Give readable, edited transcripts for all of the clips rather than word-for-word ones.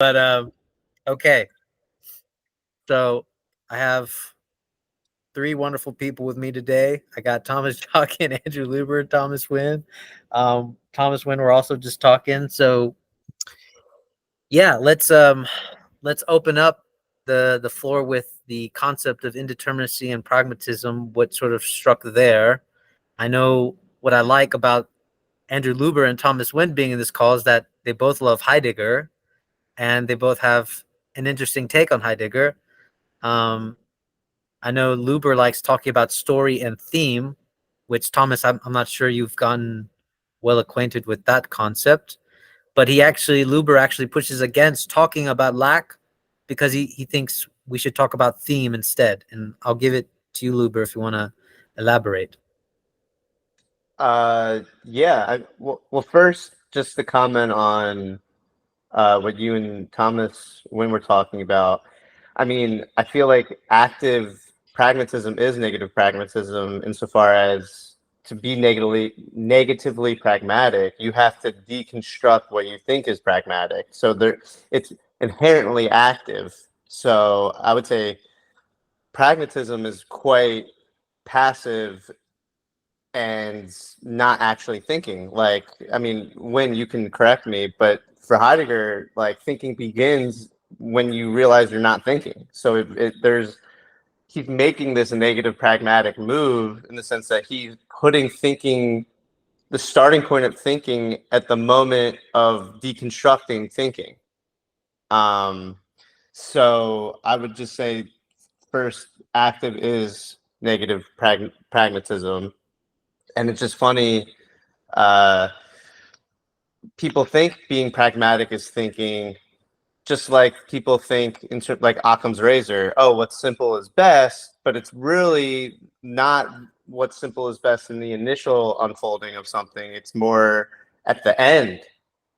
But okay. So I have three wonderful people with me today. I got Thomas Jockin, Andrew Luber, Thomas Winn. Thomas Winn, we're also just talking. So yeah, let's open up the floor with the concept of indeterminacy and pragmatism. What sort of struck there? I know what I like about Andrew Luber and Thomas Winn being in this call is that they both love Heidegger, and they both have an interesting take on Heidegger. Um, I know Luber likes talking about story and theme, which Thomas, I'm not sure you've gotten well acquainted with that concept, but Luber actually pushes against talking about lack because he thinks we should talk about theme instead. And I'll give it to you, Luber, if you want to elaborate. Yeah. Well, first, just to comment on what you and Thomas Winn were talking about. I mean, I feel like active pragmatism is negative pragmatism insofar as to be negatively pragmatic, you have to deconstruct what you think is pragmatic. So it's inherently active. So I would say pragmatism is quite passive and not actually thinking. Like, I mean, when you can correct me, but for Heidegger, like thinking begins when you realize you're not thinking. So he's making this negative pragmatic move in the sense that he's putting thinking, the starting point of thinking at the moment of deconstructing thinking. So I would just say first, active is negative pragmatism. And it's just funny. People think being pragmatic is thinking, just like people think in like Occam's razor, oh, what's simple is best, but it's really not what's simple is best in the initial unfolding of something. It's more at the end.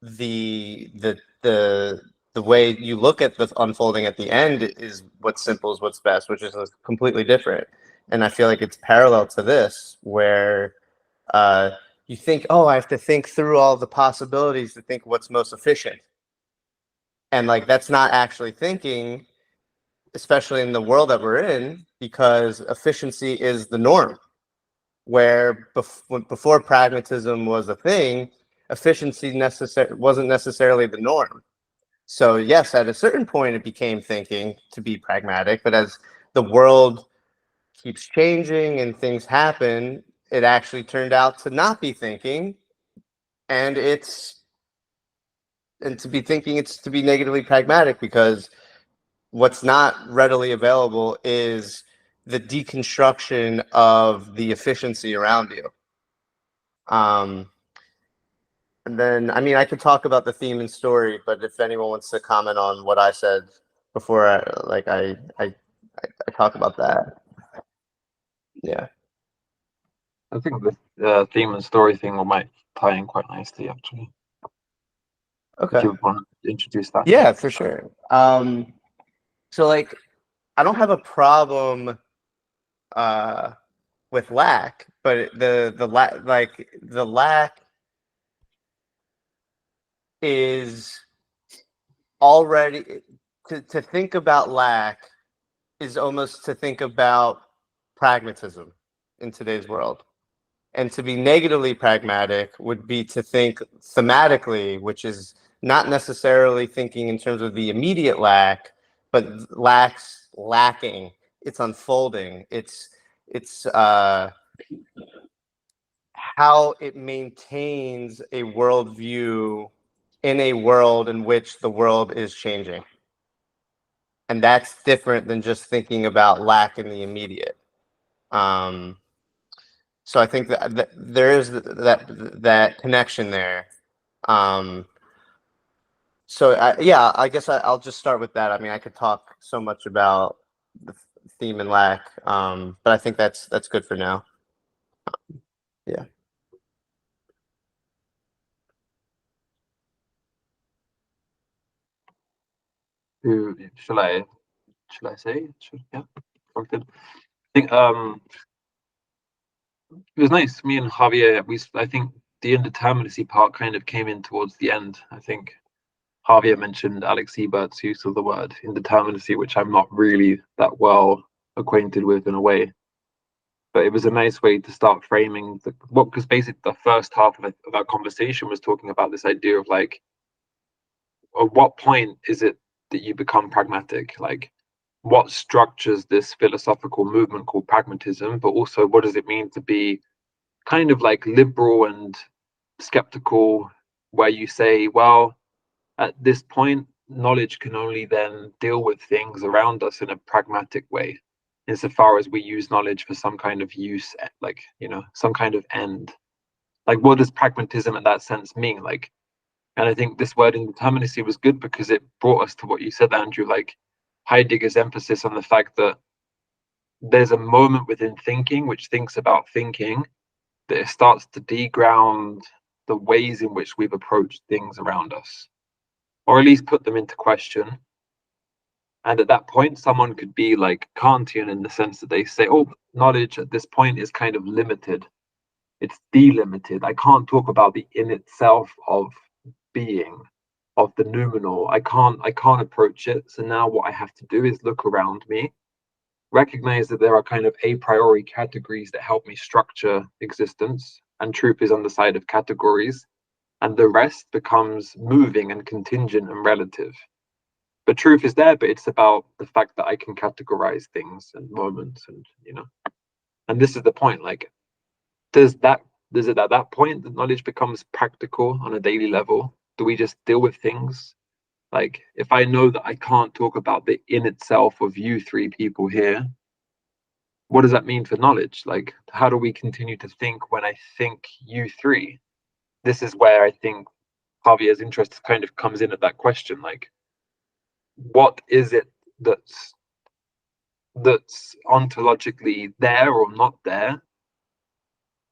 The way you look at the unfolding at the end is what's simple is what's best, which is completely different. And I feel like it's parallel to this, where you think, oh, I have to think through all the possibilities to think what's most efficient. And like, that's not actually thinking, especially in the world that we're in, because efficiency is the norm. Where before pragmatism was a thing, efficiency wasn't necessarily the norm. So yes, at a certain point, it became thinking to be pragmatic. But as the world keeps changing and things happen, it actually turned out to not be thinking, and to be thinking, it's to be negatively pragmatic, because what's not readily available is the deconstruction of the efficiency around you. And then, I mean, I could talk about the theme and story, but if anyone wants to comment on what I said before, I talk about that. Yeah. I think the theme and story thing might tie in quite nicely, actually. Okay. If you want to introduce that. Yeah, for sure. So like, I don't have a problem with lack, but the lack is already, to think about lack is almost to think about pragmatism in today's world. And to be negatively pragmatic would be to think thematically, which is not necessarily thinking in terms of the immediate lack, but lacking. It's unfolding. It's how it maintains a worldview in a world in which the world is changing. And that's different than just thinking about lack in the immediate. So I think that there is that connection there. So I guess I'll just start with that. I mean, I could talk so much about the theme and lack, but I think that's good for now. Yeah. Shall I say? Yeah. Okay. I think it was nice. Me and Javier, I think the indeterminacy part kind of came in towards the end. I think Javier mentioned Alex Ebert's use of the word indeterminacy, which I'm not really that well acquainted with in a way. But it was a nice way to start framing because basically the first half of our conversation was talking about this idea of like, at what point is it that you become pragmatic? Like, what structures this philosophical movement called pragmatism, but also what does it mean to be kind of like liberal and skeptical, where you say, well, at this point, knowledge can only then deal with things around us in a pragmatic way, insofar as we use knowledge for some kind of use, like, you know, some kind of end. Like, what does pragmatism in that sense mean? Like, and I think this word indeterminacy was good because it brought us to what you said, Andrew, like Heidegger's emphasis on the fact that there's a moment within thinking which thinks about thinking, that it starts to deground the ways in which we've approached things around us, or at least put them into question. And at that point, someone could be like Kantian in the sense that they say, oh, knowledge at this point is kind of limited. It's delimited. I can't talk about the in itself of being, of the noumenal. I can't approach it. So now what I have to do is look around me, recognize that there are kind of a priori categories that help me structure existence, and truth is on the side of categories, and the rest becomes moving and contingent and relative. But truth is there, but it's about the fact that I can categorize things and moments, and you know, and this is the point. Like, does it at that point that knowledge becomes practical on a daily level? Do we just deal with things? Like, if I know that I can't talk about the in itself of you three people here, what does that mean for knowledge? Like, how do we continue to think when I think you three? This is where I think Javier's interest kind of comes in at that question. Like, what is it that's ontologically there or not there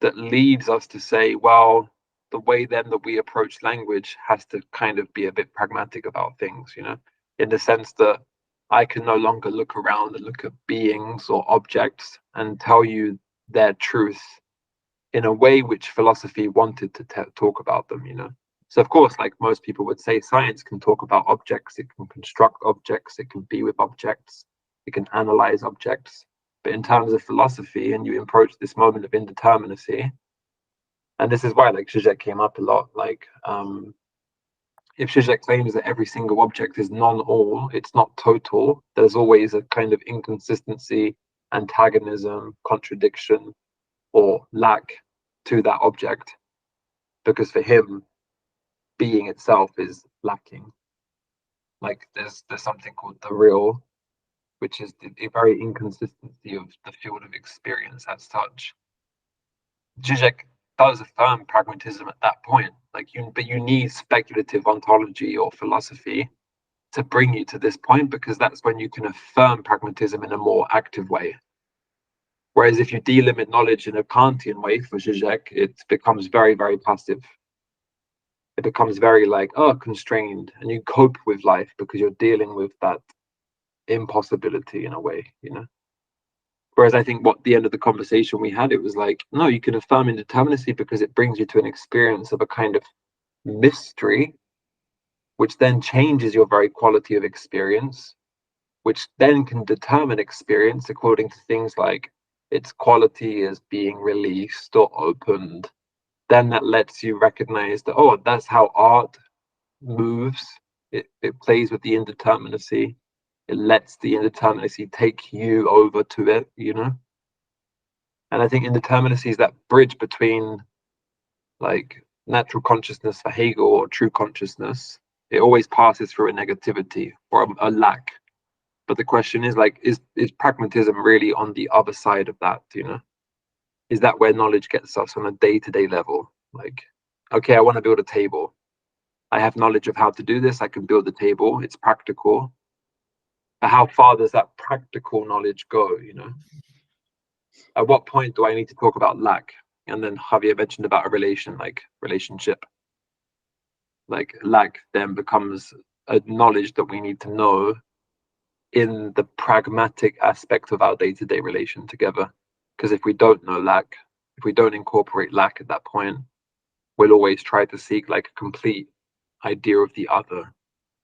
that leads us to say, well, the way then that we approach language has to kind of be a bit pragmatic about things, you know, in the sense that I can no longer look around and look at beings or objects and tell you their truth in a way which philosophy wanted to talk about them, you know. So of course, like most people would say, science can talk about objects, it can construct objects, it can be with objects, it can analyze objects. But in terms of philosophy, and you approach this moment of indeterminacy, and this is why like Zizek came up a lot, like if Zizek claims that every single object is non-all, it's not total, there's always a kind of inconsistency, antagonism, contradiction, or lack to that object, because for him, being itself is lacking. Like there's something called the real, which is the very inconsistency of the field of experience as such. Zizek does affirm pragmatism at that point, like but you need speculative ontology or philosophy to bring you to this point, because that's when you can affirm pragmatism in a more active way. Whereas if you delimit knowledge in a Kantian way for Zizek, it becomes very, very passive. It becomes very like, oh, constrained, and you cope with life because you're dealing with that impossibility in a way, you know. Whereas I think what the end of the conversation we had, it was like, no, you can affirm indeterminacy because it brings you to an experience of a kind of mystery, which then changes your very quality of experience, which then can determine experience according to things like its quality as being released or opened. Then that lets you recognize that, oh, that's how art moves. It plays with the indeterminacy. It lets the indeterminacy take you over to it, you know? And I think indeterminacy is that bridge between like natural consciousness for Hegel or true consciousness. It always passes through a negativity or a lack. But the question is like, is pragmatism really on the other side of that, you know? Is that where knowledge gets us on a day-to-day level? Like, okay, I want to build a table. I have knowledge of how to do this. I can build the table. It's practical. But how far does that practical knowledge go, you know? At what point do I need to talk about lack? And then Javier mentioned about a relationship. Like lack then becomes a knowledge that we need to know in the pragmatic aspect of our day-to-day relation together. Because if we don't know lack, if we don't incorporate lack at that point, we'll always try to seek like a complete idea of the other.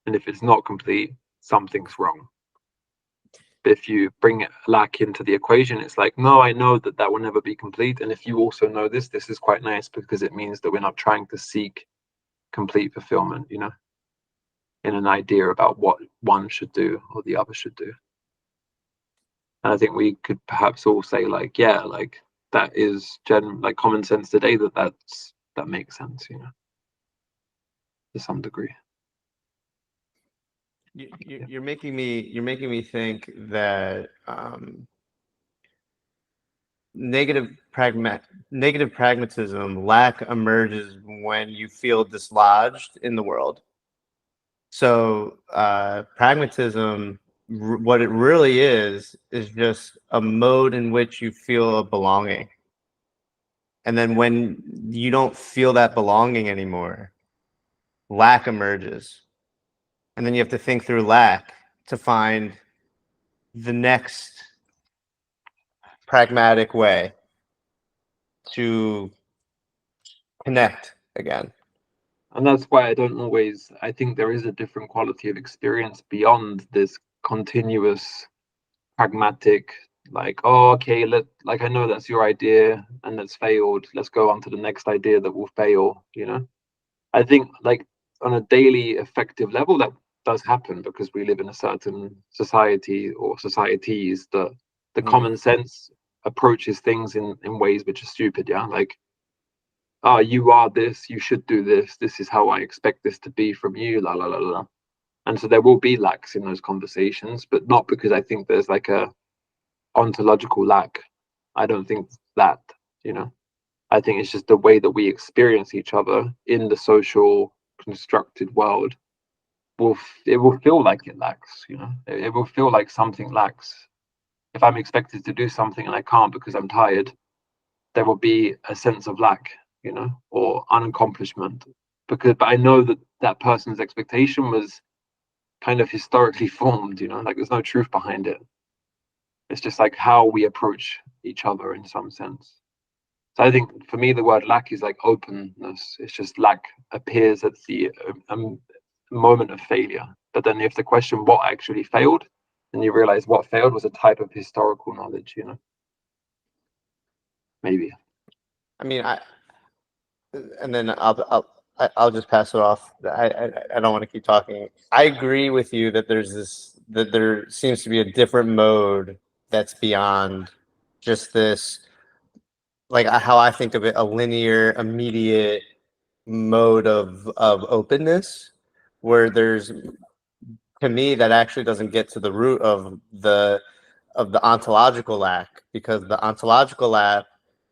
And if it's not complete, something's wrong. But if you bring lack into the equation, it's like, no, I know that that will never be complete. And if you also know this, this is quite nice because it means that we're not trying to seek complete fulfillment, you know, in an idea about what one should do or the other should do. And I think we could perhaps all say, like, yeah, like that is like common sense today, that makes sense, you know, to some degree. You're making me think that negative pragmatism, lack emerges when you feel dislodged in the world. So pragmatism, what it really is just a mode in which you feel a belonging. And then when you don't feel that belonging anymore, lack emerges. And then you have to think through lack to find the next pragmatic way to connect again. And that's why I think there is a different quality of experience beyond this continuous pragmatic, like, oh, okay, like, I know that's your idea and that's failed. Let's go on to the next idea that will fail, you know? I think, like, on a daily effective level, that does happen because we live in a certain society or societies that the common sense approaches things in ways which are stupid, yeah? Like, oh, you are this, you should do this, this is how I expect this to be from you, la la la la. And so there will be lacks in those conversations, but not because I think there's like a ontological lack. I don't think that, you know, I think it's just the way that we experience each other in the social constructed world it will feel like it lacks, you know, it will feel like something lacks. If I'm expected to do something and I can't because I'm tired, there will be a sense of lack, you know, or unaccomplishment. But I know that that person's expectation was kind of historically formed, you know, like there's no truth behind it. It's just like how we approach each other in some sense. So I think for me, the word lack is like openness. It's just lack appears at the moment of failure. But then if the question what actually failed, then you realize what failed was a type of historical knowledge, you know, maybe. I mean, and then I'll just pass it off. I don't want to keep talking. I agree with you that that there seems to be a different mode that's beyond just this, like how I think of it, a linear, immediate mode of openness, where there's, to me, that actually doesn't get to the root of the ontological lack, because the ontological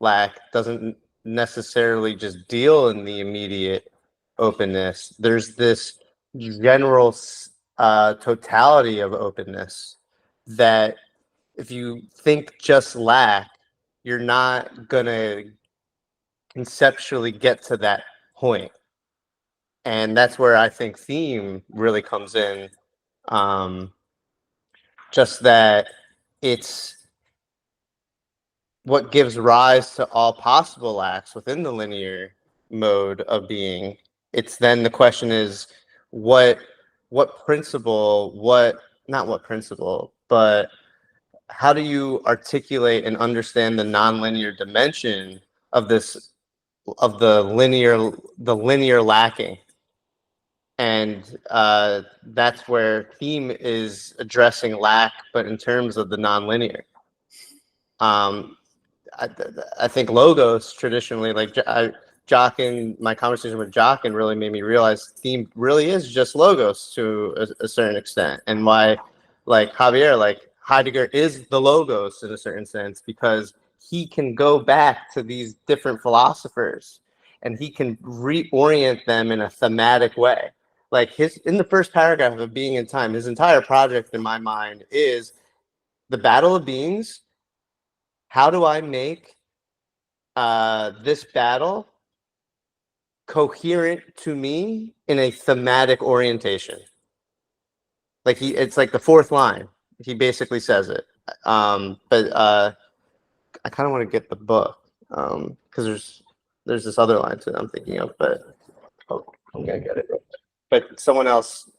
lack doesn't necessarily just deal in the immediate openness. There's this general totality of openness that if you think just lack, you're not gonna conceptually get to that point. And that's where I think theme really comes in. Just that it's what gives rise to all possible acts within the linear mode of being. It's then the question is what principle, not what principle, but how do you articulate and understand the nonlinear dimension of this, of the linear lacking? And that's where theme is addressing lack, but in terms of the nonlinear. I think logos traditionally, like Jockin, my conversation with Jockin really made me realize theme really is just logos to a certain extent, and why, like Javier, like Heidegger is the logos in a certain sense, because he can go back to these different philosophers and he can reorient them in a thematic way. Like in the first paragraph of Being in Time, his entire project in my mind is the battle of beings. How do I make this battle coherent to me in a thematic orientation? Like it's like the fourth line. He basically says it. But I kind of want to get the book because there's this other line too that I'm thinking of, but I'm gonna get it. but someone else.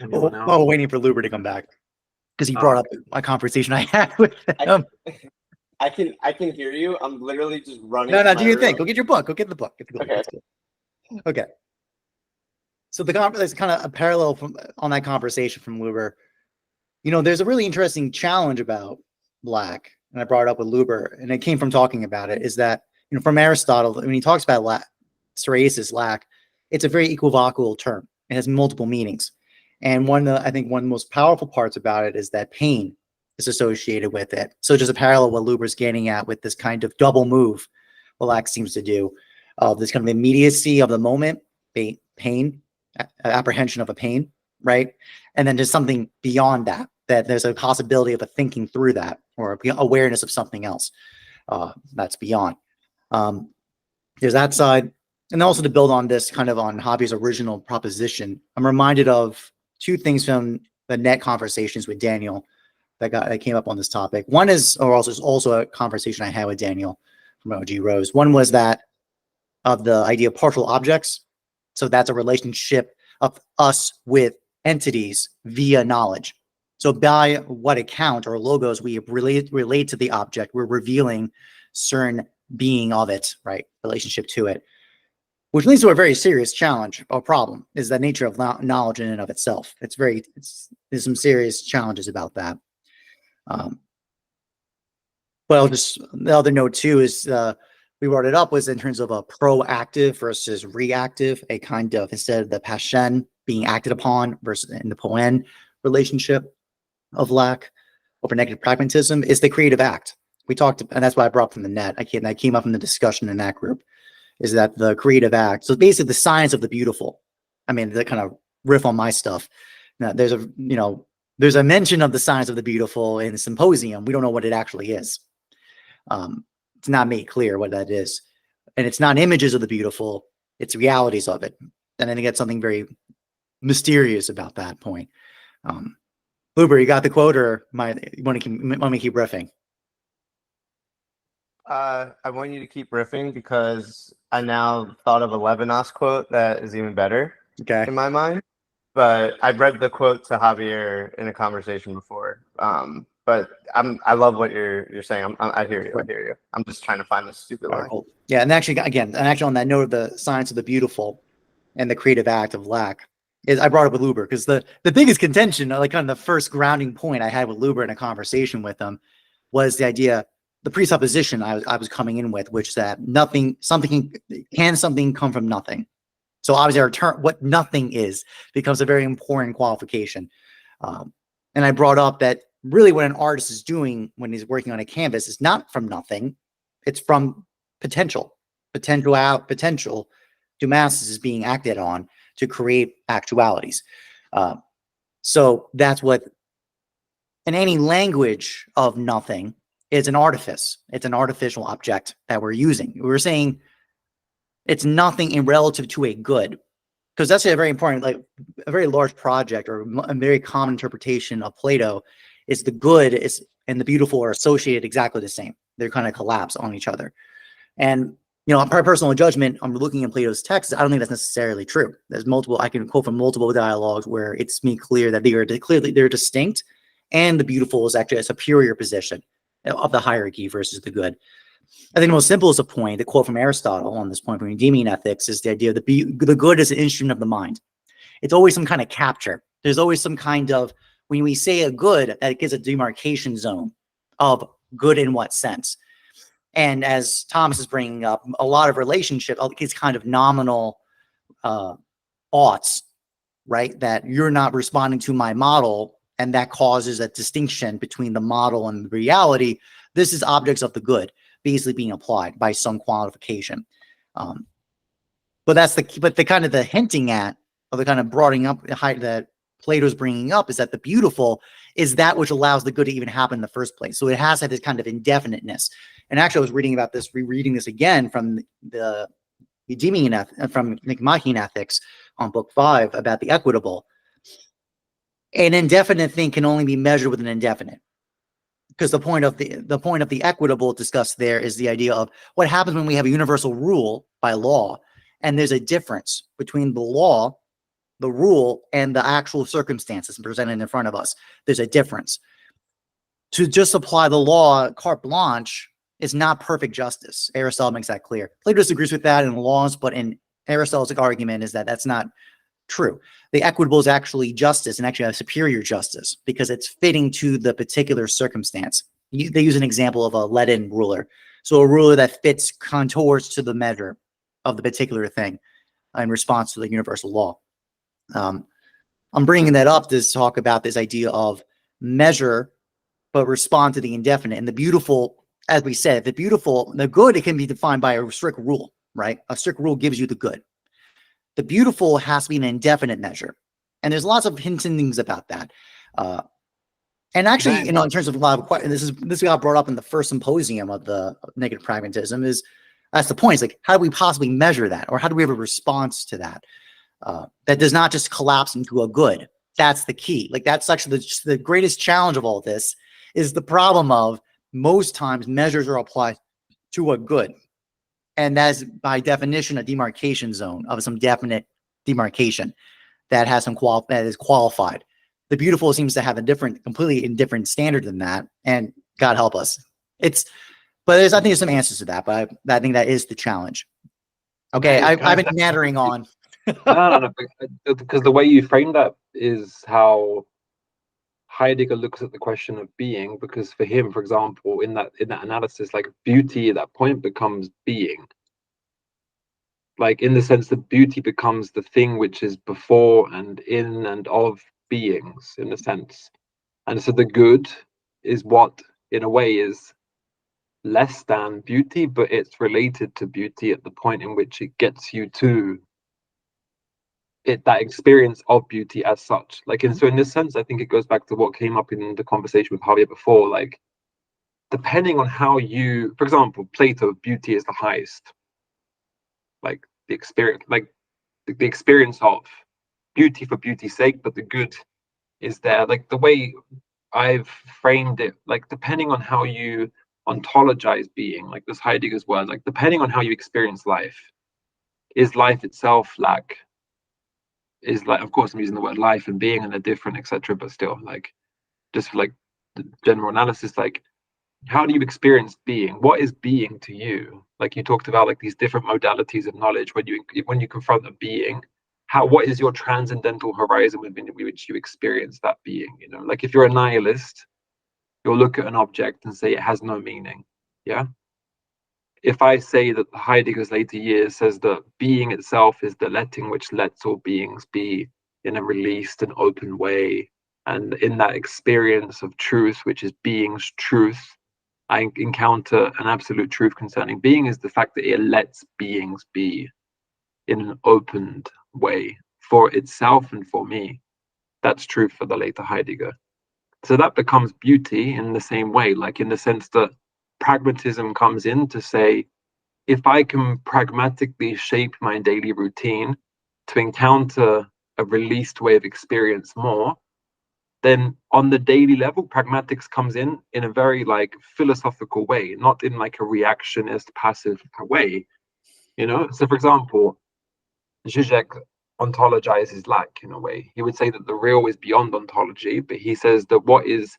Anyone else? Well, waiting for Luber to come back because he brought up a conversation I had with him. I can hear you. I'm literally just running. No, to do my your room. thing. Go get your book. Go get the book. Get the book. Okay. Okay. So there's kind of a parallel on that conversation from Luber. You know, there's a really interesting challenge about black, and I brought it up with Luber, and it came from talking about it, is that, you know, from Aristotle, when he talks about psoriasis, lack, it's a very equivocal term. It has multiple meanings. And I think one of the most powerful parts about it is that pain is associated with it. So just a parallel what Luber's getting at with this kind of double move, what lack seems to do, of this kind of immediacy of the moment, pain, apprehension of a pain, right? And then there's something beyond that, that there's a possibility of a thinking through that, or awareness of something else that's beyond. There's that side. And also to build on this, kind of on Hobby's original proposition, I'm reminded of two things from the net conversations with Daniel that came up on this topic. One is, or also a conversation I had with Daniel from OG Rose. One was that of the idea of partial objects. So that's a relationship of us with entities via knowledge. So by what account or logos we relate to the object, we're revealing certain being of it, right? Relationship to it, which leads to a very serious challenge or problem, is the nature of knowledge in and of itself. There's some serious challenges about that. Well, just the other note too is we brought it up was in terms of a proactive versus reactive, a kind of, instead of the passion being acted upon versus in the poen relationship of lack over negative pragmatism is the creative act. We talked, and that's why I brought up from the net. That came up in the discussion in that group, is that the creative act. So basically the science of the beautiful. I mean, the kind of riff on my stuff. Now, there's a mention of the science of the beautiful in the symposium. We don't know what it actually is. It's not made clear what that is. And it's not images of the beautiful, it's realities of it. And then you get something very mysterious about that point. Luber, you got the quote, or you want me to keep riffing? I want you to keep riffing because I now thought of a Levinas quote that is even better in my mind. But I've read the quote to Javier in a conversation before. But I love what you're saying. I hear you. I hear you. I'm just trying to find this stupid line. Cool. Yeah, and actually on that note of the science of the beautiful and the creative act of lack, is I brought up with Luber because the biggest contention, like kind of the first grounding point I had with Luber in a conversation with him, was the idea, the presupposition I was coming in with, which is that something can come from nothing. So obviously our term, what nothing is, becomes a very important qualification. And I brought up that really what an artist is doing when he's working on a canvas is not from nothing, it's from potential. Potential to masses is being acted on to create actualities. So that's what, in any language of nothing, is an artifice. It's an artificial object that we're using. We're saying it's nothing in relative to a good, because that's a very important, like a very large project or a very common interpretation of Plato is the good is and the beautiful are associated exactly the same. They're kind of collapse on each other. And, you know, my personal judgment, I'm looking in Plato's texts, I don't think that's necessarily true. There's multiple, I can quote from multiple dialogues where it's made clear that they're distinct, and the beautiful is actually a superior position of the hierarchy versus the good. I think the most simplest of point, the quote from Aristotle on this point from Endymion Ethics, is the idea of the good is an instrument of the mind. It's always some kind of capture. There's always some kind of, when we say a good, that gives a demarcation zone of good in what sense. And as Thomas is bringing up, a lot of relationship, these kind of nominal oughts, right? That you're not responding to my model, and that causes a distinction between the model and the reality. This is objects of the good, basically being applied by some qualification. But that's the kind of the hinting at, or the kind of broadening up that Plato's bringing up, is that the beautiful is that which allows the good to even happen in the first place. So it has had this kind of indefiniteness. And actually, I was reading about this, rereading this again from the Endymion from Nicomachean Ethics on book 5 about the equitable. An indefinite thing can only be measured with an indefinite. because the point of the equitable discussed there is the idea of what happens when we have a universal rule by law, and there's a difference between the law, the rule, and the actual circumstances presented in front of us. There's a difference. To just apply the law carte blanche is not perfect justice. Aristotle makes that clear. Plato disagrees with that in laws, but in Aristotle's argument is that that's not true. The equitable is actually justice, and actually a superior justice, because it's fitting to the particular circumstance. They use an example of a leaden ruler. So a ruler that fits contours to the measure of the particular thing in response to the universal law. I'm bringing that up to talk about this idea of measure, but respond to the indefinite. And the beautiful, as we said, the good, it can be defined by a strict rule, right? A strict rule gives you the good. The beautiful has to be an indefinite measure. And there's lots of hints and things about that. And actually, in terms of a lot of questions, this got brought up in the first symposium of the negative pragmatism, is that's the point. It's like, how do we possibly measure that? Or how do we have a response to that? That does not just collapse into a good. That's the key. Like, that's actually the greatest challenge of all this, is the problem of most times measures are applied to a good. And that is by definition a demarcation zone of some definite demarcation that has some that is qualified. The beautiful seems to have a completely indifferent standard than that. And God help us. I think there's some answers to that, but I think that is the challenge. Okay, I've been nattering on. No, because the way you frame that is how Heidegger looks at the question of being, because for him, for example, in that analysis, like, beauty at that point becomes being. Like, in the sense that beauty becomes the thing which is before and in and of beings, in a sense. And so the good is what, in a way, is less than beauty, but it's related to beauty at the point in which it gets you to that experience of beauty as such. Like, and so in this sense, I think it goes back to what came up in the conversation with Javier before. Like, depending on how you, for example, Plato, beauty is the highest. Like, the experience, the experience of beauty for beauty's sake, but the good is there. Like, the way I've framed it, like, depending on how you ontologize being, like this Heidegger's word, like, depending on how you experience life, is life itself like, of course I'm using the word life and being and they're different, etc., but still, like, just for like the general analysis, like, how do you experience being? What is being to you? Like, you talked about, like, these different modalities of knowledge. When you confront a being, what is your transcendental horizon within which you experience that being? You know, like, if you're a nihilist, you'll look at an object and say it has no meaning. Yeah. If I say that Heidegger's later years says that being itself is the letting which lets all beings be in a released and open way, and in that experience of truth, which is being's truth, I encounter an absolute truth concerning being, is the fact that it lets beings be in an opened way for itself and for me. That's true for the later Heidegger. So that becomes beauty in the same way, like, in the sense that pragmatism comes in to say, if I can pragmatically shape my daily routine to encounter a released way of experience more, then on the daily level, pragmatics comes in a very, like, philosophical way, not in like a reactionist, passive way, you know? So, for example, Zizek ontologizes lack in a way. He would say that the real is beyond ontology, but he says that what is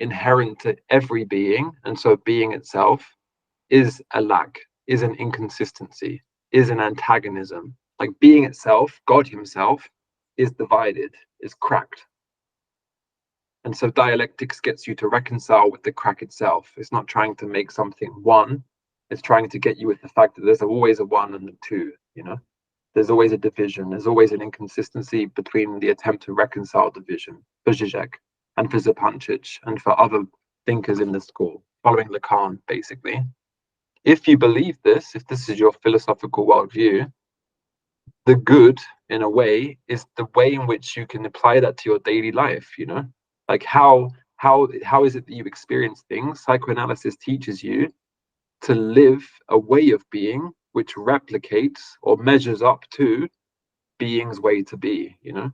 inherent to every being, and so being itself, is a lack, is an inconsistency, is an antagonism. Like, being itself, God himself, is divided, is cracked. And so dialectics gets you to reconcile with the crack itself. It's not trying to make something one. It's trying to get you with the fact that there's always a one and a two, you know? There's always a division. There's always an inconsistency between the attempt to reconcile division for Zizek and for Zapancic and for other thinkers in the school, following Lacan, basically. If you believe this, if this is your philosophical worldview, the good, in a way, is the way in which you can apply that to your daily life, you know? Like, how is it that you experience things? Psychoanalysis teaches you to live a way of being which replicates or measures up to being's way to be, you know?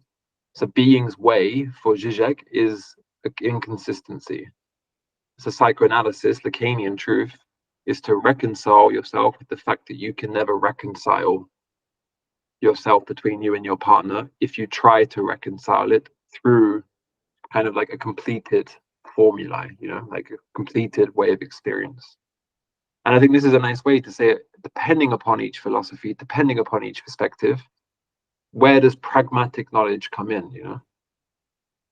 So being's way for Zizek is inconsistency. So psychoanalysis, Lacanian truth, is to reconcile yourself with the fact that you can never reconcile yourself between you and your partner if you try to reconcile it through kind of like a completed formula, you know, like a completed way of experience. And I think this is a nice way to say it, depending upon each philosophy, depending upon each perspective, where does pragmatic knowledge come in, you know?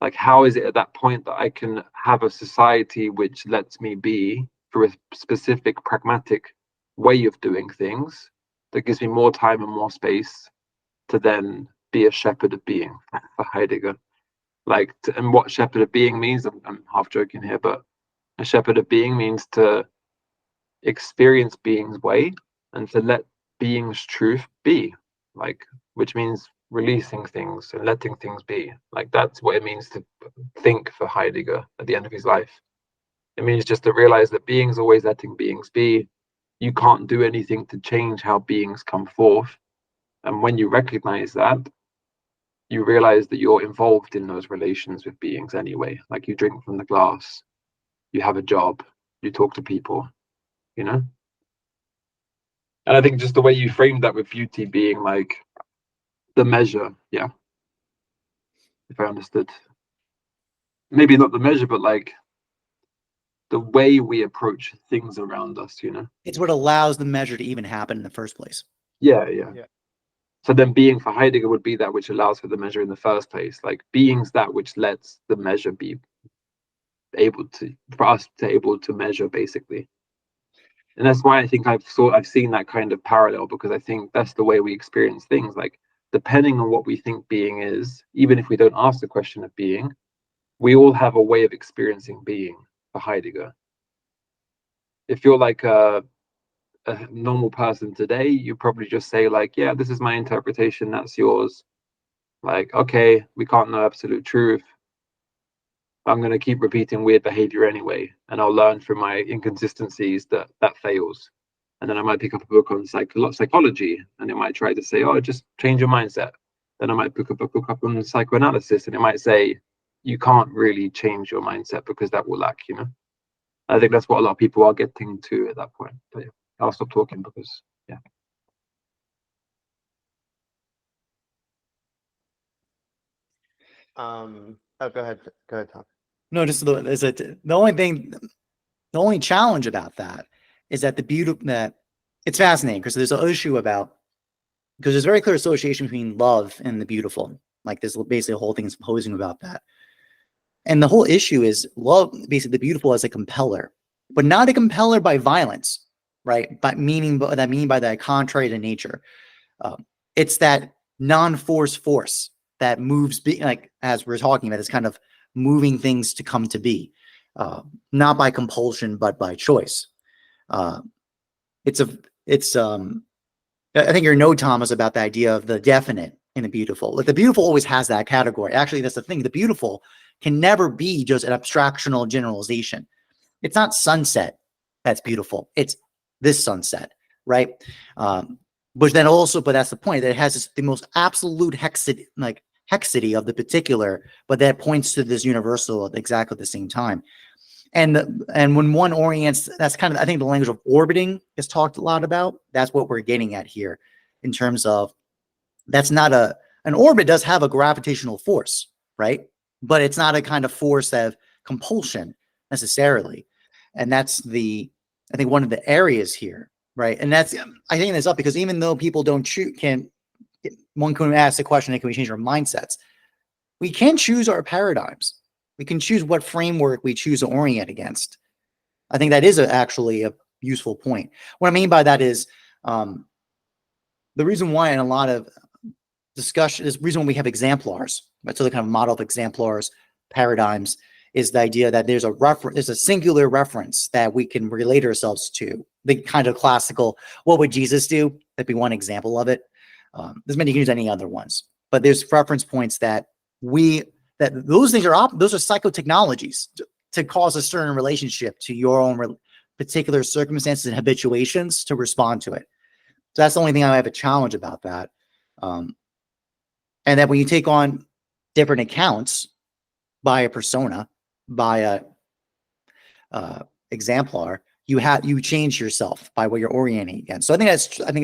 Like, how is it at that point that I can have a society which lets me be through a specific pragmatic way of doing things that gives me more time and more space to then be a shepherd of being for Heidegger? Like, and what shepherd of being means, I'm half joking here, but a shepherd of being means to experience being's way and to let being's truth be, like, which means releasing things and letting things be. Like, that's what it means to think for Heidegger at the end of his life. It means just to realize that being's always letting beings be. You can't do anything to change how beings come forth. And when you recognize that, you realize that you're involved in those relations with beings anyway. Like, you drink from the glass, you have a job, you talk to people, you know? And I think just the way you framed that with beauty being like the measure, yeah. If I understood. Maybe not the measure, but like the way we approach things around us, you know? It's what allows the measure to even happen in the first place. Yeah. So then being for Heidegger would be that which allows for the measure in the first place. Like, being's that which lets the measure be able to, for us to able to measure, basically. And that's why I think I've seen that kind of parallel, because I think that's the way we experience things. Like, depending on what we think being is, even if we don't ask the question of being, we all have a way of experiencing being for Heidegger. If you're like a normal person today, you probably just say like, yeah, this is my interpretation, that's yours. Like, okay, we can't know absolute truth. I'm going to keep repeating weird behavior anyway, and I'll learn from my inconsistencies that fails. And then I might pick up a book on psychology, and it might try to say, oh, just change your mindset. Then I might pick up a book up on psychoanalysis, and it might say, you can't really change your mindset because that will lack, you know? I think that's what a lot of people are getting to at that point. But yeah, I'll stop talking because, yeah. Oh, go ahead, Tom. No, just the only challenge about that is that the beauty that it's fascinating because there's an issue about, because there's a very clear association between love and the beautiful. Like, there's basically a whole thing supposing about that. And the whole issue is love, basically the beautiful as a compeller, but not a compeller by violence, right? But meaning by that contrary to nature. It's that non-force force that moves, like as we're talking about, it's kind of moving things to come to be, not by compulsion, but by choice. I think you know, Thomas, about the idea of the definite and the beautiful. Like, the beautiful always has that category. Actually, that's the thing. The beautiful can never be just an abstractional generalization. It's not sunset that's beautiful. It's this sunset, right? But that's the point, that it has the most absolute hexity of the particular, but that points to this universal at exactly the same time. And when one orients, that's kind of, I think the language of orbiting is talked a lot about. That's what we're getting at here, in terms of, that's not an orbit does have a gravitational force, right? But it's not a kind of force of compulsion necessarily. And that's I think one of the areas here, right? And I think that's up because even though people don't one can ask the question, can we change our mindsets? We can choose our paradigms. We can choose what framework we choose to orient against. I think that is actually a useful point. What I mean by that is the reason why in a lot of discussion is the reason why we have exemplars, right? So the kind of model of exemplars, paradigms, is the idea that there's a singular reference that we can relate ourselves to. The kind of classical, what would Jesus do? That'd be one example of it. There's many, you can use any other ones, but there's reference points that those things are those are psychotechnologies to cause a certain relationship to your own particular circumstances and habituations to respond to it. So that's the only thing I have a challenge about that. And that when you take on different accounts by a persona, by exemplar, you change yourself by what you're orienting against. So I think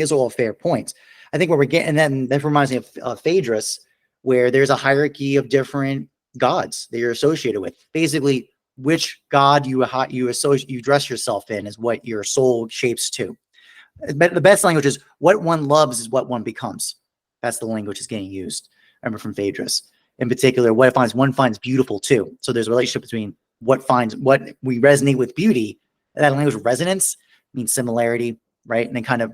it's all fair points. I think where we're getting, and then that reminds me of Phaedrus, where there's a hierarchy of different gods that you're associated with. Basically, which god you dress yourself in is what your soul shapes to. But the best language is what one loves is what one becomes. That's the language that's getting used. I remember from Phaedrus. In particular, what one finds beautiful too. So there's a relationship between what we resonate with beauty. That language of resonance means similarity, right? And then kind of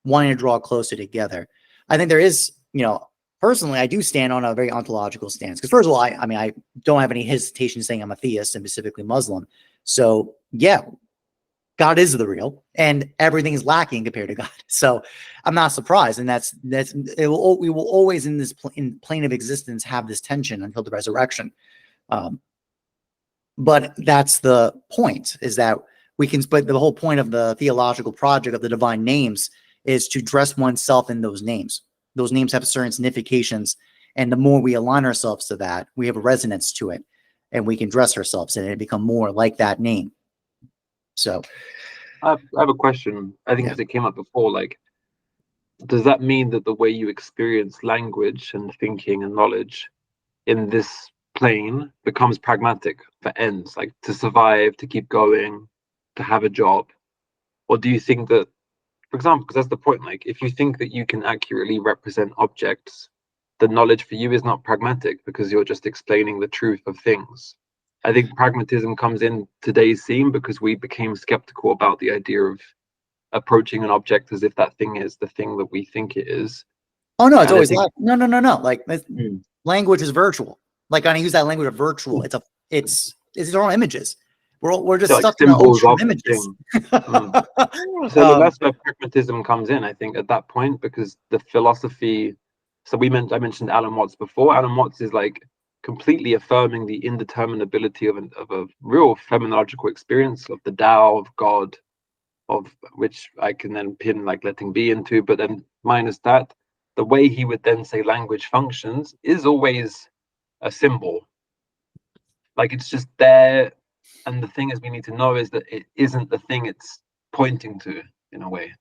wanting to draw closer together. I think there is, personally, I do stand on a very ontological stance. Because first of all, I don't have any hesitation saying I'm a theist and specifically Muslim. So yeah, God is the real, and everything is lacking compared to God. So I'm not surprised, and we will always in this plane of existence have this tension until the resurrection. But that's the point: is that we can. But the whole point of the theological project of the divine names is to dress oneself in those names. Those names have certain significations, and the more we align ourselves to that, we have a resonance to it, and we can dress ourselves in it and become more like that name. So I have a question. I think because it came up before, like, does that mean that the way you experience language and thinking and knowledge in this plane becomes pragmatic for ends, like to survive, to keep going, to have a job? Or do you think that, for example, because that's the point, like if you think that you can accurately represent objects, the knowledge for you is not pragmatic because you're just explaining the truth of things. I think pragmatism comes in today's scene because we became skeptical about the idea of approaching an object as if that thing is the thing that we think it is. Oh no, it's always no. Like language is virtual. Like I use that language of virtual. It's our own images. We're just stuck in our own images. So that's where pragmatism comes in, I think, at that point, because the philosophy. So I mentioned Alan Watts before. Alan Watts is like completely affirming the indeterminability of a real phenomenological experience of the Tao, of God, of which I can then pin like letting be into, but then minus that, the way he would then say language functions is always a symbol. Like it's just there, and the thing is we need to know is that it isn't the thing it's pointing to in a way.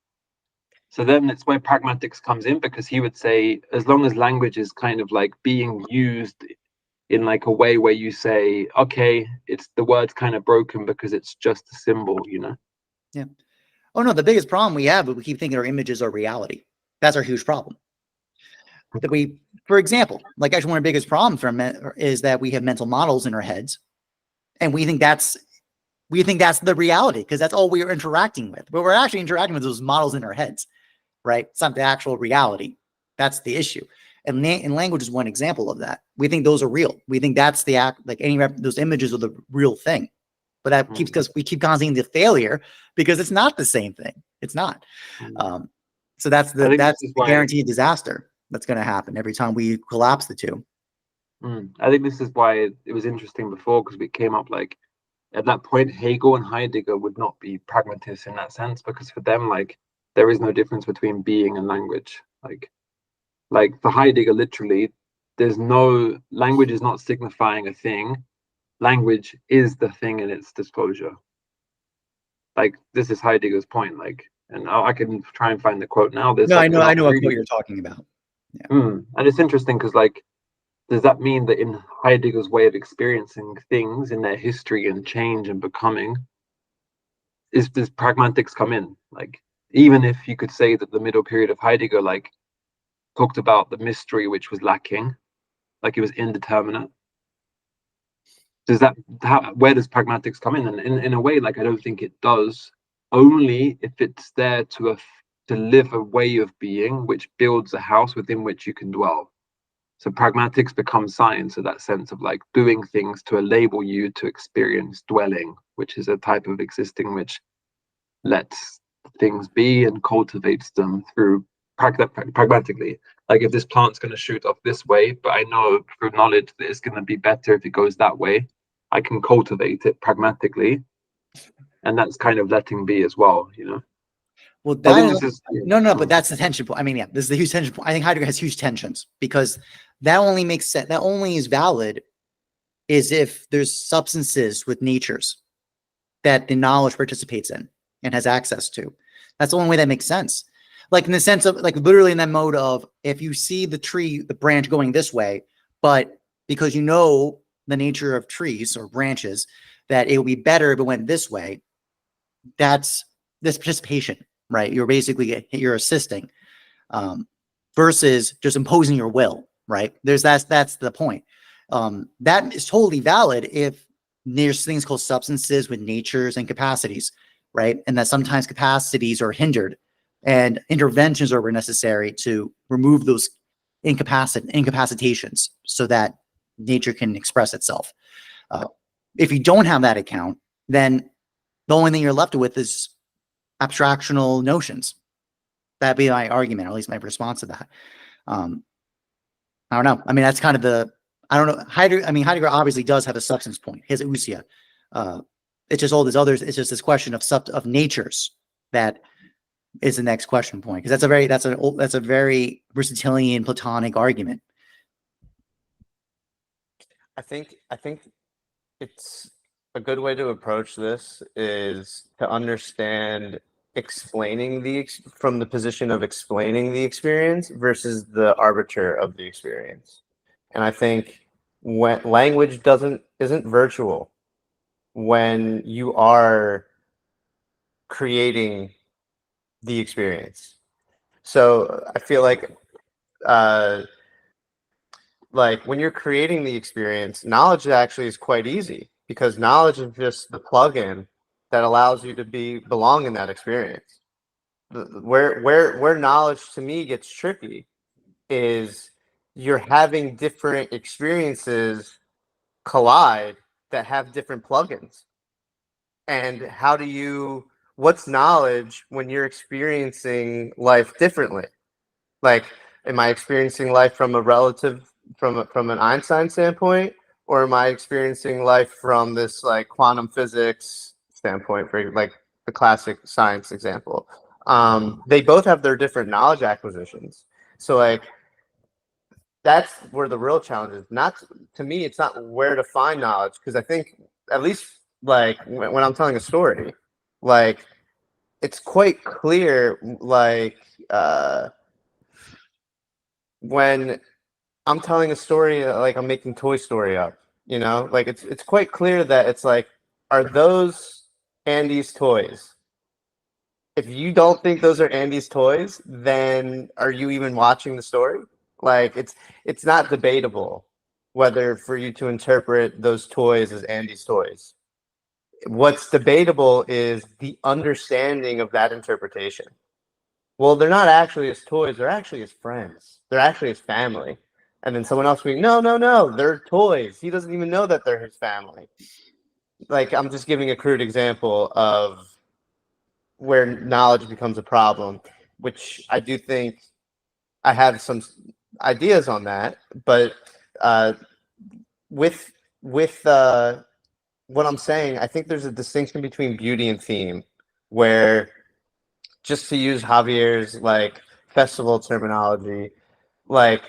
So then it's where pragmatics comes in, because he would say as long as language is kind of like being used in like a way where you say, okay, it's the word's kind of broken because it's just a symbol, Yeah. Oh no, the biggest problem we have is we keep thinking our images are reality. That's our huge problem. That for example, like actually one of the biggest problems is that we have mental models in our heads, and we think that's the reality because that's all we are interacting with. But we're actually interacting with those models in our heads, right? It's not the actual reality. That's the issue. And language is one example of that. We think those are real. We think that's the act, like those images are the real thing. But that keeps because we keep causing the failure because it's not the same thing. It's not. So that's the guaranteed disaster that's going to happen every time we collapse the two. I think this is why it was interesting before, because we came up like at that point, Hegel and Heidegger would not be pragmatists in that sense, because for them, like there is no difference between being and language. Like for Heidegger, literally, there's no language is not signifying a thing. Language is the thing in its disclosure. Like this is Heidegger's point. Like, and I can try and find the quote now. There's I know what quote you're talking about. Yeah. And it's interesting because, like, does that mean that in Heidegger's way of experiencing things in their history and change and becoming, does pragmatics come in? Like, even if you could say that the middle period of Heidegger, like, talked about the mystery which was lacking, like it was indeterminate. Where does pragmatics come in? And in a way, like I don't think it does, only if it's there to live a way of being which builds a house within which you can dwell. So pragmatics becomes science in that sense of like doing things to enable you to experience dwelling, which is a type of existing which lets things be and cultivates them through pragmatically. Like if this plant's going to shoot off this way, but I know through knowledge that it's going to be better if it goes that way, I can cultivate it pragmatically, and that's kind of letting be as well, Well, but that's the tension point. I mean, this is the huge tension point. I think Heidegger has huge tensions because that only makes sense. That only is valid is if there's substances with natures. that the knowledge participates in and has access to. That's the only way that makes sense. Like in the sense of like literally in that mode of if you see the tree, the branch going this way, but because you know the nature of trees or branches, that it would be better if it went this way, that's this participation, right? You're assisting versus just imposing your will, right? That's the point. That is totally valid if there's things called substances with natures and capacities, right? And that sometimes capacities are hindered and interventions are necessary to remove those incapacitations so that nature can express itself. If you don't have that account, then the only thing you're left with is abstractional notions. That'd be my argument, or at least my response to that. I don't know. I mean, that's kind of I don't know. Heidegger obviously does have a substance point. He has ousia. It's just all these others. It's just this question of natures that is the next question point, because that's a very Aristotelian Platonic argument. I think it's a good way to approach this is to understand from the position of explaining the experience versus the arbiter of the experience. And I think when language isn't virtual when you are creating the experience. So I feel like when you're creating the experience, knowledge actually is quite easy because knowledge is just the plug-in that allows you to belong in that experience. Where knowledge to me gets tricky is you're having different experiences collide that have different plugins. And what's knowledge when you're experiencing life differently? Like, am I experiencing life from from an Einstein standpoint, or am I experiencing life from this like quantum physics standpoint, for like the classic science example? They both have their different knowledge acquisitions. So like that's where the real challenge is. To me, it's not where to find knowledge, because I think at least like when I'm telling a story, like it's quite clear, like when I'm telling a story, like I'm making Toy Story up, like it's quite clear that it's like, are those Andy's toys? If you don't think those are Andy's toys, then are you even watching the story? Like it's not debatable whether for you to interpret those toys as Andy's toys. What's debatable is the understanding of that interpretation. Well, they're not actually his toys, they're actually his friends. They're actually his family. And then someone else will be, no, they're toys. He doesn't even know that they're his family. Like, I'm just giving a crude example of where knowledge becomes a problem, which I do think I have some ideas on that. But with what I'm saying, I think there's a distinction between beauty and theme, where, just to use Javier's like festival terminology, like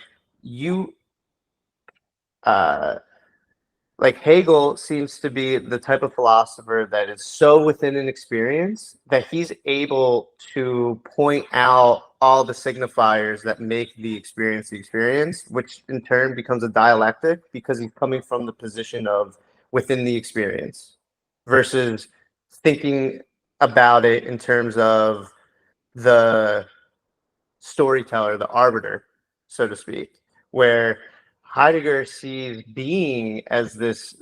like Hegel seems to be the type of philosopher that is so within an experience that he's able to point out all the signifiers that make the experience, which in turn becomes a dialectic because he's coming from the position of within the experience versus thinking about it in terms of the storyteller, the arbiter, so to speak, where Heidegger sees being as this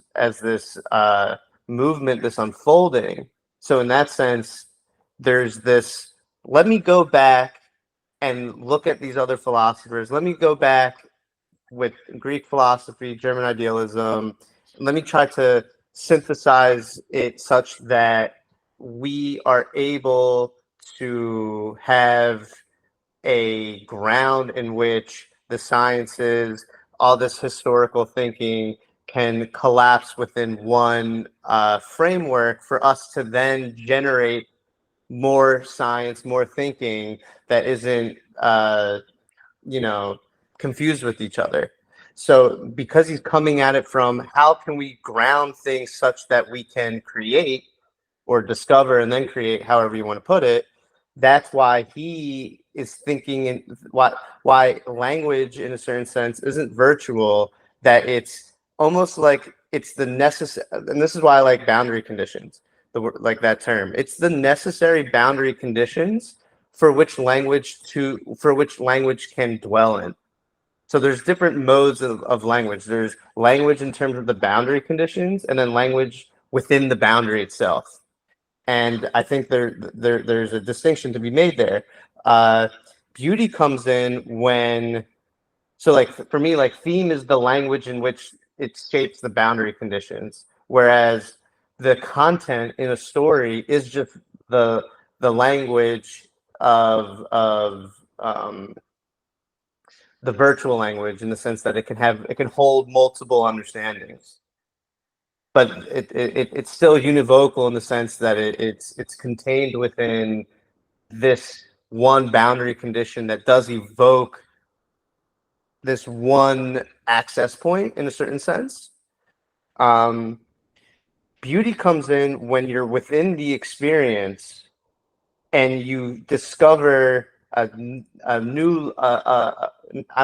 movement, this unfolding. So in that sense, there's this, let me go back and look at these other philosophers. Let me go back with Greek philosophy, German idealism. Let me try to synthesize it such that we are able to have a ground in which the sciences, all this historical thinking can collapse within one framework for us to then generate more science, more thinking that isn't, confused with each other. So because he's coming at it from how can we ground things such that we can create, or discover and then create, however you want to put it. That's why he is thinking, and why language in a certain sense isn't virtual, that it's almost like it's the necessary, and this is why I like boundary conditions, like that term. It's the necessary boundary conditions for which language can dwell in. So there's different modes of language. There's language in terms of the boundary conditions, and then language within the boundary itself. And I think there's a distinction to be made there. Beauty comes in when, so like for me, like theme is the language in which it shapes the boundary conditions, whereas the content in a story is just the language of the virtual language, in the sense that it can hold multiple understandings, but it's still univocal in the sense that it's contained within this one boundary condition that does evoke this one access point in a certain sense. Beauty comes in when you're within the experience and you discover a new, I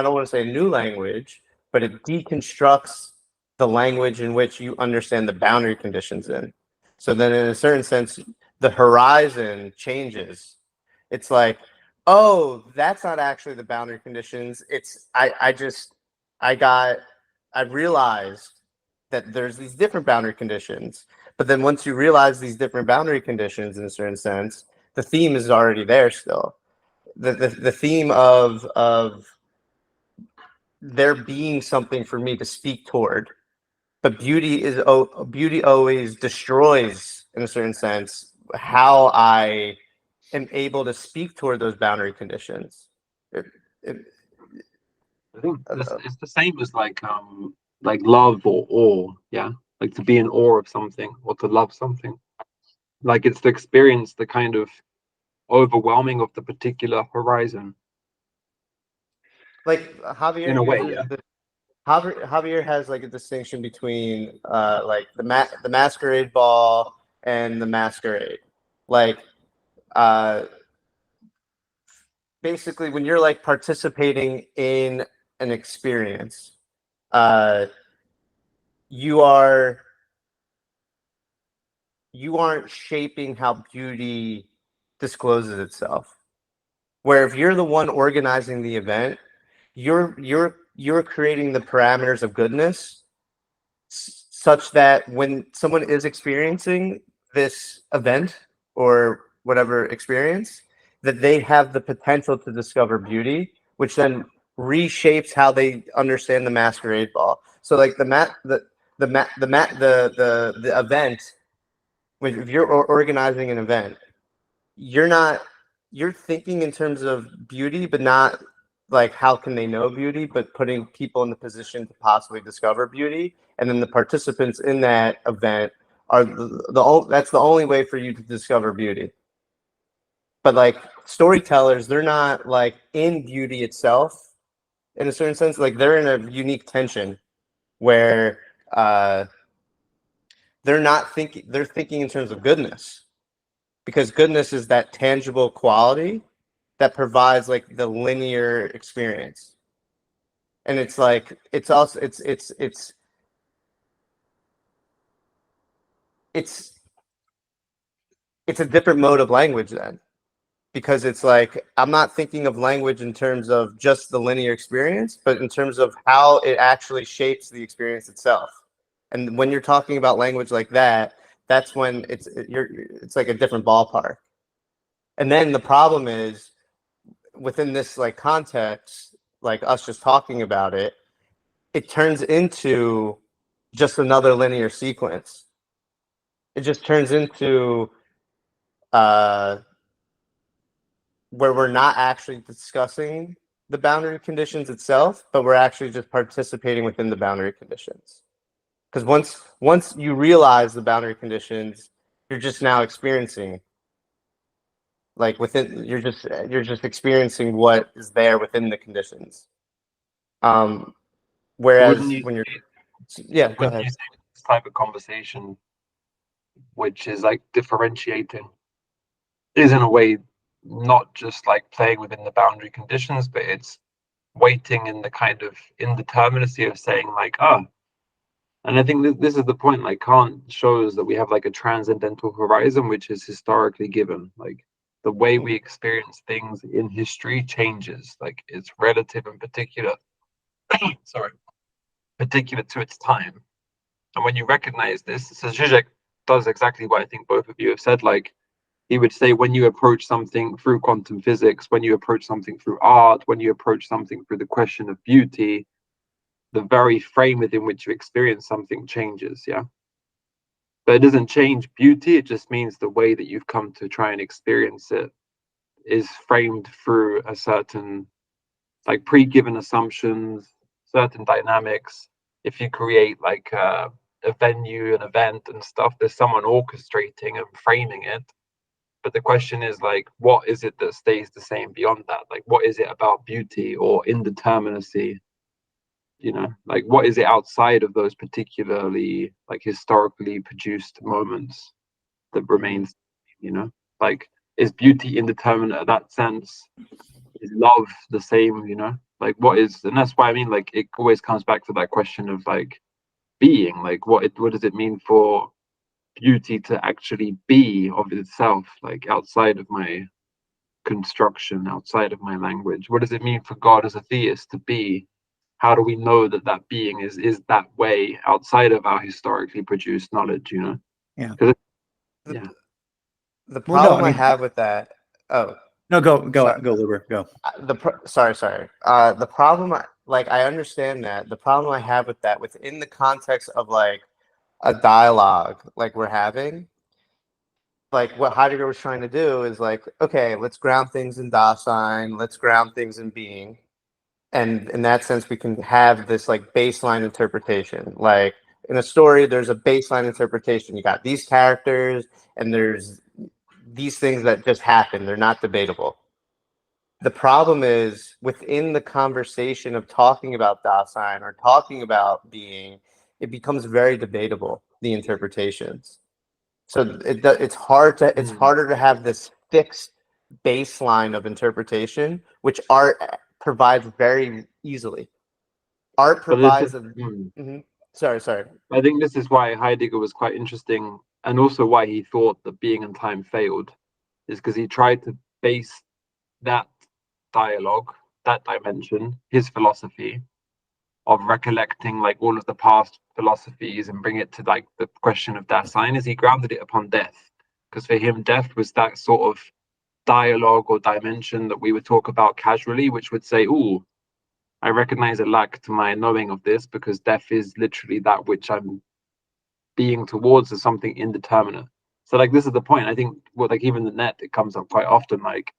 don't want to say a new language, but it deconstructs the language in which you understand the boundary conditions in. So then in a certain sense, the horizon changes. It's like, oh, that's not actually the boundary conditions. It's, I realized that there's these different boundary conditions. But then once you realize these different boundary conditions in a certain sense, the theme is already there still. The theme of there being something for me to speak toward. But beauty always destroys, in a certain sense, how I am able to speak toward those boundary conditions. I think it's the same as like love or awe, yeah, like to be in awe of something or to love something. Like it's the experience, the kind of overwhelming of the particular horizon. Like Javier, In a way, yeah. Javier has like a distinction between like the masquerade ball and the masquerade. Like basically when you're like participating in an experience, you aren't shaping how beauty discloses itself. Where if you're the one organizing the event, you're creating the parameters of goodness such that when someone is experiencing this event or whatever experience, that they have the potential to discover beauty, which then reshapes how they understand the masquerade ball. So like the event, if you're organizing an event, you're thinking in terms of beauty, but not like how can they know beauty, but putting people in the position to possibly discover beauty. And then the participants in that event are that's the only way for you to discover beauty. But like storytellers, they're not like in beauty itself in a certain sense. Like they're in a unique tension where they're thinking in terms of goodness, because goodness is that tangible quality that provides like the linear experience. And it's like it's also it's a different mode of language then, because it's like I'm not thinking of language in terms of just the linear experience, but in terms of how it actually shapes the experience itself. And when you're talking about language like that, that's when it's like a different ballpark. And then the problem is within this like context, like us just talking about it, it turns into just another linear sequence. It just turns into where we're not actually discussing the boundary conditions itself, but we're actually just participating within the boundary conditions. Because once you realize the boundary conditions, you're just now experiencing, like within, you're just experiencing what is there within the conditions. Whereas when you're, yeah, go ahead. This type of conversation which is like differentiating, is in a way not just like playing within the boundary conditions, but it's waiting in the kind of indeterminacy of saying like, oh, and I think this is the point. Like Kant shows that we have like a transcendental horizon, which is historically given. Like the way we experience things in history changes. Like it's relative and particular. Sorry, particular to its time. And when you recognize this, so Zizek does exactly what I think both of you have said. Like he would say, when you approach something through quantum physics, when you approach something through art, when you approach something through the question of beauty, the very frame within which you experience something changes. Yeah. But it doesn't change beauty. It just means the way that you've come to try and experience it is framed through a certain, like, pre-given assumptions, certain dynamics. If you create like a venue, an event and stuff, there's someone orchestrating and framing it. But the question is like, what is it that stays the same beyond that? Like, what is it about beauty or indeterminacy? You know, like what is it outside of those particularly like historically produced moments that remains? You know, like, is beauty indeterminate in that sense? Is love the same? You know, like what is, and that's why I mean, like, it always comes back to that question of like being, like what does it mean for beauty to actually be of itself, like outside of my construction, outside of my language? What does it mean for God as a theist to be? How do we know that that being is that way outside of our historically produced knowledge? You know? Yeah. Yeah. The Well, no, problem I I mean, have with that. Oh, no, go, sorry. Luber, go. Sorry. The problem, like, I understand that. The problem I have with that, within the context of like a dialogue, like we're having, like what Heidegger was trying to do is like, okay, let's ground things in Dasein, let's ground things in being, and in that sense, we can have this like baseline interpretation. Like in a story, there's a baseline interpretation. You got these characters, and there's these things that just happen. They're not debatable. The problem is within the conversation of talking about Dasein or talking about being, it becomes very debatable, the interpretations. So it's harder to have this fixed baseline of interpretation, which art provides very easily. Art But this is, provides a. Mhm. Sorry. I think this is why Heidegger was quite interesting, and also why he thought that being and time failed, is because he tried to base that dialogue, that dimension, his philosophy of recollecting like all of the past philosophies and bring it to like the question of Dasein, is he grounded it upon death. Because for him, death was that sort of dialogue or dimension that we would talk about casually, which would say, "Oh, I recognize a lack to my knowing of this because death is literally that which I'm being towards as something indeterminate." So like this is the point. I think what, like, even the net, it comes up quite often, like,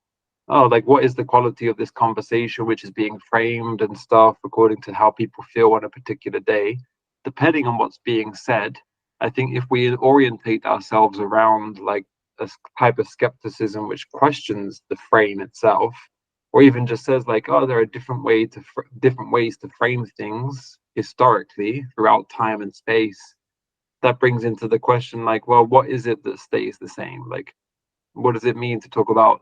oh, like what is the quality of this conversation which is being framed and stuff according to how people feel on a particular day, depending on what's being said. I think if we orientate ourselves around like a type of skepticism which questions the frame itself, or even just says like, oh, there are different different ways to frame things historically throughout time and space, that brings into the question like, well, what is it that stays the same? Like, what does it mean to talk about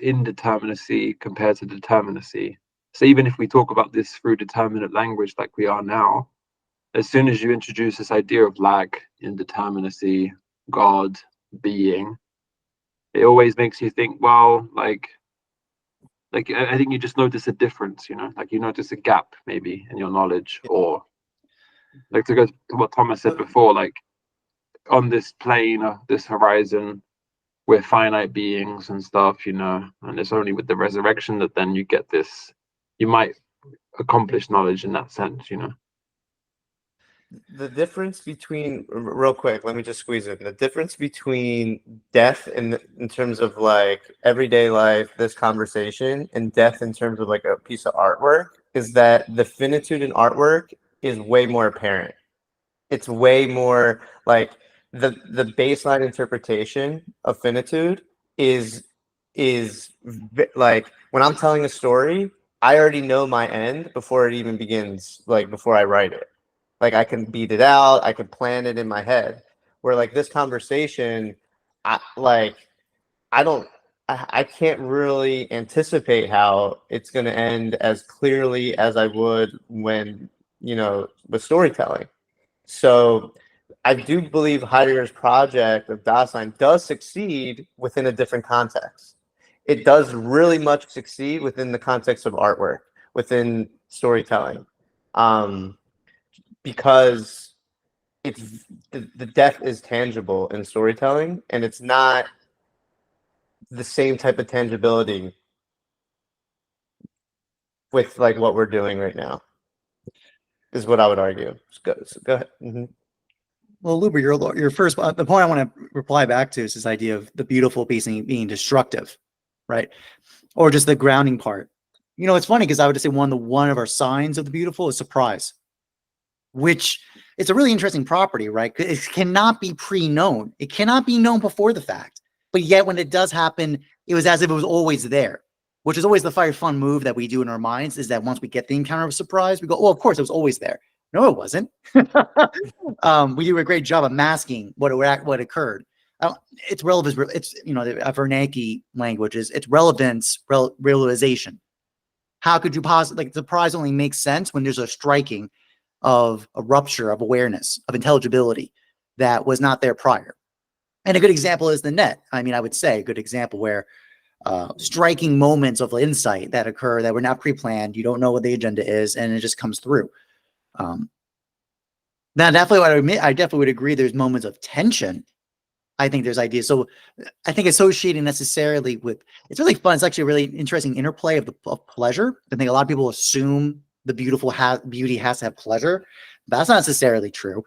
indeterminacy compared to determinacy? So even if we talk about this through determinate language like we are now, as soon as you introduce this idea of lack, indeterminacy, God, being, it always makes you think, well, like I think you just notice a difference, you know, like you notice a gap maybe in your knowledge, or like, to go to what Thomas said before, like on this plane or this horizon, we're finite beings and stuff, you know, and it's only with the resurrection that then you get this, you might accomplish knowledge in that sense, you know. The difference between, real quick, let me just squeeze in the difference between death in terms of like everyday life, this conversation, and death in terms of like a piece of artwork, is that the finitude in artwork is way more apparent. It's way more like the baseline interpretation of finitude is like when I'm telling a story, I already know my end before it even begins, like before I write it. Like I can beat it out, I can plan it in my head. where like this conversation, I can't really anticipate how it's going to end as clearly as I would when, with storytelling. So I do believe Heidegger's project of Dasein does succeed within a different context. It does really much succeed within the context of artwork, within storytelling, because it's the depth is tangible in storytelling, and it's not the same type of tangibility with like what we're doing right now, is what I would argue. So go ahead. Mm-hmm. Well, Luber, your first the point I want to reply back to is this idea of the beautiful being destructive, right? Or just the grounding part. It's funny because I would say one of our signs of the beautiful is surprise, which it's a really interesting property, right? It cannot be pre-known. It cannot be known before the fact. But yet when it does happen, it was as if it was always there, which is always the fire fun move that we do in our minds, is that once we get the encounter of surprise, we go, oh, of course, it was always there. No, it wasn't. We do a great job of masking what occurred. It's relevance. It's, the Bernanke languages. It's relevance, realization. How could you possibly, surprise only makes sense when there's a striking of a rupture of awareness, of intelligibility that was not there prior. And a good example is the net. I would say a good example where striking moments of insight that occur that were not pre-planned. You don't know what the agenda is, and it just comes through. Now, definitely, I definitely would agree. There's moments of tension. I think there's ideas. So I think associating necessarily with, it's really fun. It's actually a really interesting interplay of pleasure. I think a lot of people assume the beauty has to have pleasure. That's not necessarily true.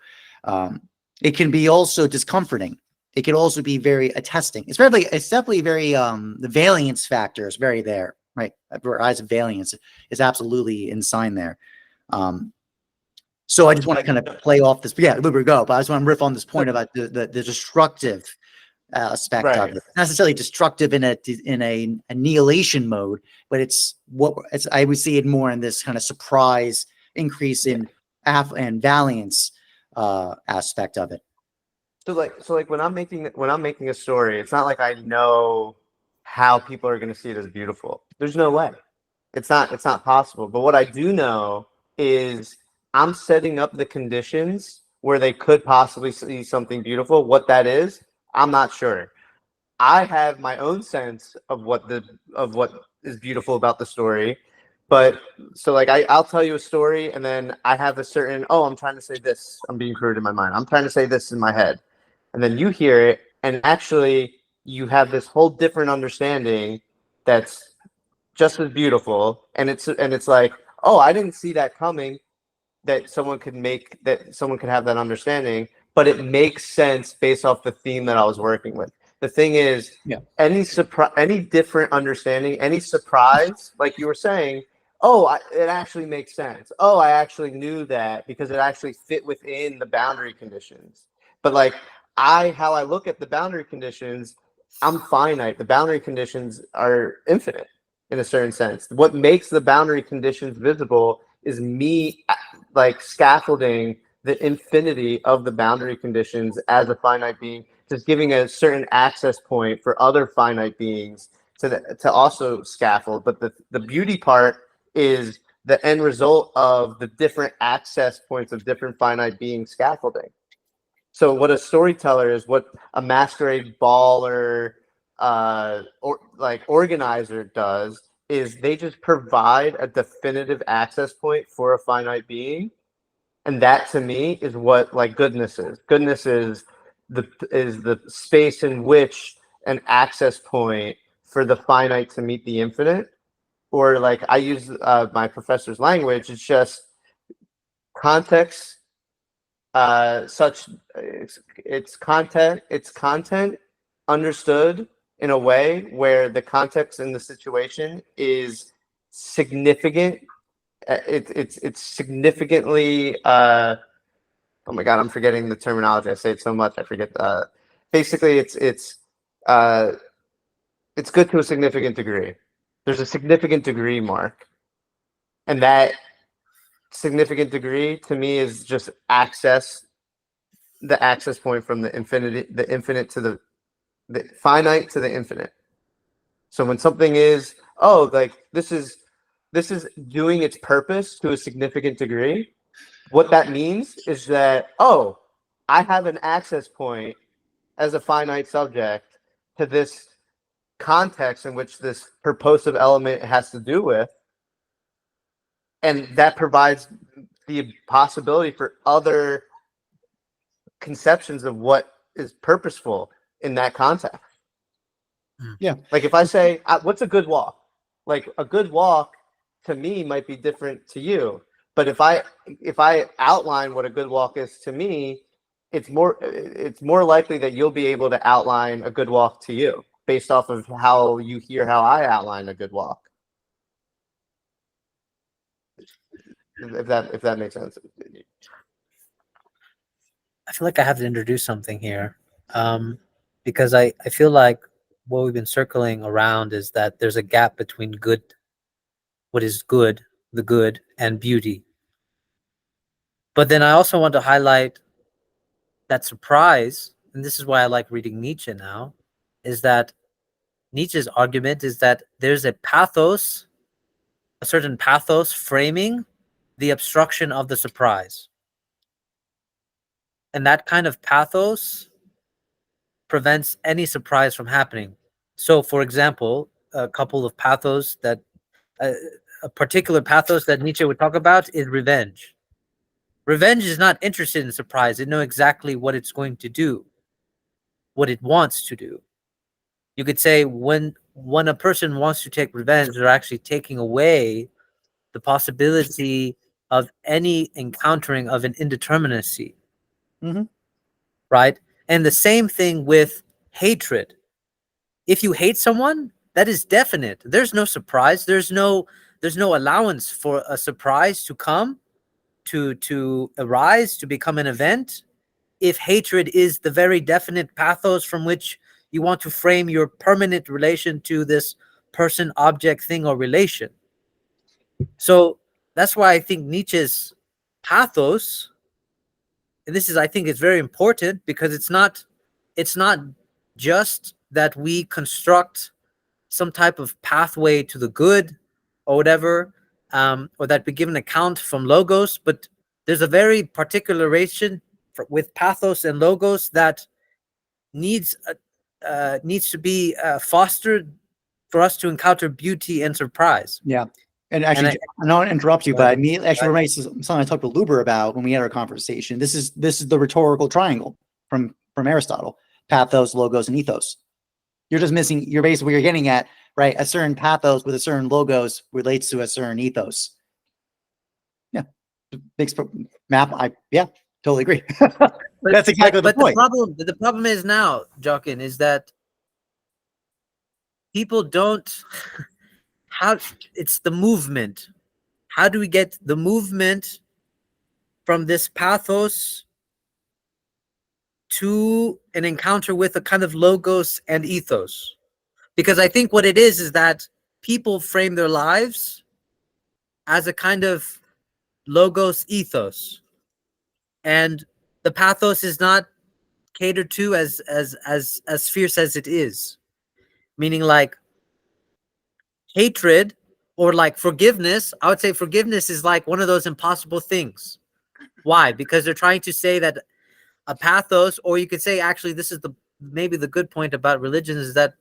It can be also discomforting. It can also be very attesting. It's definitely very, the valiance factor is very there, right? Rise of valiance is absolutely in sign there. So I just want to kind of play off this, yeah, Luber, go. But I just want to riff on this point about the destructive aspect of it. Not necessarily destructive in a annihilation mode, but I would see it more in this kind of surprise increase in and valiance aspect of it. So like when I'm making a story, it's not like I know how people are going to see it as beautiful. There's no way. It's not possible. But what I do know is I'm setting up the conditions where they could possibly see something beautiful. What that is, I'm not sure. I have my own sense of what is beautiful about the story. But so like I'll tell you a story, and then I have a certain, I'm trying to say this. I'm being crude in my mind. I'm trying to say this in my head. And then you hear it, and actually you have this whole different understanding that's just as beautiful. And it's like, I didn't see that coming. That someone could have that understanding, but it makes sense based off the theme that I was working with. The thing is, any different understanding, any surprise, like you were saying, it actually makes sense. I actually knew that because it actually fit within the boundary conditions. But like how I look at the boundary conditions, I'm finite. The boundary conditions are infinite in a certain sense. What makes the boundary conditions visible is me like scaffolding the infinity of the boundary conditions as a finite being, just giving a certain access point for other finite beings to also scaffold. But the beauty part is the end result of the different access points of different finite beings scaffolding. So what a storyteller is, what a masquerade baller or like organizer does, is they just provide a definitive access point for a finite being. And that to me is what like goodness is. Goodness is the space in which an access point for the finite to meet the infinite. Or like I use my professor's language, it's just context, it's content understood in a way where the context in the situation is significant. It's significantly oh my god, I'm forgetting the terminology. I say it so much I forget. Basically it's good to a significant degree. There's a significant degree mark, and that significant degree to me is just access the access point from the infinite to the finite to the infinite. So when something is, oh, like this is doing its purpose to a significant degree, what that means is that, oh, I have an access point as a finite subject to this context in which this purposive element has to do with, and that provides the possibility for other conceptions of what is purposeful in that context. Yeah. Like if I say, what's a good walk? Like a good walk to me might be different to you. But if I outline what a good walk is to me, it's more likely that you'll be able to outline a good walk to you based off of how you hear how I outline a good walk. If that makes sense. I feel like I have to introduce something here, because I feel like what we've been circling around is that there's a gap between good, what is good, the good, and beauty. But then I also want to highlight that surprise, and this is why I like reading Nietzsche now, is that Nietzsche's argument is that there's a pathos, a certain pathos framing the obstruction of the surprise. And that kind of pathos prevents any surprise from happening. So, for example, a couple of pathos that, a particular pathos that Nietzsche would talk about is revenge. Revenge is not interested in surprise. It knows exactly what it's going to do, what it wants to do. You could say when a person wants to take revenge, they're actually taking away the possibility of any encountering of an indeterminacy. Mhm. Right? And the same thing with hatred. If you hate someone, that is definite. There's no surprise. There's no allowance for a surprise to come, to arise, to become an event. If hatred is the very definite pathos from which you want to frame your permanent relation to this person, object, thing, or relation. So that's why I think Nietzsche's pathos, and this is, I think it's very important, because it's not just that we construct some type of pathway to the good or whatever, or that we give an account from logos, but there's a very particular relation with pathos and logos that needs to be fostered for us to encounter beauty and surprise. Yeah. And actually, I don't want to interrupt you, but I mean, actually reminds me of something I talked to Luber about when we had our conversation. This is the rhetorical triangle from Aristotle: pathos, logos, and ethos. You're just missing. You're basically, you're getting at, right? A certain pathos with a certain logos relates to a certain ethos. Yeah, big map. Totally agree. That's exactly the point. The problem is now, Jockin, is that people don't. It's the movement. How do we get the movement from this pathos to an encounter with a kind of logos and ethos? Because I think what it is that people frame their lives as a kind of logos ethos, and the pathos is not catered to as fierce as it is. Meaning, like, hatred or like forgiveness, I would say forgiveness is like one of those impossible things. Why? Because they're trying to say that a pathos, or you could say, actually, this is maybe the good point about religion, is that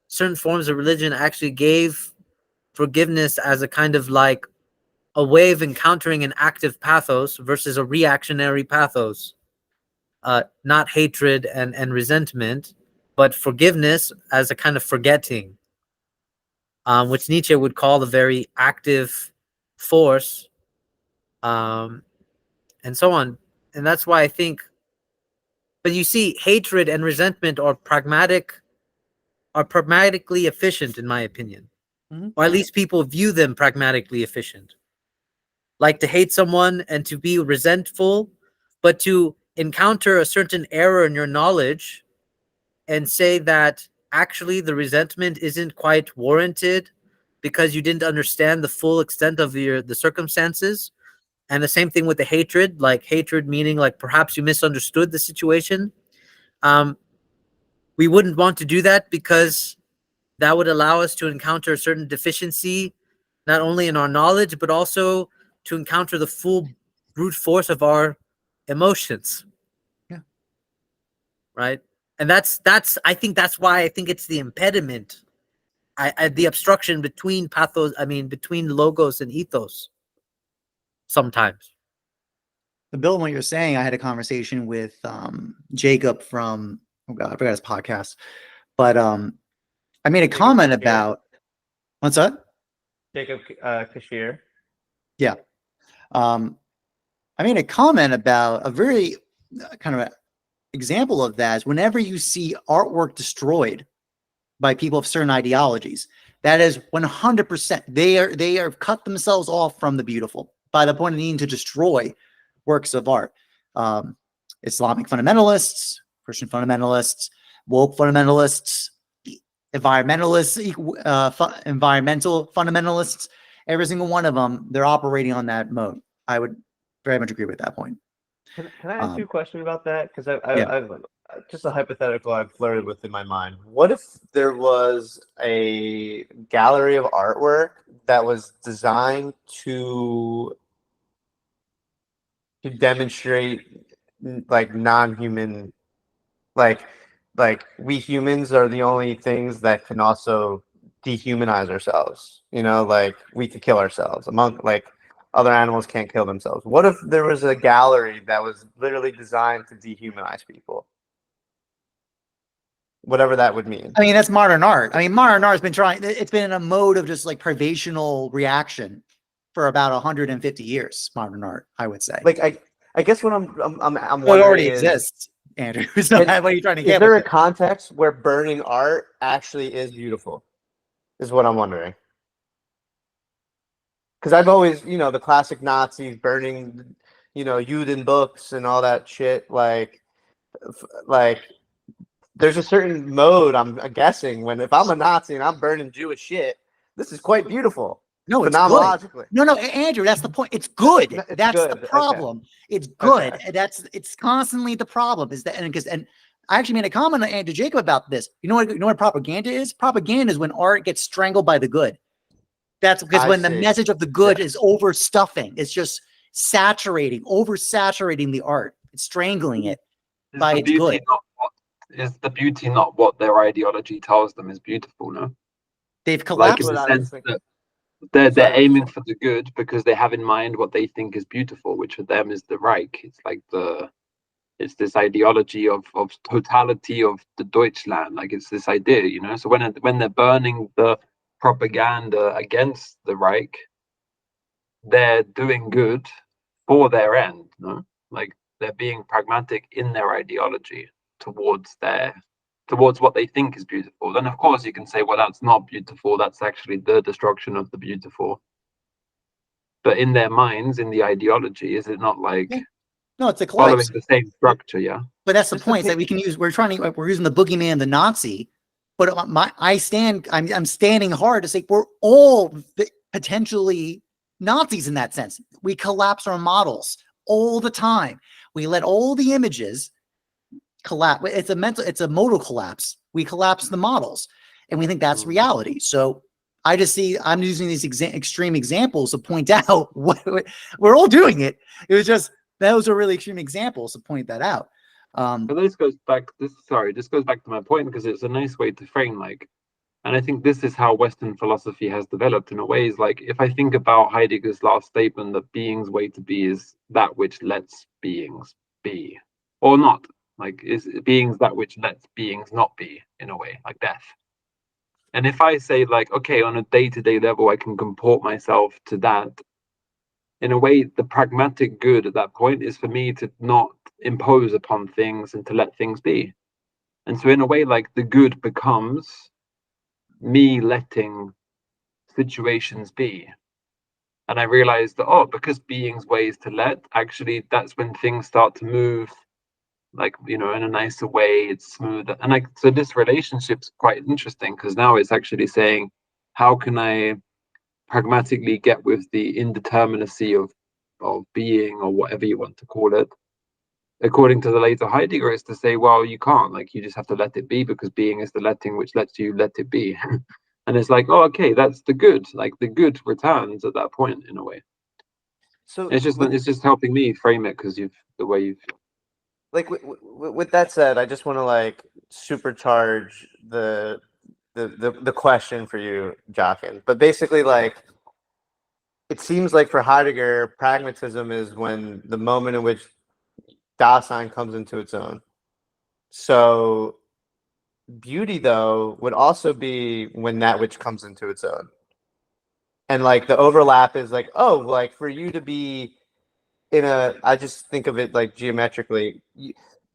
certain forms of religion actually gave forgiveness as a kind of like a way of encountering an active pathos versus a reactionary pathos. Not hatred and resentment, but forgiveness as a kind of forgetting, which Nietzsche would call the very active force, and so on. And that's why I think, but you see, hatred and resentment are pragmatically efficient, in my opinion. Mhm. Or at least people view them pragmatically efficient. Like to hate someone and to be resentful, but to encounter a certain error in your knowledge and say that actually the resentment isn't quite warranted because you didn't understand the full extent of the circumstances. And the same thing with the hatred, like hatred meaning like perhaps you misunderstood the situation. We wouldn't want to do that because that would allow us to encounter a certain deficiency, not only in our knowledge, but also to encounter the full brute force of our emotions. Yeah. Right. And I think that's why I think it's the impediment, the obstruction between between logos and ethos sometimes. The Bill, what you're saying, I had a conversation with Jacob from, oh God, I forgot his podcast, but I made a comment about, what's that? Jacob Kashir. Yeah. I made a comment about a very kind of example of that is whenever you see artwork destroyed by people of certain ideologies, that is 100%. They are cut themselves off from the beautiful by the point of needing to destroy works of art. Islamic fundamentalists, Christian fundamentalists, woke fundamentalists, environmentalists, environmental fundamentalists, every single one of them, they're operating on that mode. I would very much agree with that point. Can I ask you a question about that? Because Yeah. I've just a hypothetical I've flirted with in my mind. What if there was a gallery of artwork that was designed to demonstrate like non-human, like we humans are the only things that can also dehumanize ourselves. You know, like we could kill ourselves. Among like other animals can't kill themselves. What if there was a gallery that was literally designed to dehumanize people? Whatever that would mean. I mean, that's modern art. I mean, modern art has been trying, it's been in a mode of just like privational reaction for about 150 years, modern art, I would say. Like I guess what I'm Well, wondering it already is, exists, Andrew. So what are you trying to is get there with a it? context where burning art actually is beautiful? Is what I'm wondering. Because I've always, you know, the classic Nazis burning, you know, Juden books and all that shit. Like there's a certain mode, I'm guessing, when if I'm a Nazi and I'm burning Jewish shit, this is quite beautiful. No, it's good. Phenomenologically. No, Andrew, that's the point. It's good. It's That's good. the Okay. problem. It's good. Okay. It's constantly the problem is that, and I actually made a comment to Jacob about this. You know what propaganda is? Propaganda is when art gets strangled by the good. That's because when the message of the good is overstuffing, it's just oversaturating the art. It's strangling it by its good. Is the beauty not what their ideology tells them is beautiful? No, They've like collapsed. in the sense that they're aiming for the good because they have in mind what they think is beautiful, which for them is the Reich. It's like it's this ideology of totality of the Deutschland. Like it's this idea, you know. So when they're burning the propaganda against the Reich, they're doing good for their end. No, like they're being pragmatic in their ideology towards what they think is beautiful. Then of course you can say, well, that's not beautiful. That's actually the destruction of the beautiful. But in their minds, in the ideology, is it not like No, it's a following collapse. the same structure? Yeah. But that's the point, is that we can use, we're using the boogeyman, the Nazi, but I'm standing hard to say we're all potentially Nazis in that sense. We collapse our models all the time. We let all the images collapse. It's a modal collapse. We collapse the models and we think that's reality. So I'm using these extreme examples to point out what we're all doing it. It was just, those are really extreme examples to point that out. But this goes back to my point, because it's a nice way to frame, like, and I think this is how Western philosophy has developed in a way. Is like, if I think about Heidegger's last statement that being's way to be is that which lets beings be, or not, like, is beings that which lets beings not be, in a way, like death. And if I say, like, okay, on a day-to-day level, I can comport myself to that, in a way, the pragmatic good at that point is for me to not impose upon things and to let things be. And so in a way, like, the good becomes me letting situations be. And I realized that, because being's way is to let, actually that's when things start to move, like, you know, in a nicer way. It's smoother. And so this relationship's quite interesting, because now it's actually saying, how can I pragmatically get with the indeterminacy of being, or whatever you want to call it. According to the later Heidegger, it's to say, well, you can't, like, you just have to let it be, because being is the letting which lets you let it be. And it's like, oh, okay, that's the good. Like, the good returns at that point, in a way. So It's just helping me frame it, because the way you've like with that said, I just want to like supercharge the question for you, Jockin. But basically, like, it seems like for Heidegger, pragmatism is when the moment in which Dasein comes into its own. So beauty, though, would also be when that which comes into its own. And like the overlap is like, oh, like for you to be in a, I just think of it like geometrically,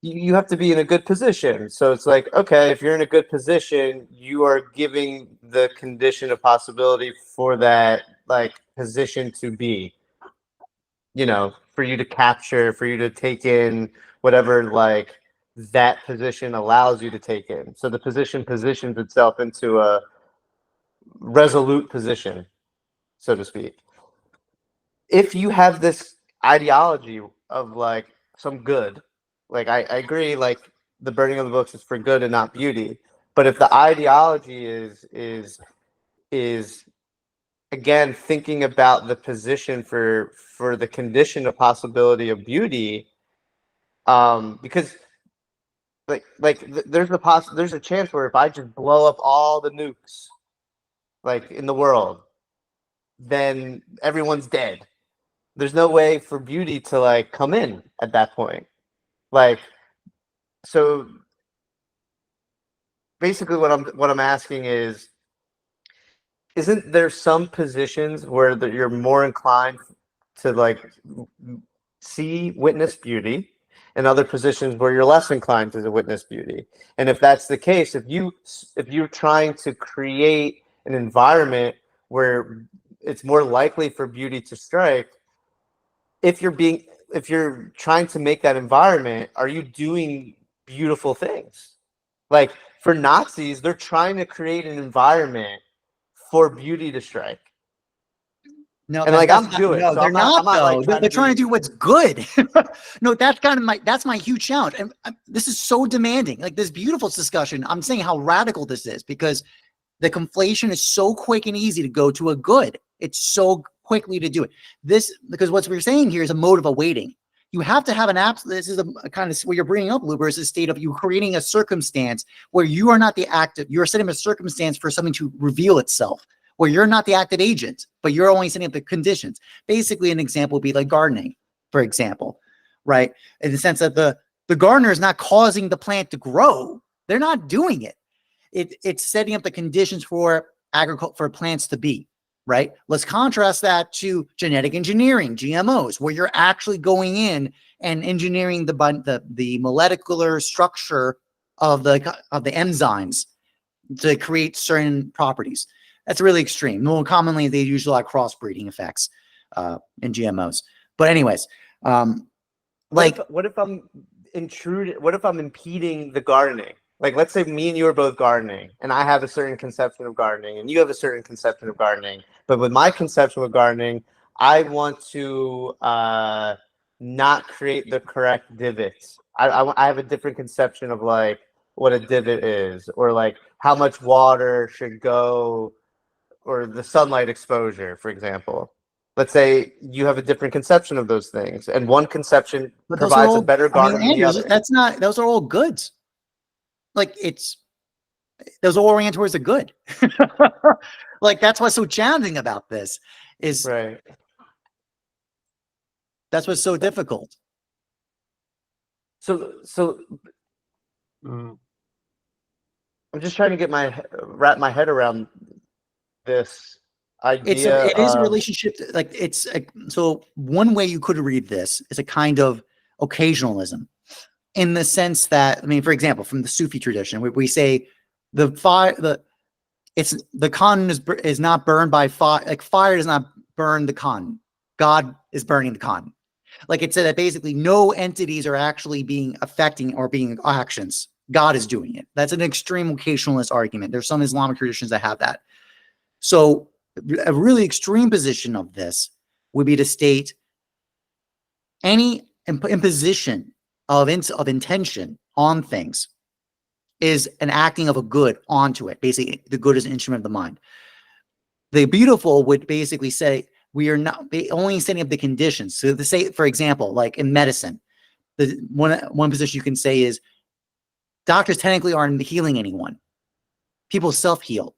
you have to be in a good position. So it's like, okay, if you're in a good position, you are giving the condition of possibility for that like position to be, you know, for you to capture, for you to take in whatever like that position allows you to take in. So the position positions itself into a resolute position, so to speak. If you have this ideology of like some good, like I agree, like the burning of the books is for good and not beauty. But if the ideology is again thinking about the position for the condition of possibility of beauty, because there's a chance where if I just blow up all the nukes like in the world, then everyone's dead. There's no way for beauty to like come in at that point. Like, so basically what I'm asking is, isn't there some positions where you're more inclined to like witness beauty, and other positions where you're less inclined to witness beauty? And if that's the case, if you're trying to create an environment where it's more likely for beauty to strike, if you're trying to make that environment, are you doing beautiful things? Like for Nazis, they're trying to create an environment for beauty to strike. No, And like I'm Jewish, no, so they're I'm not though. like They're trying to do what's good. No, that's kind of that's my huge challenge. And this is so demanding. Like this beautiful discussion, I'm saying how radical this is, because the conflation is so quick and easy to go to a good. It's so quickly to do it. Because what we're saying here is a mode of awaiting. You have to have an this is a kind of what you're bringing up, Luber, is a state of you creating a circumstance where you are not the active, you're setting a circumstance for something to reveal itself, where you're not the active agent, but you're only setting up the conditions. Basically, an example would be like gardening, for example, right? In the sense that the gardener is not causing the plant to grow. They're not doing it. It's setting up the conditions for agriculture, for plants to be, right? Let's contrast that to genetic engineering, GMOs, where you're actually going in and engineering the molecular structure of the enzymes to create certain properties. That's really extreme. More commonly, they use a lot of crossbreeding effects in GMOs. But anyways, what if I'm intruding? What if I'm impeding the gardening? Like, let's say me and you are both gardening, and I have a certain conception of gardening, and you have a certain conception of gardening. But with my conception of gardening, I want to not create the correct divots. I have a different conception of like what a divot is, or like how much water should go, or the sunlight exposure, for example. Let's say you have a different conception of those things, and one conception provides a better garden than the other. Those are all goods. Like those are oriented towards the good. Like that's what's so challenging about this is right. That's what's so difficult. So I'm just trying to wrap my head around this idea. It is a relationship. So one way you could read this is a kind of occasionalism, in the sense that, I mean, for example, from the Sufi tradition, we say the Khan is not burned by fire. Like fire does not burn the Khan. God is burning the Khan. Like it said that basically no entities are actually being affecting or being actions. God is doing it. That's an extreme occasionalist argument. There's some Islamic traditions that have that. So a really extreme position of this would be to state any imposition of intention on things is an acting of a good onto it. Basically, the good is an instrument of the mind. The beautiful would basically say we are not only setting up the conditions. So to say, for example, like in medicine, the one position you can say is doctors technically aren't healing anyone. People self-heal.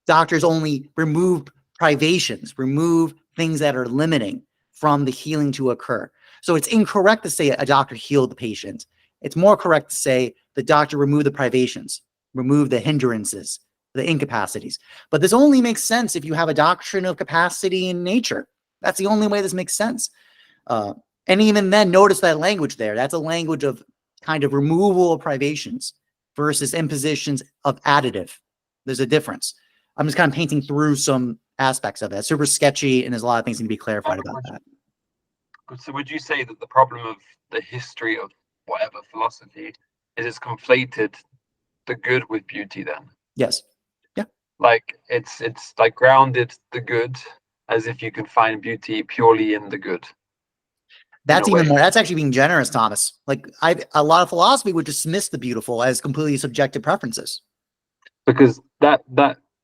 Doctors only remove privations, remove things that are limiting from the healing to occur. So it's incorrect to say a doctor healed the patient. It's more correct to say the doctor removed the privations, removed the hindrances, the incapacities. But this only makes sense if you have a doctrine of capacity in nature. That's the only way this makes sense. And even then, notice that language there. That's a language of kind of removal of privations versus impositions of additive. There's a difference. I'm just kind of painting through some aspects of it. It's super sketchy, and there's a lot of things that need to be clarified about that. So would you say that the problem of the history of whatever philosophy is it's conflated the good with beauty then? Yes. Yeah. Like it's like grounded the good as if you can find beauty purely in the good. That's even more, that's actually being generous, Thomas. Like a lot of philosophy would dismiss the beautiful as completely subjective preferences. Because that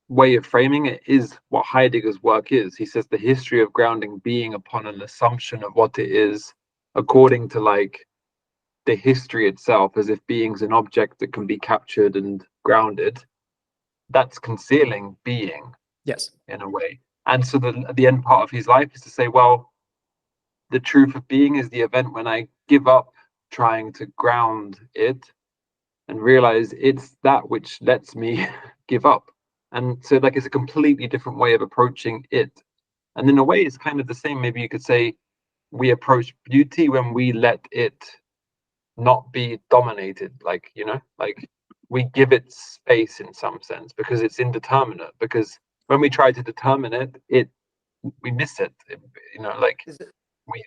way of framing it is what Heidegger's work is. He says the history of grounding being upon an assumption of what it is according to like the history itself, as if being's an object that can be captured and grounded. That's concealing being. Yes. In a way. And so the end part of his life is to say, well, the truth of being is the event when I give up trying to ground it and realize it's that which lets me give up. And so like it's a completely different way of approaching it. And in a way, it's kind of the same. Maybe you could say we approach beauty when we let it not be dominated, like, you know, like we give it space in some sense because it's indeterminate. Because when we try to determine it, we miss it, you know, like we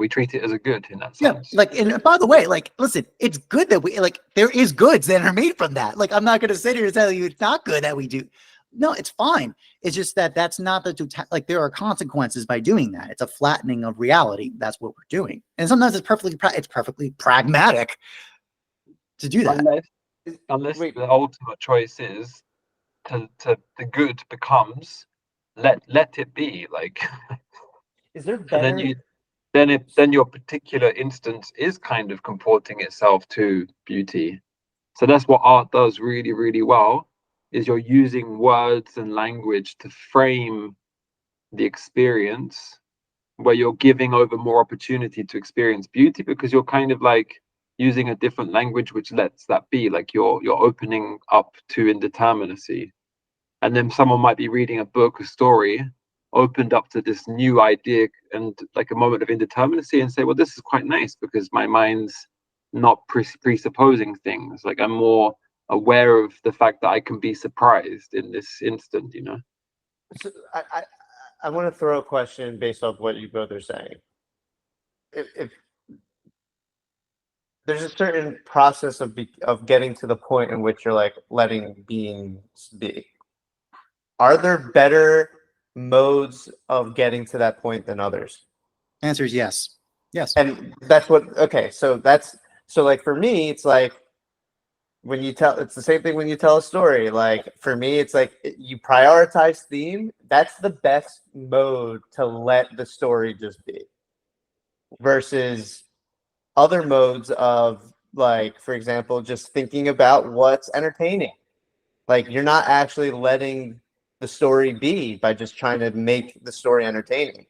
treat it as a good in that sense. Yeah, like, and by the way, like, listen, it's good that we, like, there is goods that are made from that. Like, I'm not going to sit here and tell you it's not good that we do. No, it's fine. It's just that that's not the like, there are consequences by doing that. It's a flattening of reality. That's what we're doing. And sometimes it's perfectly pragmatic to do that. Unless the ultimate choice is to the good becomes let it be, like. Is there better? And then your particular instance is kind of comporting itself to beauty. So that's what art does really, really well, is you're using words and language to frame the experience where you're giving over more opportunity to experience beauty because you're kind of like using a different language which lets that be, like you're opening up to indeterminacy. And then someone might be reading a book, a story, opened up to this new idea and like a moment of indeterminacy and say, well, this is quite nice because my mind's not presupposing things. Like I'm more aware of the fact that I can be surprised in this instant, you know? So I want to throw a question based off what you both are saying. If there's a certain process of getting to the point in which you're like letting beings be, are there better modes of getting to that point than others? Answer is yes. Yes. And that's what, okay, so like for me, it's like when you tell, it's the same thing when you tell a story. Like for me, it's like you prioritize theme. That's the best mode to let the story just be versus other modes of, like, for example, just thinking about what's entertaining. Like you're not actually letting the story be by just trying to make the story entertaining.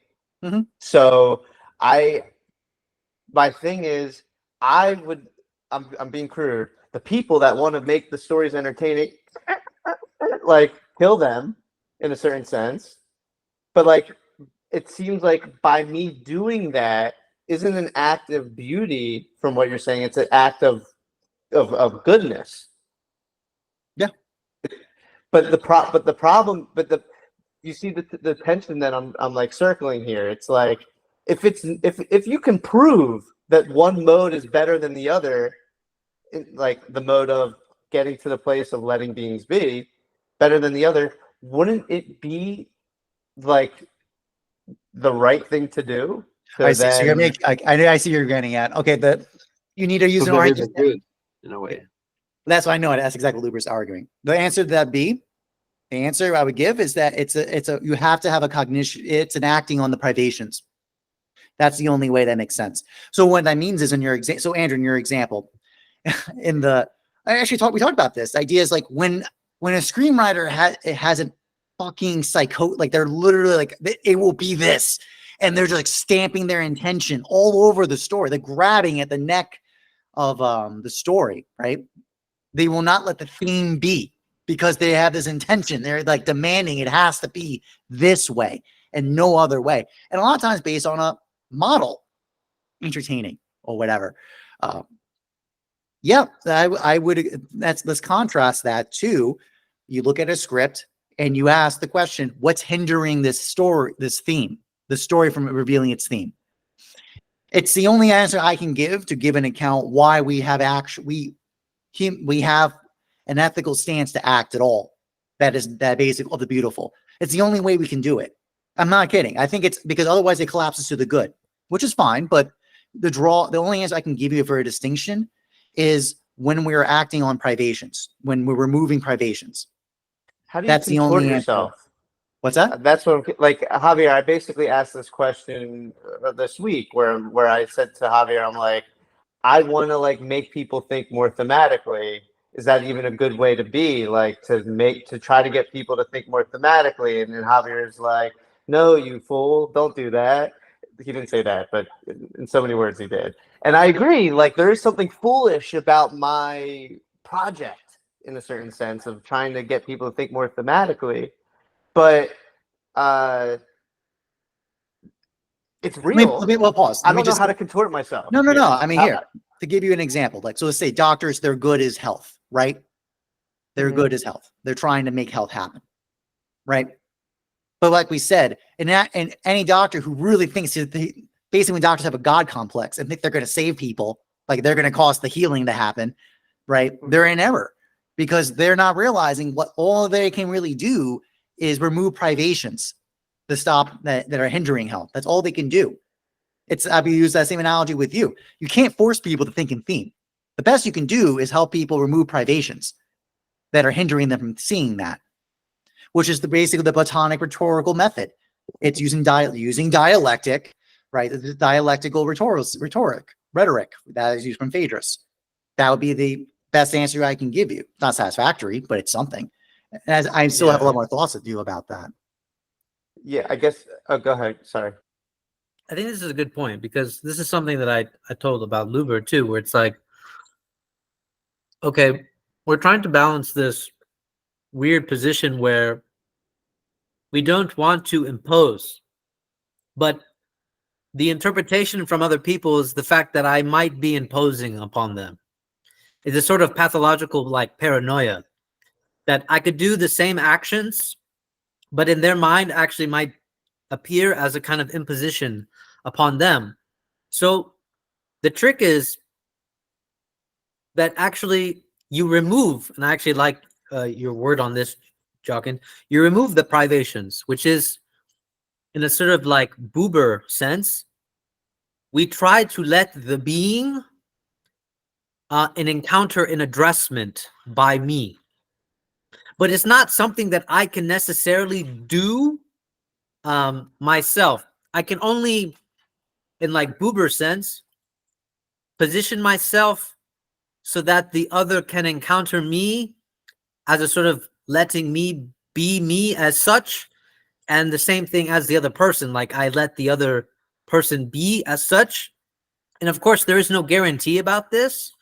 Mm-hmm. So my thing is, I'm being crude. The people that want to make the stories entertaining, like, kill them in a certain sense. But like, it seems like by me doing that isn't an act of beauty from what you're saying. It's an act of goodness. Yeah. But you see the tension that I'm like circling here. It's like if you can prove that one mode is better than the other, like the mode of getting to the place of letting beings be better than the other, wouldn't it be like the right thing to do? So I see. So you're then, making. I see you're getting at. Okay, you need to use So an there is a argument. good in a way. That's what I know. That's exactly what Luber's arguing. The answer to that B, the answer I would give is that you have to have a cognition. It's an acting on the privations. That's the only way that makes sense. So what that means is in your example. So Andrew, in your example, we talked about this. The idea is like when a screenwriter has a fucking like they're literally like it will be this, and they're just like stamping their intention all over the story. They're grabbing at the neck of the story, right? They will not let the theme be because they have this intention. They're like demanding it has to be this way and no other way. And a lot of times based on a model, entertaining or whatever. Yeah, I would. Let's contrast that to you look at a script and you ask the question, what's hindering this story, this theme, the story from revealing its theme? It's the only answer I can give to give an account why we have we have an ethical stance to act at all. That is that basic of the beautiful. It's the only way we can do it. I'm not kidding. I think it's because otherwise it collapses to the good, which is fine. But the only answer I can give you for a distinction is when we're acting on privations, when we're removing privations. how do you That's the contort only yourself? answer. What's that? That's what, like Javier, I basically asked this question this week where I said to Javier, I'm like, I want to like make people think more thematically. Is that even a good way to be? Like to try to get people to think more thematically? And then Javier's like, no, you fool, don't do that. He didn't say that, but in so many words he did. And I agree. Like there is something foolish about my project in a certain sense of trying to get people to think more thematically. But it's real. Well, pause. I don't know how to contort myself. No. I mean, How- here to give you an example. Like, so let's say doctors, their good is health, right? Their good is health. They're trying to make health happen, right? But like we said, and any doctor who really thinks that basically when doctors have a God complex and think they're going to save people, like they're going to cause the healing to happen, right? They're in error because they're not realizing what all they can really do is remove privations to stop that are hindering health. That's all they can do. I'll use that same analogy with you. You can't force people to think in theme. The best you can do is help people remove privations that are hindering them from seeing that, which is basically the Platonic rhetorical method. It's using dialectic, right? The dialectical rhetoric that is used from Phaedrus. That would be the best answer I can give you. It's not satisfactory, but it's something. As I still have a lot more thoughts to do about that. Yeah, I guess. Oh, go ahead. Sorry. I think this is a good point because this is something that I told about Luber too, where it's like, okay, we're trying to balance this weird position where we don't want to impose, but the interpretation from other people is the fact that I might be imposing upon them. It's a sort of pathological like paranoia that I could do the same actions, but in their mind actually might appear as a kind of imposition upon them. So the trick is that actually you remove, and I actually like your word on this, Jockin, you remove the privations, which is in a sort of like Buber sense. We try to let the being an encounter an addressment by me. But it's not something that I can necessarily do myself. I can only, in like Buber sense, position myself so that the other can encounter me as a sort of letting me be me as such, and the same thing as the other person, like I let the other person be as such. And of course there is no guarantee about this,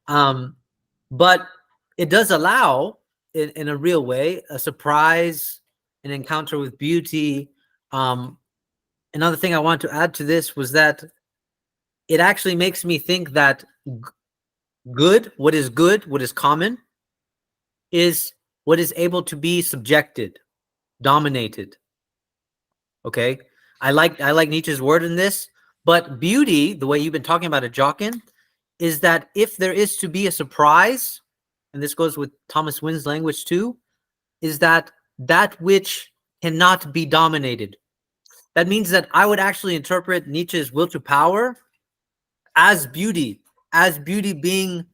but it does allow in a real way a surprise, an encounter with beauty. Another thing I want to add to this was that it actually makes me think that good, what is common, is what is able to be subjected, dominated. Okay, I like Nietzsche's word in this, but beauty, the way you've been talking about it, Jockin, is that if there is to be a surprise, and this goes with Thomas Winn's language too, is that which cannot be dominated. that means that I would actually interpret Nietzsche's will to power as beauty being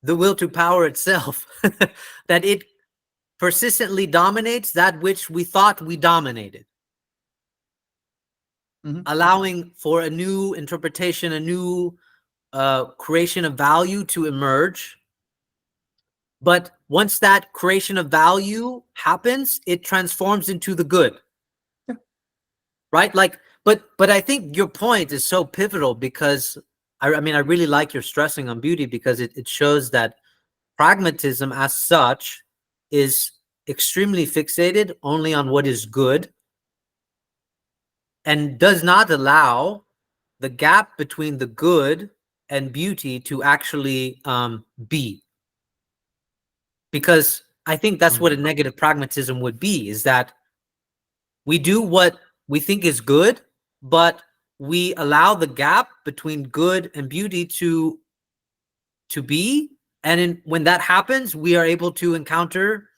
the will to power itself, that it persistently dominates that which we thought we dominated, allowing for a new interpretation, a new creation of value to emerge. But once that creation of value happens, it transforms into the good. Yeah. Right? Like, but I think your point is so pivotal, because I mean, I really like your stressing on beauty, because it shows that pragmatism as such is extremely fixated only on what is good, and does not allow the gap between the good and beauty to actually be. Because I think that's what a negative pragmatism would be, is that we do what we think is good, but we allow the gap between good and beauty to be. And when that happens, we are able to encounter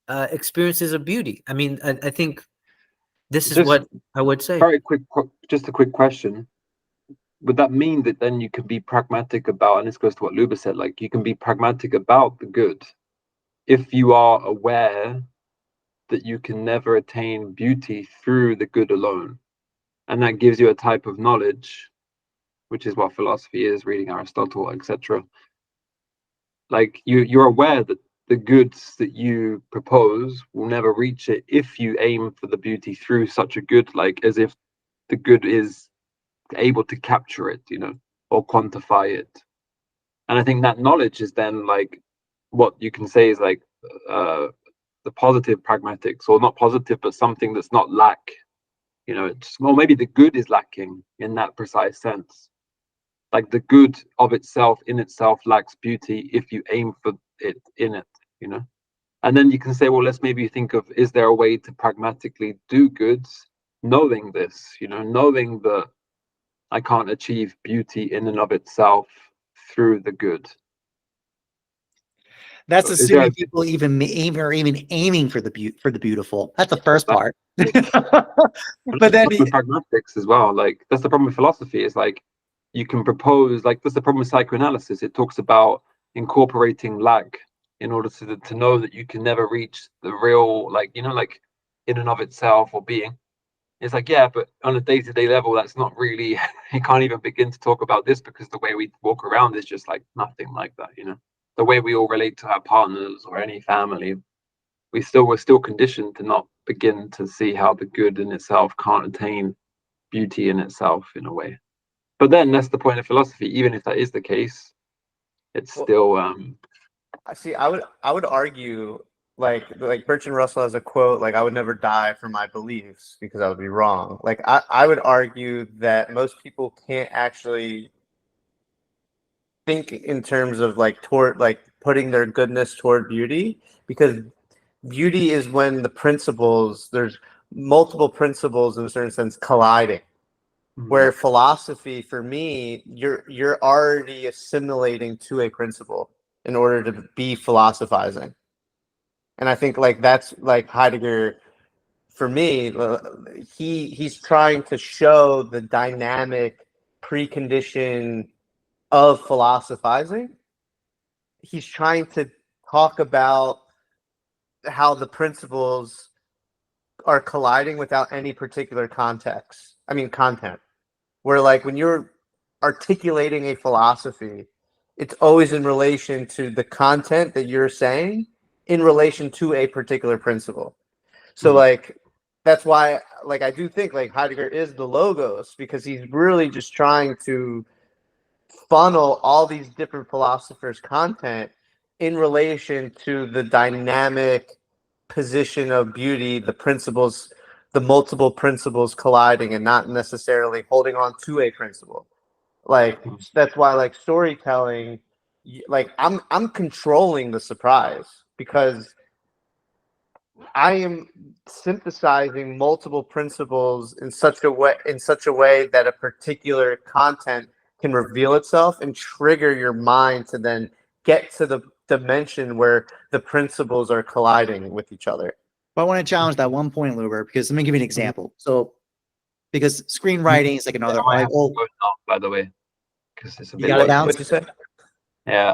experiences of beauty. I mean, I think this is what I would say. Very quick, just a quick question. Would that mean that then you can be pragmatic about, and this goes to what Luber said, like you can be pragmatic about the good if you are aware that you can never attain beauty through the good alone? And that gives you a type of knowledge, which is what philosophy is, reading Aristotle, etc. Like you're aware that the goods that you propose will never reach it if you aim for the beauty through such a good, like as if the good is able to capture it, you know, or quantify it. And I think that knowledge is then like what you can say is like the positive pragmatics, or not positive, but something that's not lack. You know, it's, well, maybe the good is lacking in that precise sense. Like the good of itself in itself lacks beauty if you aim for it in it, you know. And then you can say, well, let's maybe think of, is there a way to pragmatically do goods, knowing this, you know, knowing that I can't achieve beauty in and of itself through the good. That's assuming people even aiming for the beautiful. That's the first part. But then with pragmatics as well, like that's the problem with philosophy, is like you can propose, like that's the problem with psychoanalysis. It talks about incorporating lack in order to know that you can never reach the real, like, you know, like in and of itself or being. It's like, yeah, but on a day-to-day level, that's not really, you can't even begin to talk about this, because the way we walk around is just like nothing like that, you know. The way we all relate to our partners or any family, we're still conditioned to not begin to see how the good in itself can't attain beauty in itself in a way. But then that's the point of philosophy. Even if that is the case, it's still I see. I would argue, like Bertrand Russell has a quote, like, I would never die for my beliefs because I would be wrong. Like I would argue that most people can't actually think in terms of like toward, like, putting their goodness toward beauty, because beauty is when the principles, there's multiple principles in a certain sense colliding. Where philosophy, for me, you're already assimilating to a principle in order to be philosophizing. And I think like that's like Heidegger, for me, he's trying to show the dynamic precondition of philosophizing. He's trying to talk about how the principles are colliding without any particular context. I mean, content. Where like when you're articulating a philosophy, it's always in relation to the content that you're saying in relation to a particular principle. So like that's why, like, I do think like Heidegger is the logos, because he's really just trying to funnel all these different philosophers' content in relation to the dynamic position of beauty, the principles, the multiple principles colliding, and not necessarily holding on to a principle. Like that's why, like, storytelling, like I'm controlling the surprise, because I am synthesizing multiple principles in such a way that a particular content can reveal itself and trigger your mind to then get to the dimension where the principles are colliding with each other. But I want to challenge that one point, Luber, because let me give you an example. So, because screenwriting is like another. I might have to Oh, go now, by the way, because it's a You bit gotta late. bounce? What'd you say? Yeah,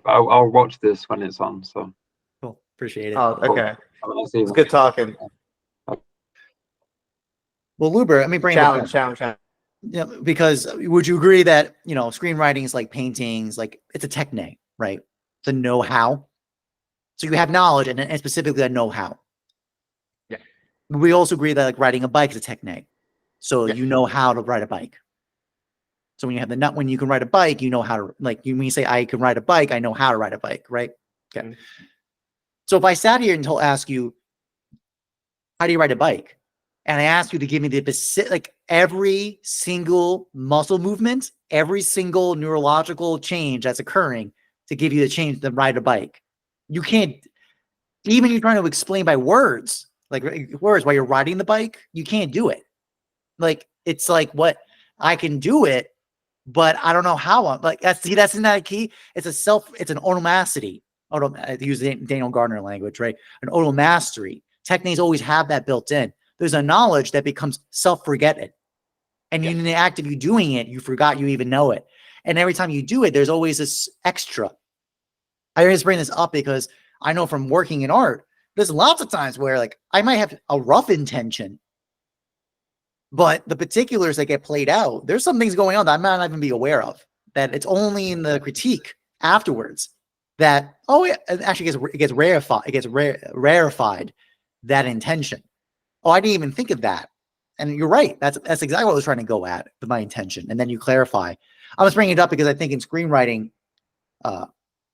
I'll watch this when it's on. So cool. Appreciate it. Oh, cool. okay. Have a nice It's evening. good talking. Well, Luber, let me bring up a point. Challenge. Yeah, because would you agree that screenwriting is like paintings, like it's a technique, right? It's a know-how. So you have knowledge and specifically a know-how. Yeah. We also agree that like riding a bike is a technique. So Yeah. you know how to ride a bike. So when you have when you can ride a bike, you know how to when you say I can ride a bike, I know how to ride a bike, right? Okay. Mhm. So if I sat here and ask you, how do you ride a bike? And I ask you to give me every single muscle movement, every single neurological change that's occurring to give you the change to ride a bike. You can't, even you're trying to explain by words, like words while you're riding the bike, you can't do it. Like, it's like what I can do it, but I don't know how I'm like, that's isn't that a key? It's an onomacity. I use Daniel Gardner language, right? An onomastery. Techniques always have that built in. There's a knowledge that becomes self-forgetted. And in the act of you doing it, you forgot you even know it. And every time you do it, there's always this extra. I always bring this up because I know from working in art, there's lots of times where like I might have a rough intention, but the particulars that get played out, there's some things going on that I might not even be aware of. That it's only in the critique afterwards that it actually gets rarefied. It gets rarefied, that intention. Oh, I didn't even think of that. And you're right. That's exactly what I was trying to go at with my intention. And then you clarify. I was bringing it up because I think in screenwriting, the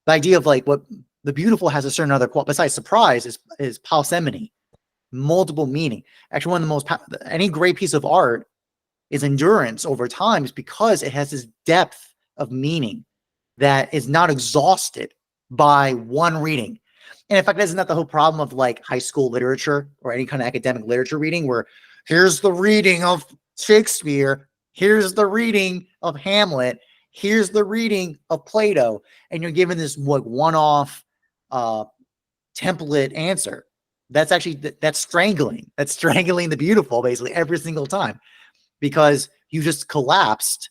idea of like what the beautiful has a certain other quality besides surprise is paucimony, multiple meaning. Actually, one of the most any great piece of art is endurance over time, is because it has this depth of meaning that is not exhausted by one reading. And in fact, isn't that the whole problem of like high school literature or any kind of academic literature reading, where here's the reading of Shakespeare, here's the reading of Hamlet, here's the reading of Plato, and you're given this one-off template answer. That's actually that's strangling the beautiful basically every single time, because you just collapsed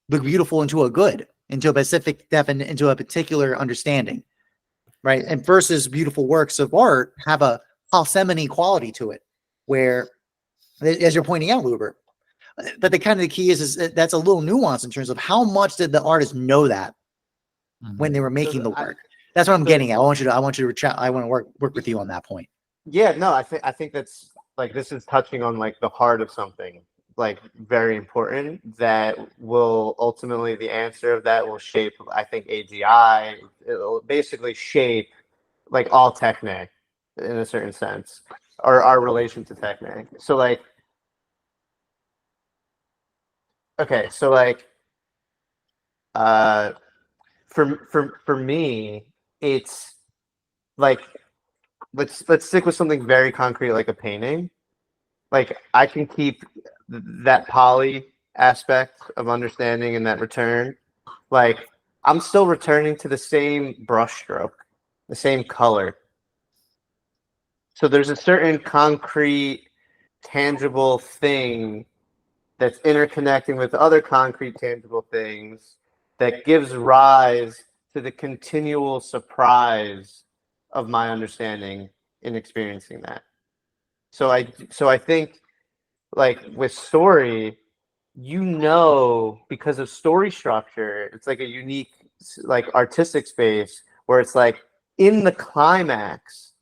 the beautiful into a good, into a specific into a particular understanding, right? And versus beautiful works of art have a paucimony quality to it, where, as you're pointing out, Luber, but the kind of the key is that's a little nuance in terms of how much did the artist know that when they were making the work. That's what I'm getting at. I want you to work with you on that point. Yeah, no, I think that's like, this is touching on like the heart of something like very important that will ultimately, the answer of that will shape, I think, AGI. It'll basically shape like all technique in a certain sense, or our relation to technique. So like, okay, so like, for me, it's like, let's stick with something very concrete like a painting. Like, I can keep that poly aspect of understanding and that return. Like, I'm still returning to the same brush stroke, the same color. So there's a certain concrete, tangible thing that's interconnecting with other concrete, tangible things that gives rise to the continual surprise of my understanding in experiencing that. So I think, like with story, because of story structure, it's like a unique like artistic space where it's like in the climax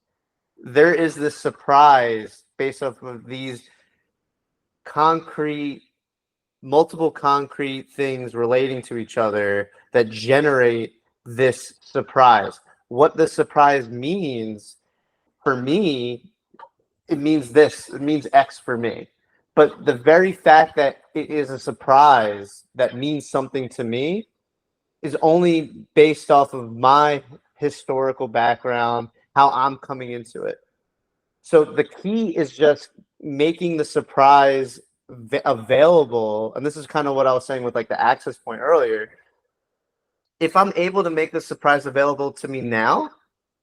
there is this surprise based off of these multiple concrete things relating to each other that generate this surprise. What the surprise means for me, it means this, it means X for me. But the very fact that it is a surprise that means something to me is only based off of my historical background, how I'm coming into it. So the key is just making the surprise available. And this is kind of what I was saying with like the access point earlier. If I'm able to make the surprise available to me now,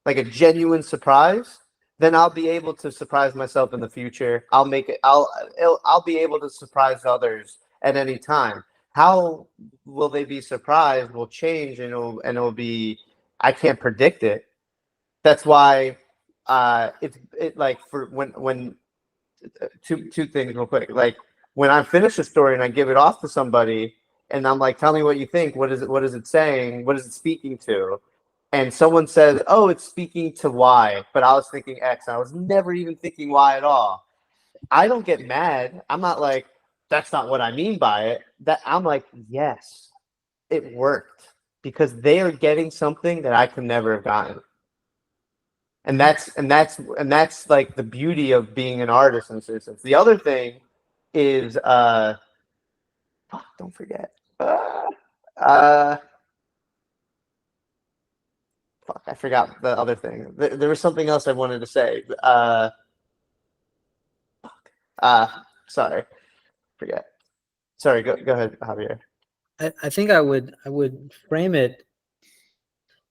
like a genuine surprise, then I'll be able to surprise myself in the future. I'll be able to surprise others at any time. How will they be surprised will change, and it'll be, I can't predict it. That's why it like for when two things real quick. Like when I finish a story and I give it off to somebody and I'm like, tell me what you think. What is it saying? What is it speaking to? And someone says, oh, it's speaking to Y, but I was thinking X. I was never even thinking Y at all. I don't get mad. I'm not like, that's not what I mean by it. That I'm like, yes, it worked, because they are getting something that I could never have gotten. And that's like the beauty of being an artist in this sense. The other thing is don't forget. I forgot the other thing. There was something else I wanted to say. Sorry. Forget. Sorry, go ahead, Javier. I think I would frame it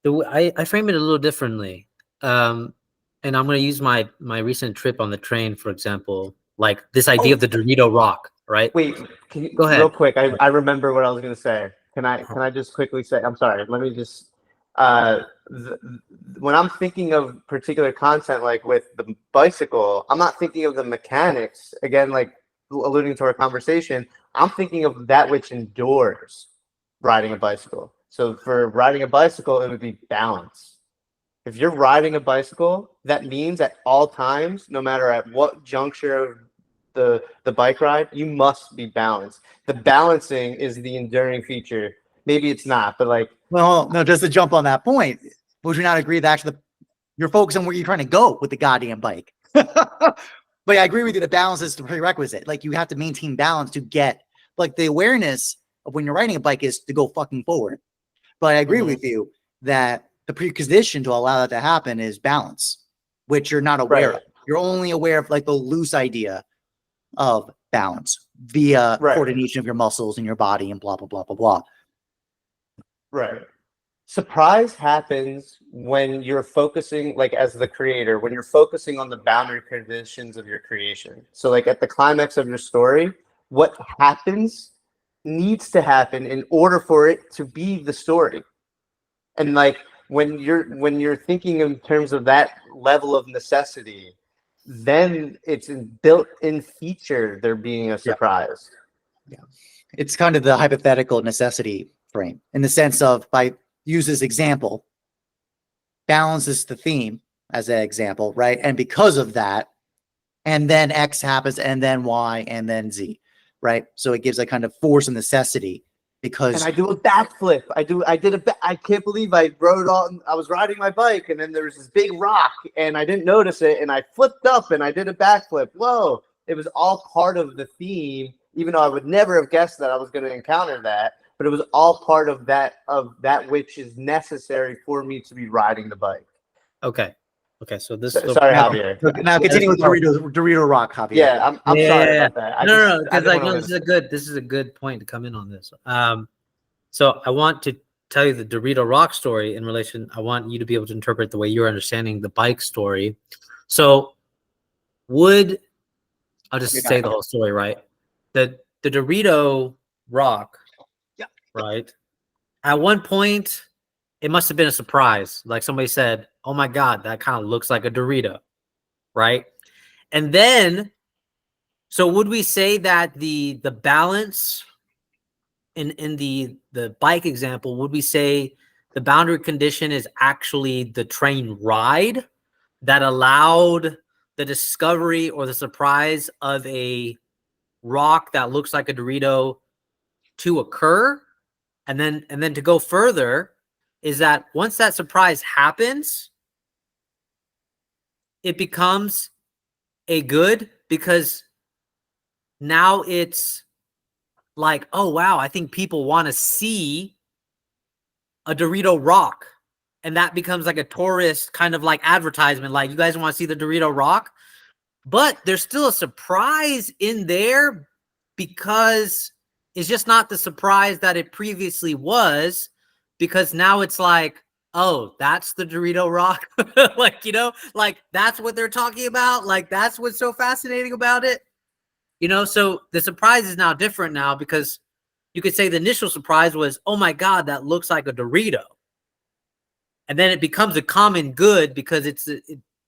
I frame it a little differently. And I'm going to use my recent trip on the train, for example, like this idea of the Dorito rock, right? Wait, can you go ahead? Real quick, I remember what I was going to say. Can I just quickly say, I'm sorry, let me just, when I'm thinking of particular content, like with the bicycle, I'm not thinking of the mechanics, again, like alluding to our conversation, I'm thinking of that which endures riding a bicycle. So for riding a bicycle, it would be balance. If you're riding a bicycle, that means at all times, no matter at what juncture of the bike ride, you must be balanced. The balancing is the enduring feature. Maybe it's not, but like, well, no, just to jump on that point, would you not agree that actually you're focused on where you're trying to go with the goddamn bike? But I agree with you. The balance is the prerequisite. Like you have to maintain balance to get, like, the awareness of when you're riding a bike is to go fucking forward. But I agree with you that the precondition to allow that to happen is balance, which you're not aware of. You're only aware of like the loose idea of balance via coordination of your muscles and your body and blah, blah, blah, blah, blah. Right. Surprise happens when you're focusing, like as the creator, when you're focusing on the boundary conditions of your creation. So like at the climax of your story, what happens needs to happen in order for it to be the story. And like when you're thinking in terms of that level of necessity, then it's built-in feature there being a surprise. Yeah. It's kind of the hypothetical necessity frame in the sense of, by use this example, balance is the theme as an example, right? And because of that, and then X happens, and then Y, and then Z, right? So it gives a kind of force and necessity. Because and I do a backflip. I can't believe I rode on. I was riding my bike, and then there was this big rock, and I didn't notice it, and I flipped up, and I did a backflip. Whoa! It was all part of the theme, even though I would never have guessed that I was going to encounter that. But it was all part of that which is necessary for me to be riding the bike. Okay. So this. Sorry, Javier. Now continue with Dorito Rock, Javier. Yeah, I'm sorry about that. No, because like this is a good point to come in on this. So I want to tell you the Dorito Rock story in relation. I want you to be able to interpret the way you're understanding the bike story. So I'll just say the whole story, right? The Dorito Rock, right? At one point, it must have been a surprise. Like somebody said, "Oh my God, that kind of looks like a Dorito," right? And then, so would we say that the balance in the bike example, would we say the boundary condition is actually the train ride that allowed the discovery or the surprise of a rock that looks like a Dorito to occur? And then to go further, is that once that surprise happens, it becomes a good, because now it's like, oh wow, I think people want to see a Dorito rock, and that becomes like a tourist kind of like advertisement, like, you guys want to see the Dorito rock? But there's still a surprise in there, because it's just not the surprise that it previously was, because now it's like, oh, that's the Dorito rock. Like, you know, like that's what they're talking about. Like, that's what's so fascinating about it. You know, so the surprise is now different now because you could say the initial surprise was, oh my God, that looks like a Dorito. And then it becomes a common good because it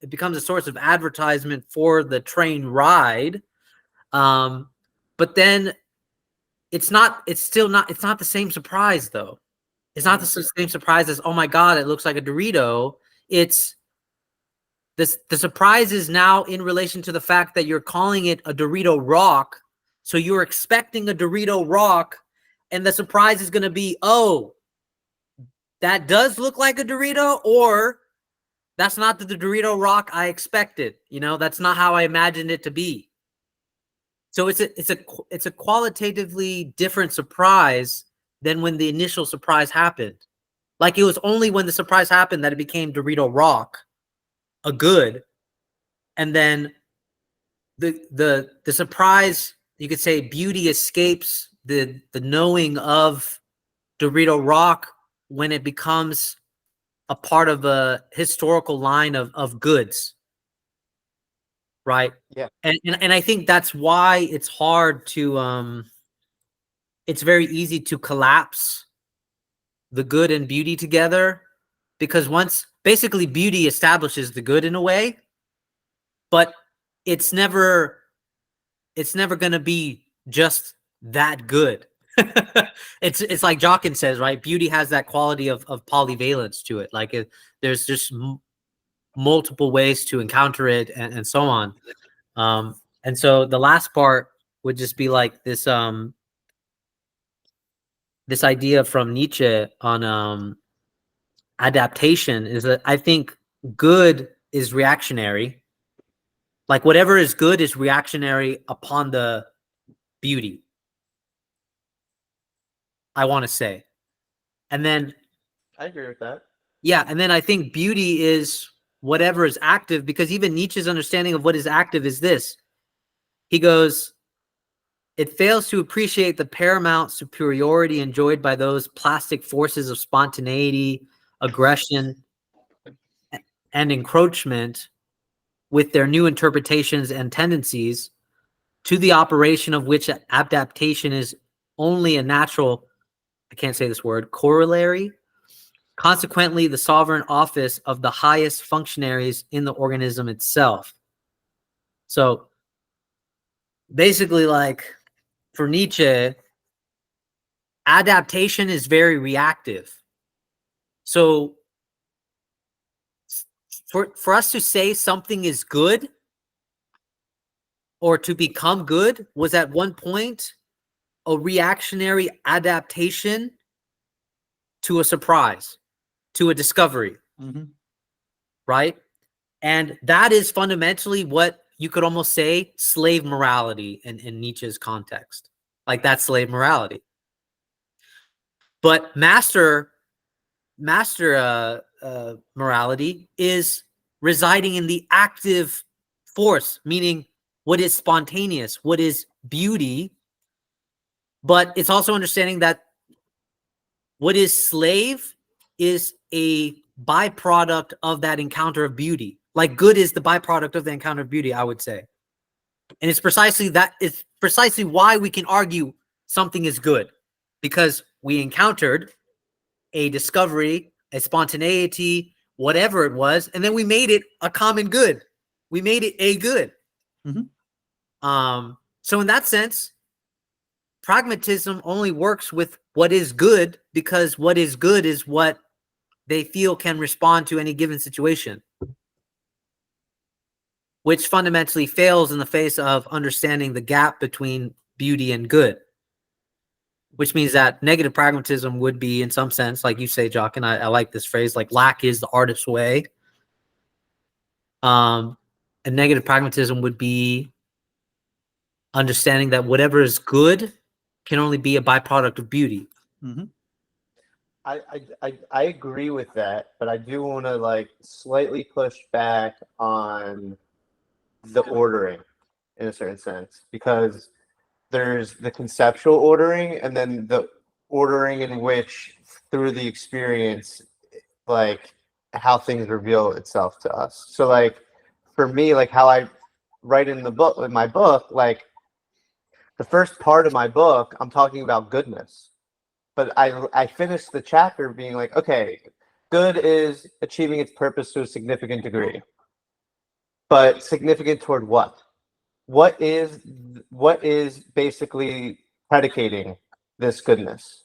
becomes a source of advertisement for the train ride. But then it's not the same surprise though. It's not the same surprise as, oh my God, it looks like a Dorito. It's this, the surprise is now in relation to the fact that you're calling it a Dorito rock. So you're expecting a Dorito rock, and the surprise is going to be, oh, that does look like a Dorito, or that's not the Dorito rock I expected. You know, that's not how I imagined it to be. So it's a qualitatively different surprise than when the initial surprise happened. Like, it was only when the surprise happened that it became Dorito rock, a good, and then the surprise, you could say, beauty escapes the knowing of Dorito rock when it becomes a part of a historical line of goods, right? Yeah. And I think that's why it's hard to it's very easy to collapse the good and beauty together, because once basically beauty establishes the good in a way, but it's never going to be just that good. It's like Jockin says, right? Beauty has that quality of polyvalence to it. Like, there's just multiple ways to encounter it, and so on. And so the last part would just be like this idea from Nietzsche on adaptation, is that I think good is reactionary. Like, whatever is good is reactionary upon the beauty, I want to say. And then, I agree with that. yeah, and then I think beauty is whatever is active, because even Nietzsche's understanding of what is active is this. He goes, it fails to appreciate the paramount superiority enjoyed by those plastic forces of spontaneity, aggression, and encroachment, with their new interpretations and tendencies, to the operation of which adaptation is only a natural, I can't say this word, corollary. Consequently, the sovereign office of the highest functionaries in the organism itself. So basically, like, for Nietzsche, adaptation is very reactive. So for us to say something is good or to become good was at one point a reactionary adaptation to a surprise, to a discovery, right? And that is fundamentally what you could almost say slave morality in Nietzsche's context. Like, that's slave morality. But master morality is residing in the active force, meaning what is spontaneous, what is beauty. But it's also understanding that what is slave is a byproduct of that encounter of beauty. Like, good is the byproduct of the encounter of beauty, I would say. And it's precisely that, it's precisely why we can argue something is good, because we encountered a discovery, a spontaneity, whatever it was, and then we made it a common good. We made it a good. So in that sense, pragmatism only works with what is good, because what is good is what they feel can respond to any given situation, which fundamentally fails in the face of understanding the gap between beauty and good, which means that negative pragmatism would be, in some sense, like you say, Jock, and I like this phrase, like, lack is the artist's way. And negative pragmatism would be understanding that whatever is good can only be a byproduct of beauty. I agree with that, but I do want to like slightly push back on the ordering in a certain sense, because there's the conceptual ordering and then the ordering in which through the experience like how things reveal itself to us. So like for me, like how I write in my book, like the first part of my book, I'm talking about goodness. But I finished the chapter being like, okay, good is achieving its purpose to a significant degree. But significant toward what? What is basically predicating this goodness?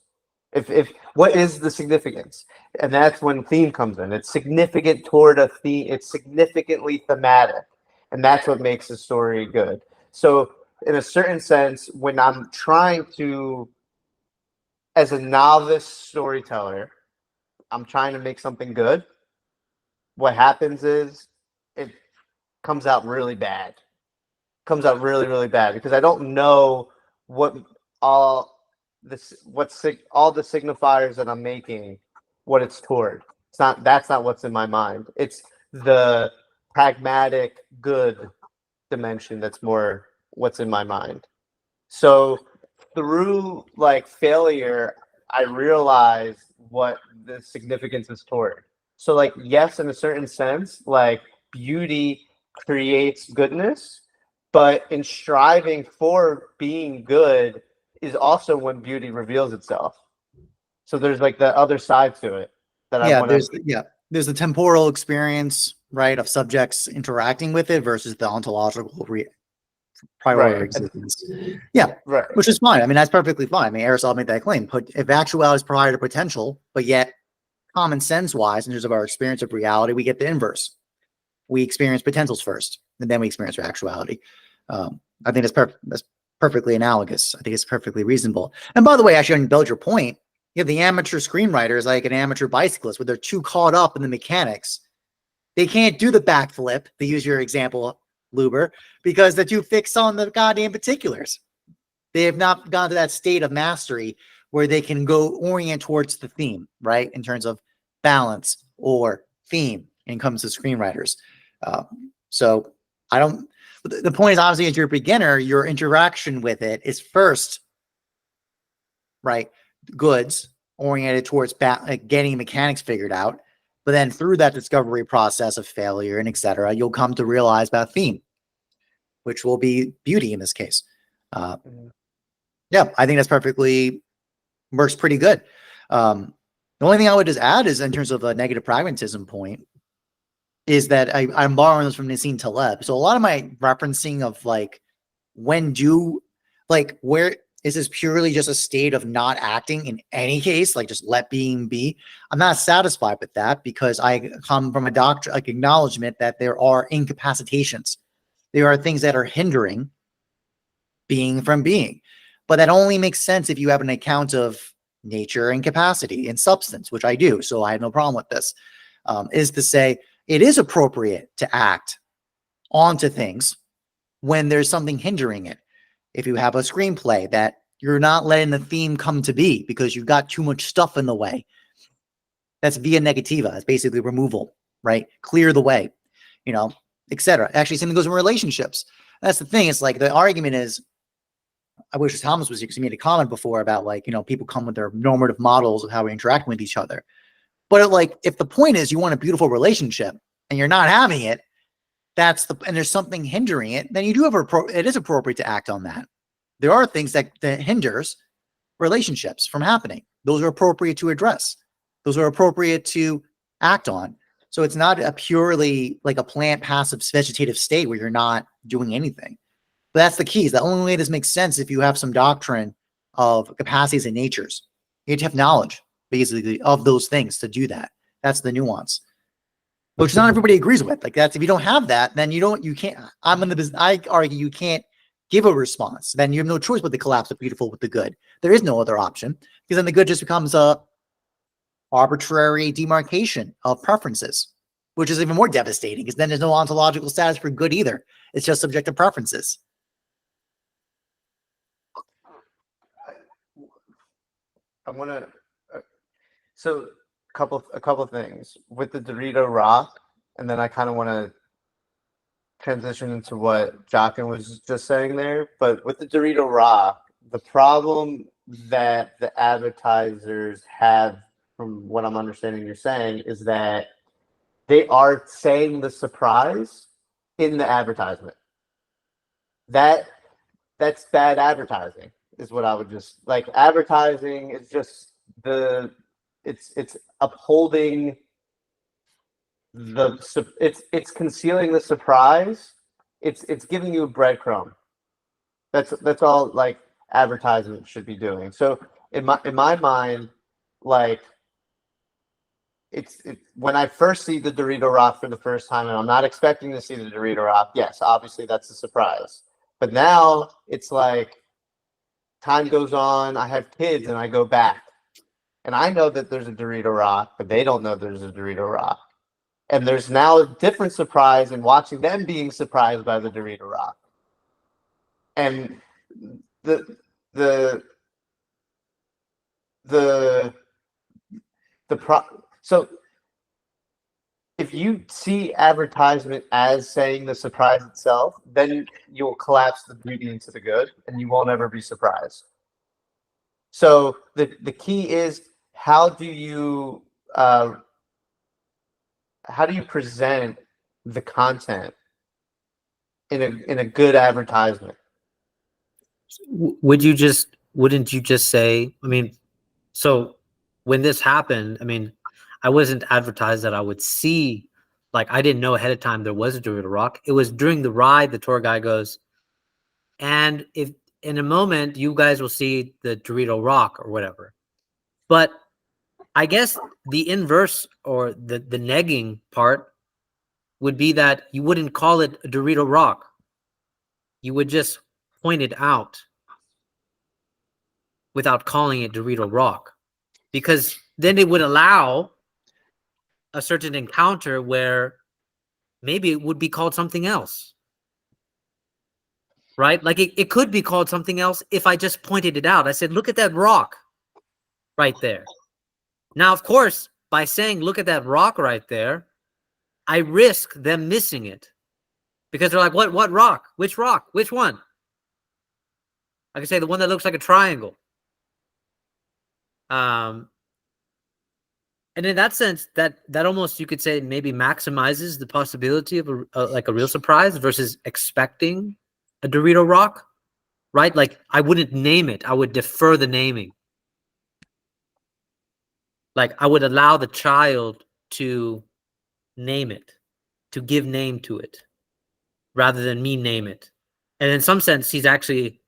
If what is the significance? And that's when theme comes in. It's significant toward a theme. It's significantly thematic, and that's what makes the story good. So, in a certain sense, when I'm trying to, as a novice storyteller, I'm trying to make something good. What happens is it comes out really bad. Comes out really, really bad because I don't know what all all the signifiers that I'm making, what it's toward. That's not what's in my mind. It's the pragmatic good dimension that's more what's in my mind. So through like failure, I realized what the significance is toward. So like yes, in a certain sense, like beauty creates goodness, but in striving for being good is also when beauty reveals itself. So there's like the other side to it that I want to. There's the temporal experience, right, of subjects interacting with it versus the ontological prior existence. Yeah, Right. which is fine. I mean, that's perfectly fine. I mean, Aristotle made that claim. But if actuality is prior to potential, but yet common sense wise, in terms of our experience of reality, we get the inverse. We experience potentials first, and then we experience actuality. I think that's perfectly analogous. I think it's perfectly reasonable. And by the way, actually, to build your point, you have the amateur screenwriter is like an amateur bicyclist where they're too caught up in the mechanics. They can't do the backflip, to use your example, Luber, because they're too fixed on the goddamn particulars. They have not gone to that state of mastery where they can go orient towards the theme, right? In terms of balance or theme when it comes to screenwriters. So I don't, the point is obviously as you're a beginner, your interaction with it is first, right? Goods oriented towards getting mechanics figured out. But then through that discovery process of failure and etc., you'll come to realize about theme, which will be beauty in this case. Yeah, I think that's perfectly works pretty good. The only thing I would just add is in terms of a negative pragmatism point is that I'm borrowing this from Nassim Taleb. So a lot of my referencing of like when do like where is this purely just a state of not acting in any case, like just let being be? I'm not satisfied with that because I come from a doctrine, like acknowledgement that there are incapacitations. There are things that are hindering being from being. But that only makes sense if you have an account of nature and capacity and substance, which I do. So I have no problem with this. Is to say it is appropriate to act onto things when there's something hindering it. If you have a screenplay that you're not letting the theme come to be because you've got too much stuff in the way, that's via negativa. It's basically removal, right? Clear the way, etc. Actually, something goes in relationships. That's the thing. It's like the argument is, I wish Thomas was here because he made a comment before about like, people come with their normative models of how we interact with each other. But like, if the point is you want a beautiful relationship and you're not having it, and there's something hindering it, then you do have it is appropriate to act on that. There are things that hinders relationships from happening. Those are appropriate to address. Those are appropriate to act on. So it's not a purely like a plant passive vegetative state where you're not doing anything. But that's the key. Is the only way this makes sense if you have some doctrine of capacities and natures. You have to have knowledge, basically, of those things to do that. That's the nuance, which not everybody agrees with. Like that's if you don't have that, then you can't. I'm in the business. I argue you can't give a response. Then you have no choice but to collapse the beautiful with the good. There is no other option because then the good just becomes a arbitrary demarcation of preferences, which is even more devastating because then there's no ontological status for good either. It's just subjective preferences. I want to. So a couple things with the Dorito rock, and then I kind of want to transition into what Jockin was just saying there. But with the Dorito rock, the problem that the advertisers have from what I'm understanding you're saying, is that they are saying the surprise in the advertisement. That's bad advertising, is what I would just like. Advertising is just it's upholding it's concealing the surprise. It's giving you a breadcrumb. That's all like advertisement should be doing. So in my mind, like it's when I first see the Dorito Rock for the first time, and I'm not expecting to see the Dorito Rock. Yes, obviously that's a surprise. But now it's like time goes on. I have kids, and I go back, and I know that there's a Dorito Rock, but they don't know there's a Dorito Rock. And there's now a different surprise in watching them being surprised by the Dorito Rock. And the the the so if you see advertisement as saying the surprise itself, then you'll collapse the beauty into the good, and you won't ever be surprised. So the key is how do you present the content in a good advertisement? Wouldn't you just say, I mean, so when this happened, I mean, I wasn't advertised that I would see, like, I didn't know ahead of time there was a Dorito Rock. It was during the ride, the tour guy goes, and if in a moment you guys will see the Dorito Rock or whatever. But I guess the inverse or the negging part would be that you wouldn't call it a Dorito Rock. You would just point it out without calling it Dorito Rock, because then it would allow a certain encounter where maybe it would be called something else, right? Like it could be called something else if I just pointed it out. I said, look at that rock right there. Now, of course, by saying, look at that rock right there, I risk them missing it because they're like, what rock? Which rock? Which one? I can say the one that looks like a triangle. And in that sense, that almost, you could say, maybe maximizes the possibility of like a real surprise versus expecting a Dorito Rock, right? Like I wouldn't name it. I would defer the naming. Like I would allow the child to name it, to give name to it, rather than me name it. And in some sense, he's actually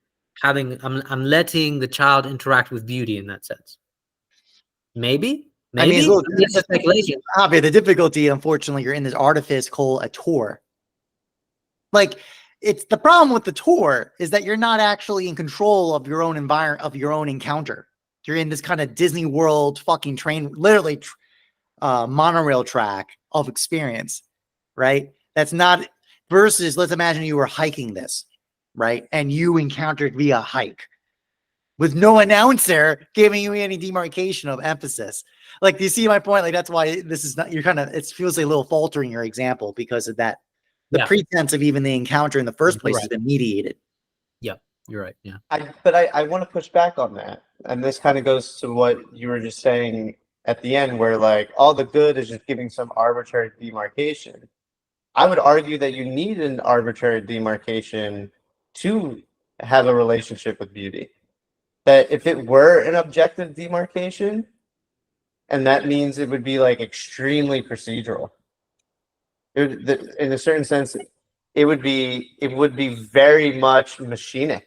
I'm letting the child interact with beauty in that sense. Maybe. I mean, look, It's a speculation. the difficulty, unfortunately, you're in this artifice called a tour. Like, it's the problem with the tour is that you're not actually in control of your own environment, of your own encounter. You're in this kind of Disney World fucking train, literally monorail track of experience, right? That's not versus, let's imagine you were hiking this, right? And you encountered via hike with no announcer giving you any demarcation of emphasis. Like, do you see my point? Like, that's why this is not, you're kind of, it feels like a little faltering your example because of that. The pretense of even the encounter in the first place has been mediated. Yeah, you're right. Yeah. But I want to push back on that. And this kind of goes to what you were just saying at the end, where like all the good is just giving some arbitrary demarcation. I would argue that you need an arbitrary demarcation to have a relationship with beauty. That if it were an objective demarcation, and that means it would be like extremely procedural. In a certain sense, it would be very much machinic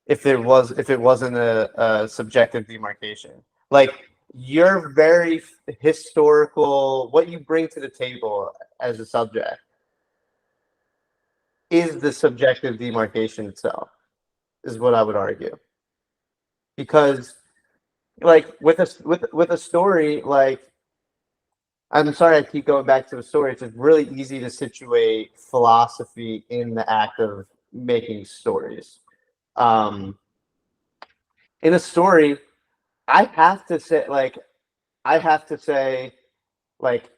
if it wasn't a subjective demarcation. Like you're very historical, what you bring to the table as a subject is the subjective demarcation itself, is what I would argue. Because like with a story, like, I'm sorry I keep going back to the story. It's just really easy to situate philosophy in the act of making stories. In a story, I have to say,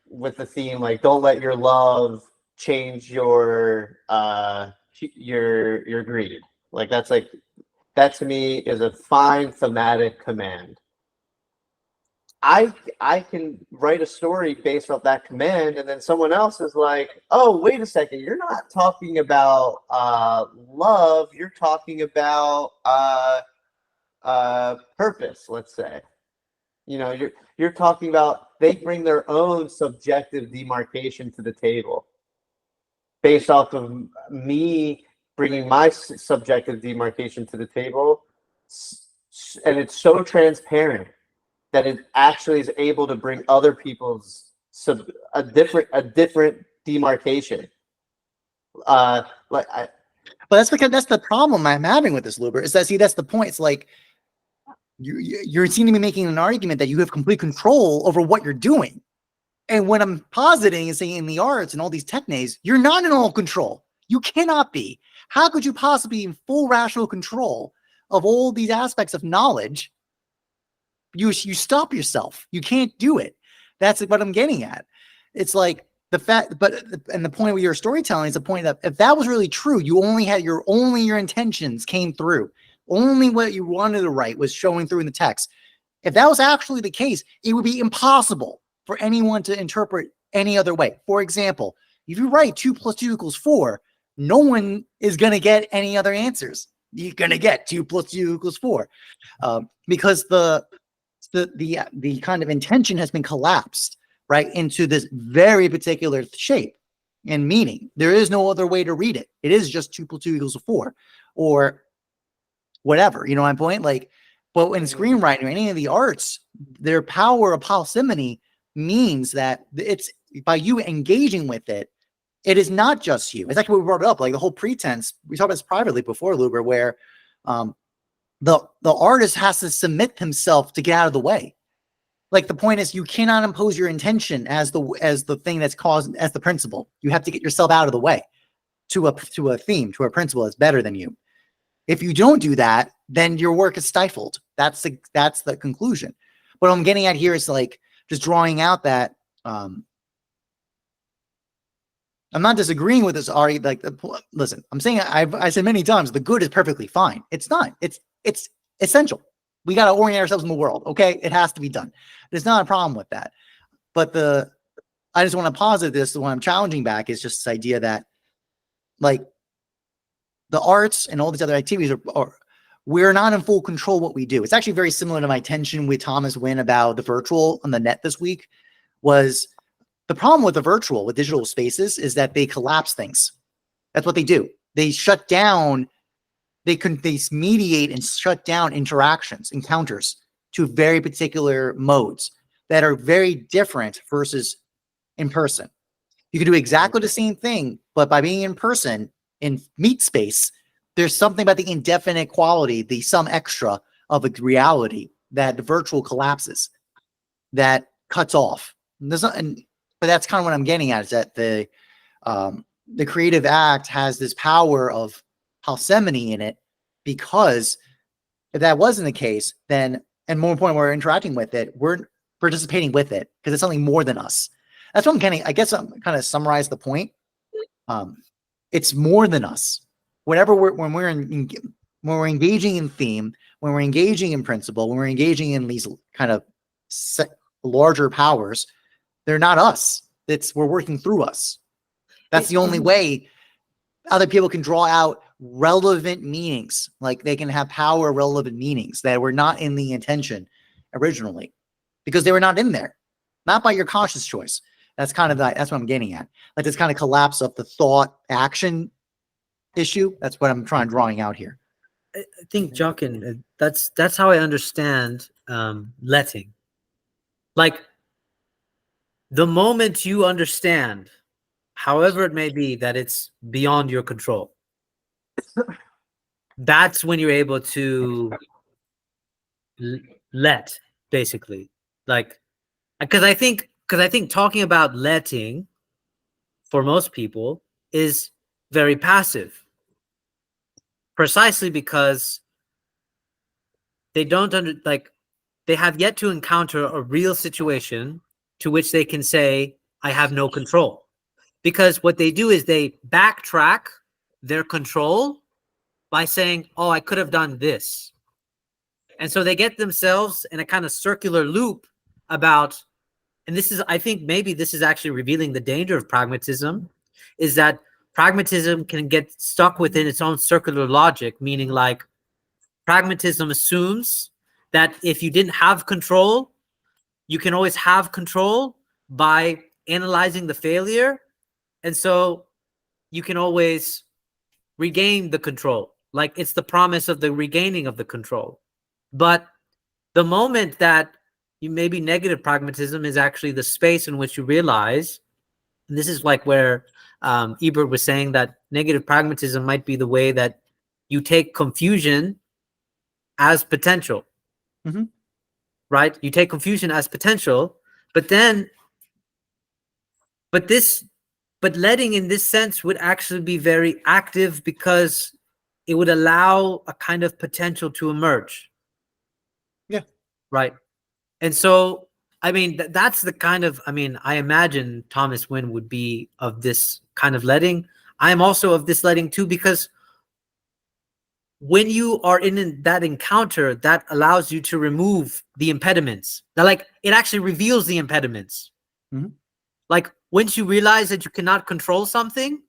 with the theme, like, don't let your love change your greed. Like that to me is a fine thematic command. I can write a story based off that command, and then someone else is like, oh, wait a second, you're not talking about love, you're talking about purpose, let's say. You know, you're talking about, they bring their own subjective demarcation to the table based off of me bringing my subjective demarcation to the table, and it's so transparent that it actually is able to bring other people's a different demarcation. But that's because that's the problem I'm having with this, Luber, is that, see, that's the point. It's like you're seem to be making an argument that you have complete control over what you're doing. And what I'm positing is saying in the arts and all these techniques, you're not in all control. You cannot be. How could you possibly be in full rational control of all these aspects of knowledge? You stop yourself. You can't do it. That's what I'm getting at. It's like the fact, and the point with your storytelling is the point that if that was really true, you only had your intentions came through. Only what you wanted to write was showing through in the text. If that was actually the case, it would be impossible for anyone to interpret any other way. For example, if you write 2 + 2 = 4, no one is going to get any other answers. You're going to get 2 + 2 = 4, because the kind of intention has been collapsed, right, into this very particular shape and meaning. There is no other way to read it. It is just 2 + 2 = 4, or whatever. You know my point? Like, but in screenwriting or any of the arts, their power of parsimony means that it's by you engaging with it. It is not just you. It's actually what we brought it up, like the whole pretense. We talked about this privately before, Luber, where the artist has to submit himself to get out of the way. Like, the point is, you cannot impose your intention as the thing that's caused as the principle. You have to get yourself out of the way to a theme, to a principle that's better than you. If you don't do that, then your work is stifled. That's the conclusion. What I'm getting at here is like just drawing out that I'm not disagreeing with this already. Like, listen, I'm saying I said many times the good is perfectly fine. It's not. It's essential. We got to orient ourselves in the world. Okay, it has to be done. There's not a problem with that. But I just want to posit this. The one I'm challenging back is just this idea that, like, the arts and all these other activities we're not in full control of what we do. It's actually very similar to my tension with Thomas Winn about the virtual on the net this week. Was the problem with the virtual, with digital spaces, is that they collapse things. That's what they do. They shut down, they mediate and shut down interactions, encounters to very particular modes that are very different versus in person. You can do exactly the same thing, but by being in person, in meat space, there's something about the indefinite quality, the some extra of a reality that the virtual collapses, that cuts off. But that's kind of what I'm getting at, is that the creative act has this power of parsimony in it, because if that wasn't the case, then, and more important, we're interacting with it, we're participating with it, because it's something more than us. That's what I'm getting. I guess I'm kind of summarize the point. It's more than us. Whatever when we're engaging in theme, when we're engaging in principle, when we're engaging in these kind of larger powers, they're not us. We're working through us. That's the only way other people can draw out relevant meanings. Like, they can have power relevant meanings that were not in the intention originally, because they were not in there, not by your conscious choice. That's kind of that's what I'm getting at. Like, this kind of collapse of the thought action issue. That's what I'm drawing out here. I think, Jockin, that's how I understand letting. Like, the moment you understand, however it may be, that it's beyond your control, that's when you're able to let, basically. Like, because I think talking about letting for most people is very passive, precisely because they don't they have yet to encounter a real situation to which they can say, I have no control. Because what they do is they backtrack their control by saying, oh, I could have done this. And so they get themselves in a kind of circular loop about, and this is, I think maybe this is actually revealing the danger of pragmatism, is that pragmatism can get stuck within its own circular logic, meaning like pragmatism assumes that if you didn't have control, you can always have control by analyzing the failure. And so you can always regain the control. Like it's the promise of the regaining of the control. But the moment that you maybe negative pragmatism is actually the space in which you realize, and this is like where Ebert was saying that negative pragmatism might be the way that you take confusion as potential, right? You take confusion as potential, but then, but letting in this sense would actually be very active because it would allow a kind of potential to emerge. Yeah. Right. And so, I mean, that's the kind of, I mean, I imagine Thomas Winn would be of this kind of letting. I am also of this letting too, because when you are in that encounter, that allows you to remove the impediments. Now, like, it actually reveals the impediments. Like, once you realize that you cannot control something,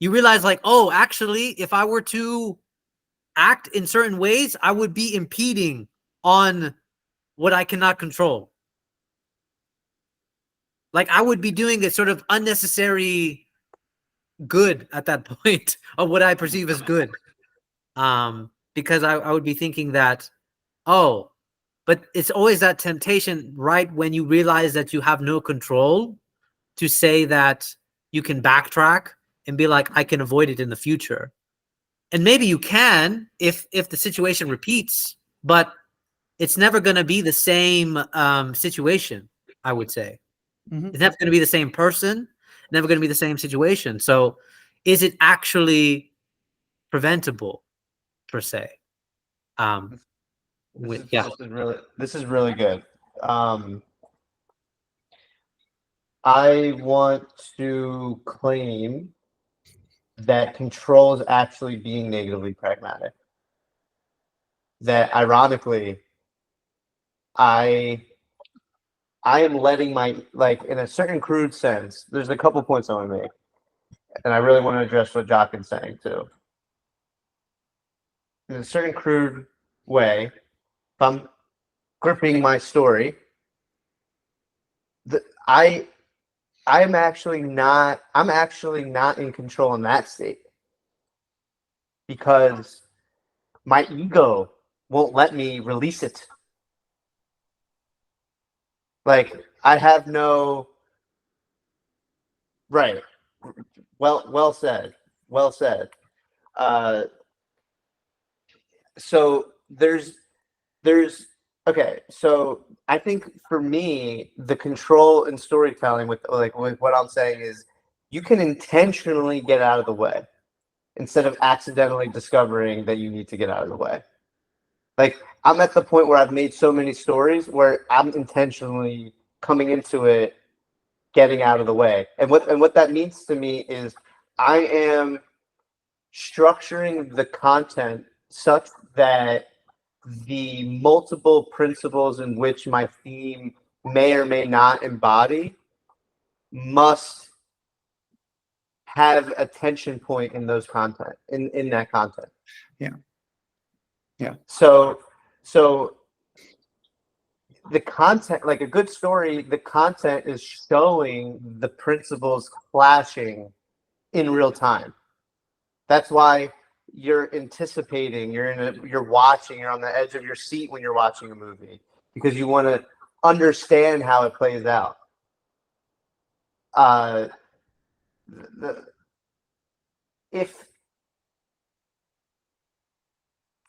you realize like, oh, actually, if I were to act in certain ways, I would be impeding on what I cannot control. Like I would be doing a sort of unnecessary good at that point of what I perceive as good. Because I would be thinking that, oh, but it's always that temptation, right? When you realize that you have no control, to say that you can backtrack and be like, I can avoid it in the future. And maybe you can if the situation repeats, but it's never going to be the same situation, I would say. It's never going to be the same person, never going to be the same situation. So is it actually preventable, per se? This is really good. I want to claim that control is actually being negatively pragmatic. That ironically, I am letting my, like, in a certain crude sense, there's a couple points I want to make. And I really want to address what Jockin's saying too. In a certain crude way, if I'm gripping my story, I'm actually not in control in that state, because my ego won't let me release it. Like I have no right. Well said. So there's okay. So I think for me, the control in storytelling with what I'm saying is you can intentionally get out of the way instead of accidentally discovering that you need to get out of the way. Like I'm at the point where I've made so many stories where I'm intentionally coming into it, getting out of the way. And what that means to me is I am structuring the content such that the multiple principles in which my theme may or may not embody must have a tension point in those content, in that content. Yeah. So the content, like a good story, the content is showing the principles clashing in real time. That's why you're anticipating, you're watching, you're on the edge of your seat when you're watching a movie, because you want to understand how it plays out. If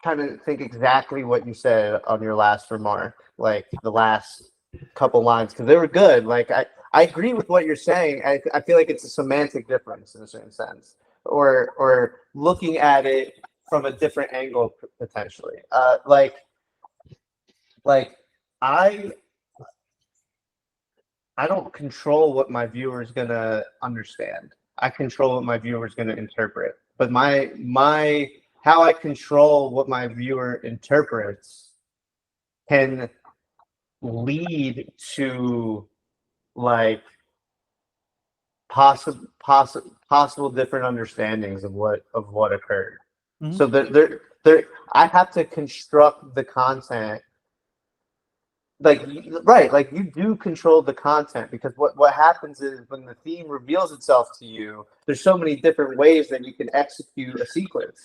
kind of think exactly what you said on your last remark, like the last couple lines, because they were good. Like I agree with what you're saying. I feel like it's a semantic difference in a certain sense, or looking at it from a different angle potentially. Like I don't control what my viewer is gonna understand. I control what my viewer is gonna interpret. But my how I control what my viewer interprets can lead to like possible different understandings of what occurred. Mhm. So there I have to construct the content like right, like you do control the content, because what happens is when the theme reveals itself to you, there's so many different ways that you can execute a sequence.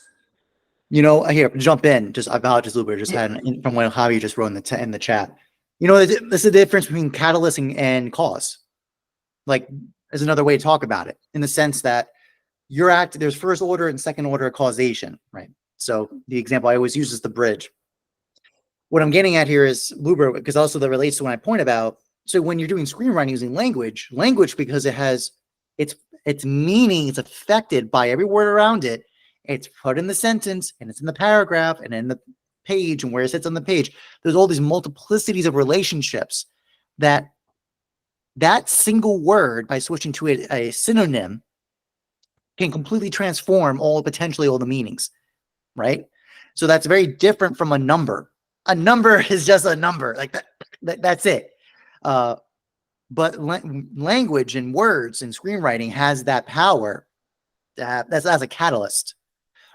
Here, jump in. Just I apologize, Luber. Just had from what Javi just wrote in the chat. This is the difference between catalyst and cause. Like, is another way to talk about it, in the sense that there's first order and second order causation, right? So the example I always use is the bridge. What I'm getting at here is Luber, because also that relates to what I point about. So when you're doing screenwriting using language, because it has its meaning, it's affected by every word around it. It's put in the sentence, and it's in the paragraph, and in the page, and where it sits on the page. There's all these multiplicities of relationships that single word, by switching to a synonym, can completely transform potentially all the meanings, right? So that's very different from a number. A number is just a number, like that's it. But language and words and screenwriting has that power. That's as a catalyst,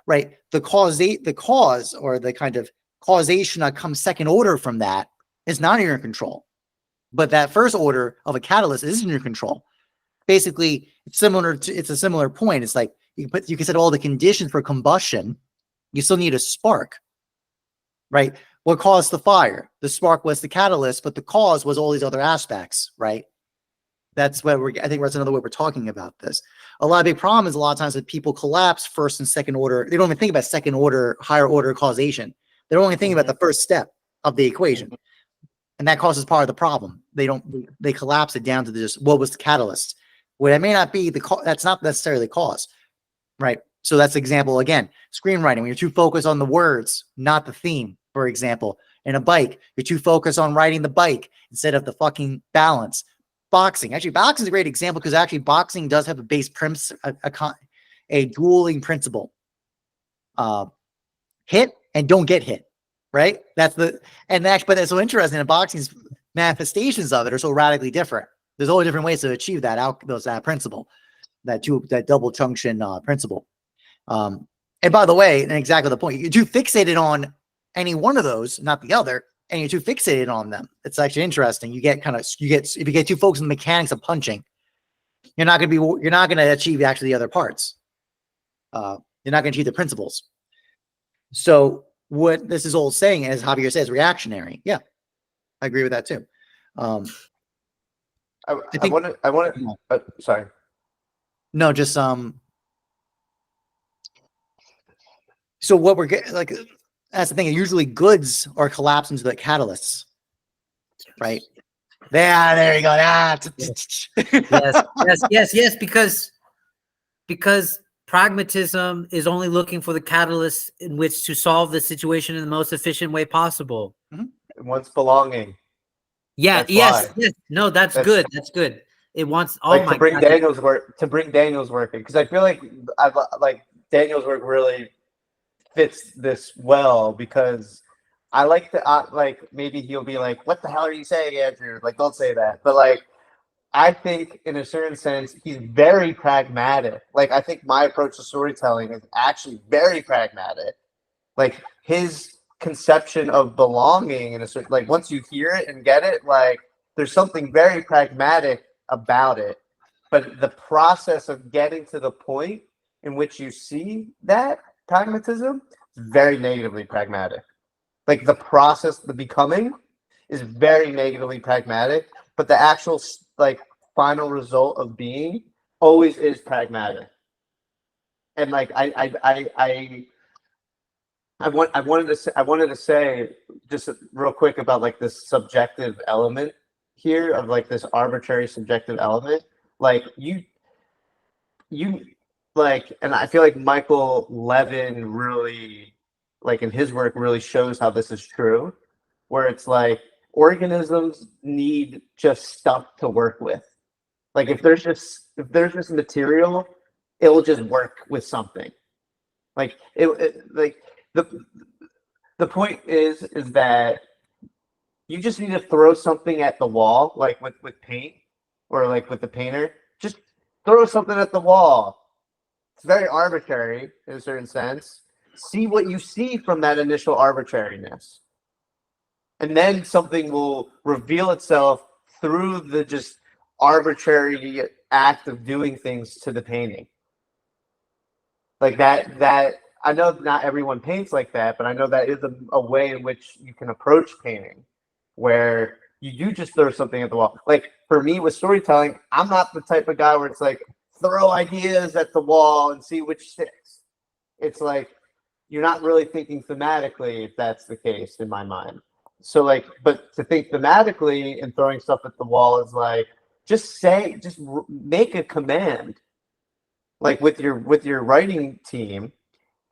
right? The cause or the kind of causation that comes second order from that is not in your control. But that first order of a catalyst is in your control. Basically, it's a similar point. It's like you can set all the conditions for combustion. You still need a spark, right? What caused the fire? The spark was the catalyst, but the cause was all these other aspects, right? That's what I think that's another way we're talking about this. A lot of big problem is a lot of times that people collapse first and second order. They don't even think about second order, higher order causation. They're only thinking about the first step of the equation. And that causes part of the problem. They collapse it down to just what was the catalyst. Well, it may not be that's not necessarily the cause, right? So that's the example again. Screenwriting, when you're too focused on the words, not the theme, for example. In a bike, you're too focused on riding the bike instead of the fucking balance. Boxing, boxing is a great example, because actually boxing does have a base a dueling principle. Hit and don't get hit, right? But that's so interesting. In boxing's manifestations of it are so radically different. There's all different ways to achieve that principle, that double junction principle. And by the way, and exactly the point, you're too fixated on any one of those, not the other, and you're too fixated on them. It's actually interesting. If you get too focused on the mechanics of punching, you're not going to achieve actually the other parts. You're not going to achieve the principles. So what this is all saying, as Javier says, reactionary. Yeah, I agree with that too. I want to. Sorry. No, just So what we're getting, like, that's the thing. Usually, goods are collapsed into the catalysts, right? There you go. Yes. Because pragmatism is only looking for the catalyst in which to solve the situation in the most efficient way possible. It wants belonging. Yes. No, that's good. That's good. It wants to bring Daniel's work in, because I feel like Daniel's work really fits this well, because I like to maybe he'll be like, "What the hell are you saying, Andrew?" Like, don't say that. But I think in a certain sense he's very pragmatic. I think my approach to storytelling is actually very pragmatic. Like, his conception of belonging in a certain, once you hear it and get it, there's something very pragmatic about it. But the process of getting to the point in which you see that pragmatism is very negatively pragmatic. The process, the becoming, is very negatively pragmatic, but the actual final result of being always is pragmatic. And I wanted to say just real quick about this subjective element here, of this arbitrary subjective element. And I feel like Michael Levin really, in his work, really shows how this is true, where it's organisms need just stuff to work with. If there's just material, it will just work with something. The point is that You just need to throw something at the wall, like with paint or like with the painter. Just throw something at the wall. It's very arbitrary in a certain sense. See what you see from that initial arbitrariness. And then something will reveal itself through the just arbitrary act of doing things to the painting. Like that I know not everyone paints like that, but I know that is a way in which you can approach painting, where you do just throw something at the wall. Like for me with storytelling, I'm not the type of guy where it's like throw ideas at the wall and see which sticks. It's like you're not really thinking thematically if that's the case in my mind. So like, but to think thematically and throwing stuff at the wall is like just make a command, like with your writing team,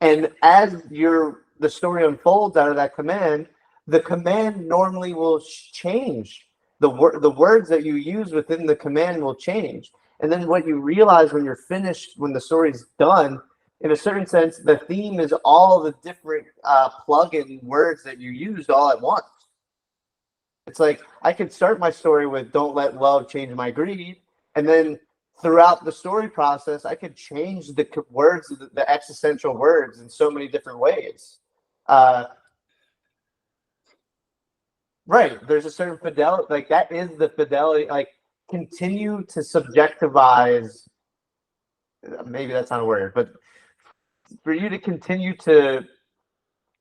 and as the story unfolds out of that command, the command normally will change. The words that you use within the command will change, and then what you realize when you're finished, when the story's done, in a certain sense, the theme is all the different plug-in words that you used all at once. It's like I could start my story with "Don't let love change my greed," and then throughout the story process, I could change the words, the existential words, in so many different ways. Right. There's a certain fidelity, like that is the fidelity. Like continue to subjectivize. Maybe that's not a word, but for you to continue to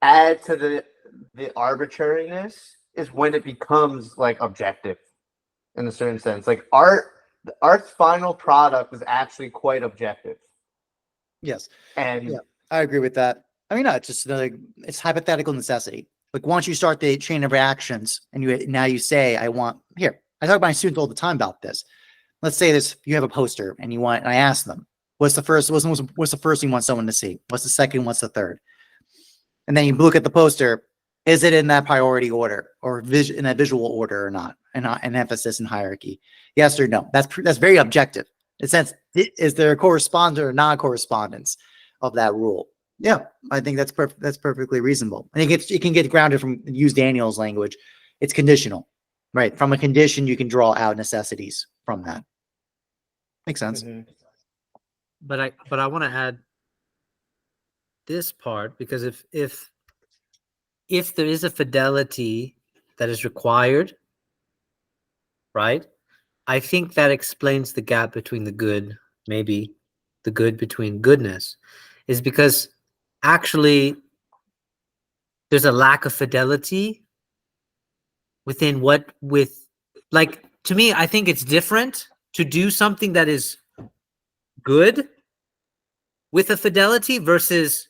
add to the arbitrariness is when it becomes like objective in a certain sense. Like art's final product is actually quite objective. Yes. And yeah, I agree with that. I mean, no, it's just like it's hypothetical necessity. Like once you start the chain of reactions and you say, I want here. I talk to my students all the time about this. Let's say you have a poster and I ask them, what's the first thing you want someone to see? What's the second? What's the third? And then you look at the poster. Is it in that priority order or in that visual order or not? And an emphasis and hierarchy? Yes or no? That's very objective. In a sense, is there a correspondence or non-correspondence of that rule? Yeah, I think that's perfectly reasonable. And it can get grounded from use Daniel's language. It's conditional, right? From a condition, you can draw out necessities from that. Makes sense. Mm-hmm. But I want to add this part, because if there is a fidelity that is required, right? I think that explains the gap between the good, maybe the good between goodness, is because actually there's a lack of fidelity like, to me, I think it's different to do something that is good with a fidelity versus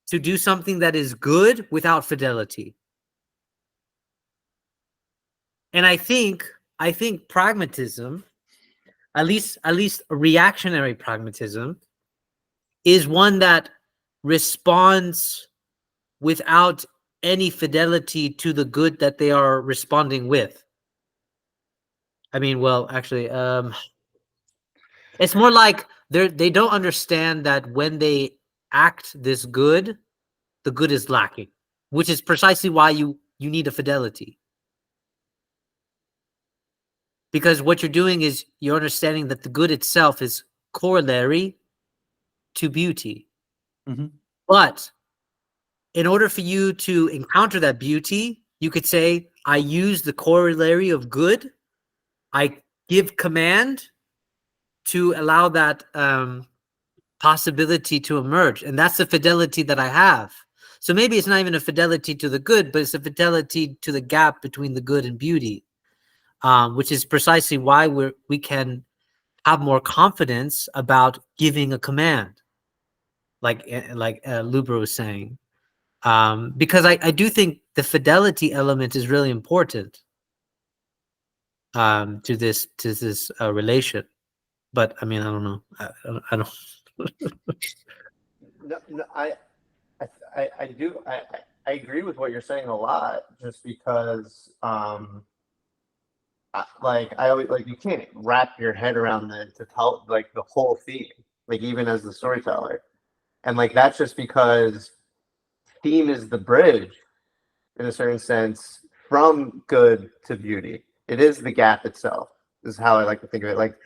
to do something that is good without fidelity. And I think pragmatism, at least reactionary pragmatism, is one that responds without any fidelity to the good that they are responding with. I mean, well, actually, it's more like they don't understand that when they act this good, the good is lacking, which is precisely why you need a fidelity. Because what you're doing is you're understanding that the good itself is corollary to beauty. Mm-hmm. But in order for you to encounter that beauty, you could say, I use the corollary of good. I give command to allow that possibility to emerge. And that's the fidelity that I have. So maybe it's not even a fidelity to the good, but it's a fidelity to the gap between the good and beauty, which is precisely why we can have more confidence about giving a command, like Luber was saying. Because I do think the fidelity element is really important to this relation. But I mean, I don't know. I don't. No, I do. I agree with what you're saying a lot, just because like I always like you can't wrap your head around to tell like the whole theme, like even as the storyteller, and like that's just because theme is the bridge in a certain sense. from good to beauty. It is the gap itself. Is how I like to think of it. Like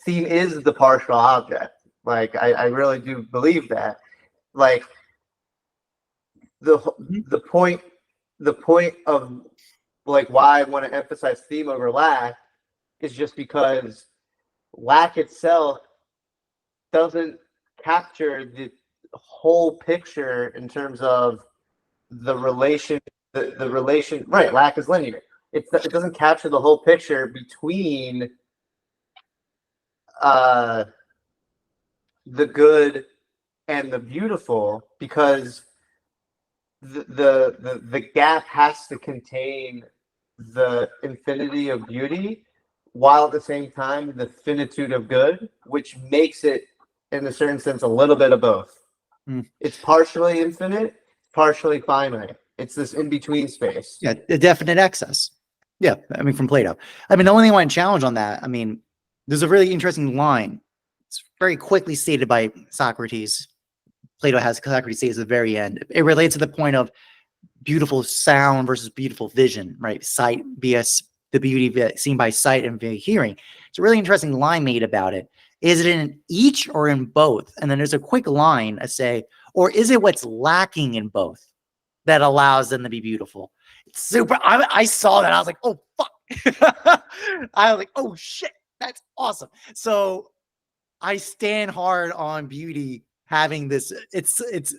theme is the partial object. Like I really do believe that. Like the point of like why I want to emphasize theme over lack is just because lack itself doesn't capture the whole picture in terms of the relation, the relation, right? Lack is linear. It doesn't capture the whole picture between the good and the beautiful, because the gap has to contain the infinity of beauty while at the same time the finitude of good, which makes it in a certain sense a little bit of both. It's partially infinite, partially finite. It's this in-between space. Yeah, a definite excess. Yeah, I mean, from Plato. I mean, the only thing I want to challenge on that, I mean, there's a really interesting line. It's very quickly stated by Socrates. Plato has Socrates say at the very end. It relates to the point of beautiful sound versus beautiful vision, right? Sight via the beauty seen by sight and via hearing. It's a really interesting line made about it. Is it in each or in both? And then there's a quick line that say, or is it what's lacking in both that allows them to be beautiful? It's super. I saw that. I was like, oh, fuck. I was like, oh, shit. That's awesome. So I stand hard on beauty having this. It's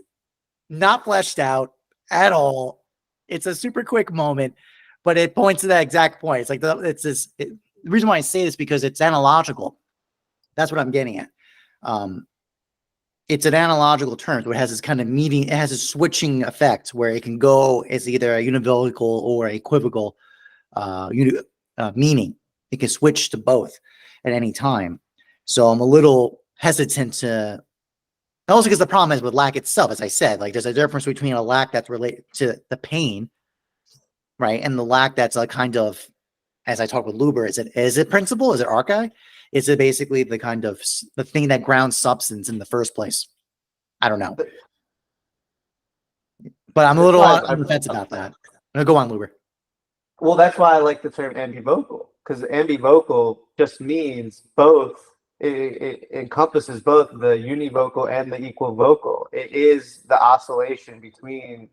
not fleshed out at all. It's a super quick moment, but it points to that exact point. It's like the reason why I say this because it's analogical. That's what I'm getting at. It's an analogical term, so it has this kind of meaning. It has a switching effect where it can go as either a univocal or equivocal meaning. It can switch to both at any time. So I'm a little hesitant to. Also, because the problem is with lack itself, as I said, like there's a difference between a lack that's related to the pain, right, and the lack that's a kind of, as I talked with Luber, is it principle? Is it archai? Is it basically the kind of the thing that grounds substance in the first place? I don't know, but I'm a little on the fence about that. Go on, Luber. Well, that's why I like the term ambivocal, because ambivocal just means both. It encompasses both the univocal and the equivocal. It is the oscillation between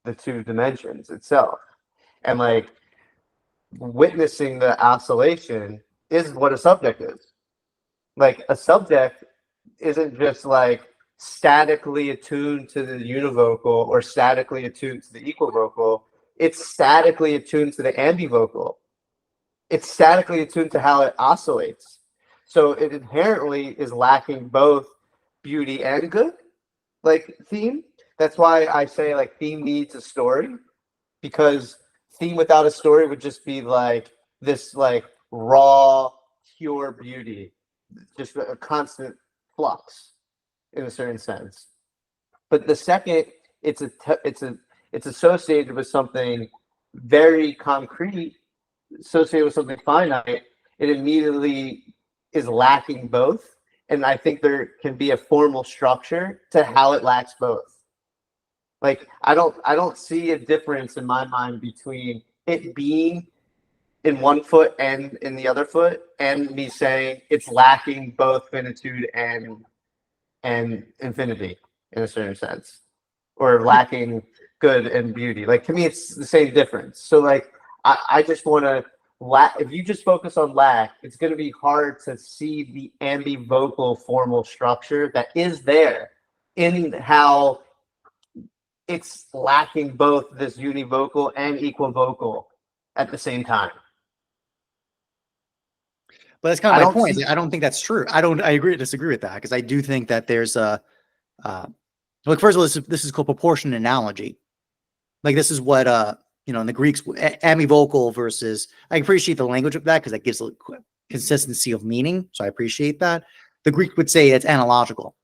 the two dimensions itself. And like witnessing the oscillation is what a subject is. Like a subject isn't just like statically attuned to the univocal or statically attuned to the equivocal. It's statically attuned to the ambivocal. It's statically attuned to how it oscillates. So it inherently is lacking both beauty and good, like theme. That's why I say like theme needs a story, because theme without a story would just be like this like raw, pure beauty, just a constant flux in a certain sense. But the second it's associated with something very concrete, associated with something finite, it immediately is lacking both. And I think there can be a formal structure to how it lacks both. Like I don't see a difference in my mind between it being in one foot and in the other foot, and me saying it's lacking both finitude and infinity in a certain sense, or lacking good and beauty. Like to me, it's the same difference. So like I just want to. If you just focus on lack, it's going to be hard to see the ambivocal formal structure that is there in how it's lacking both this univocal and equivocal at the same time. But that's kind of my point. I don't think that's true. I disagree with that, because I do think that there's a look. First of all, this is called proportion analogy. Like this is what in the Greeks, ambivocal versus. I appreciate the language of that because that gives a consistency of meaning. So I appreciate that. The Greek would say it's analogical.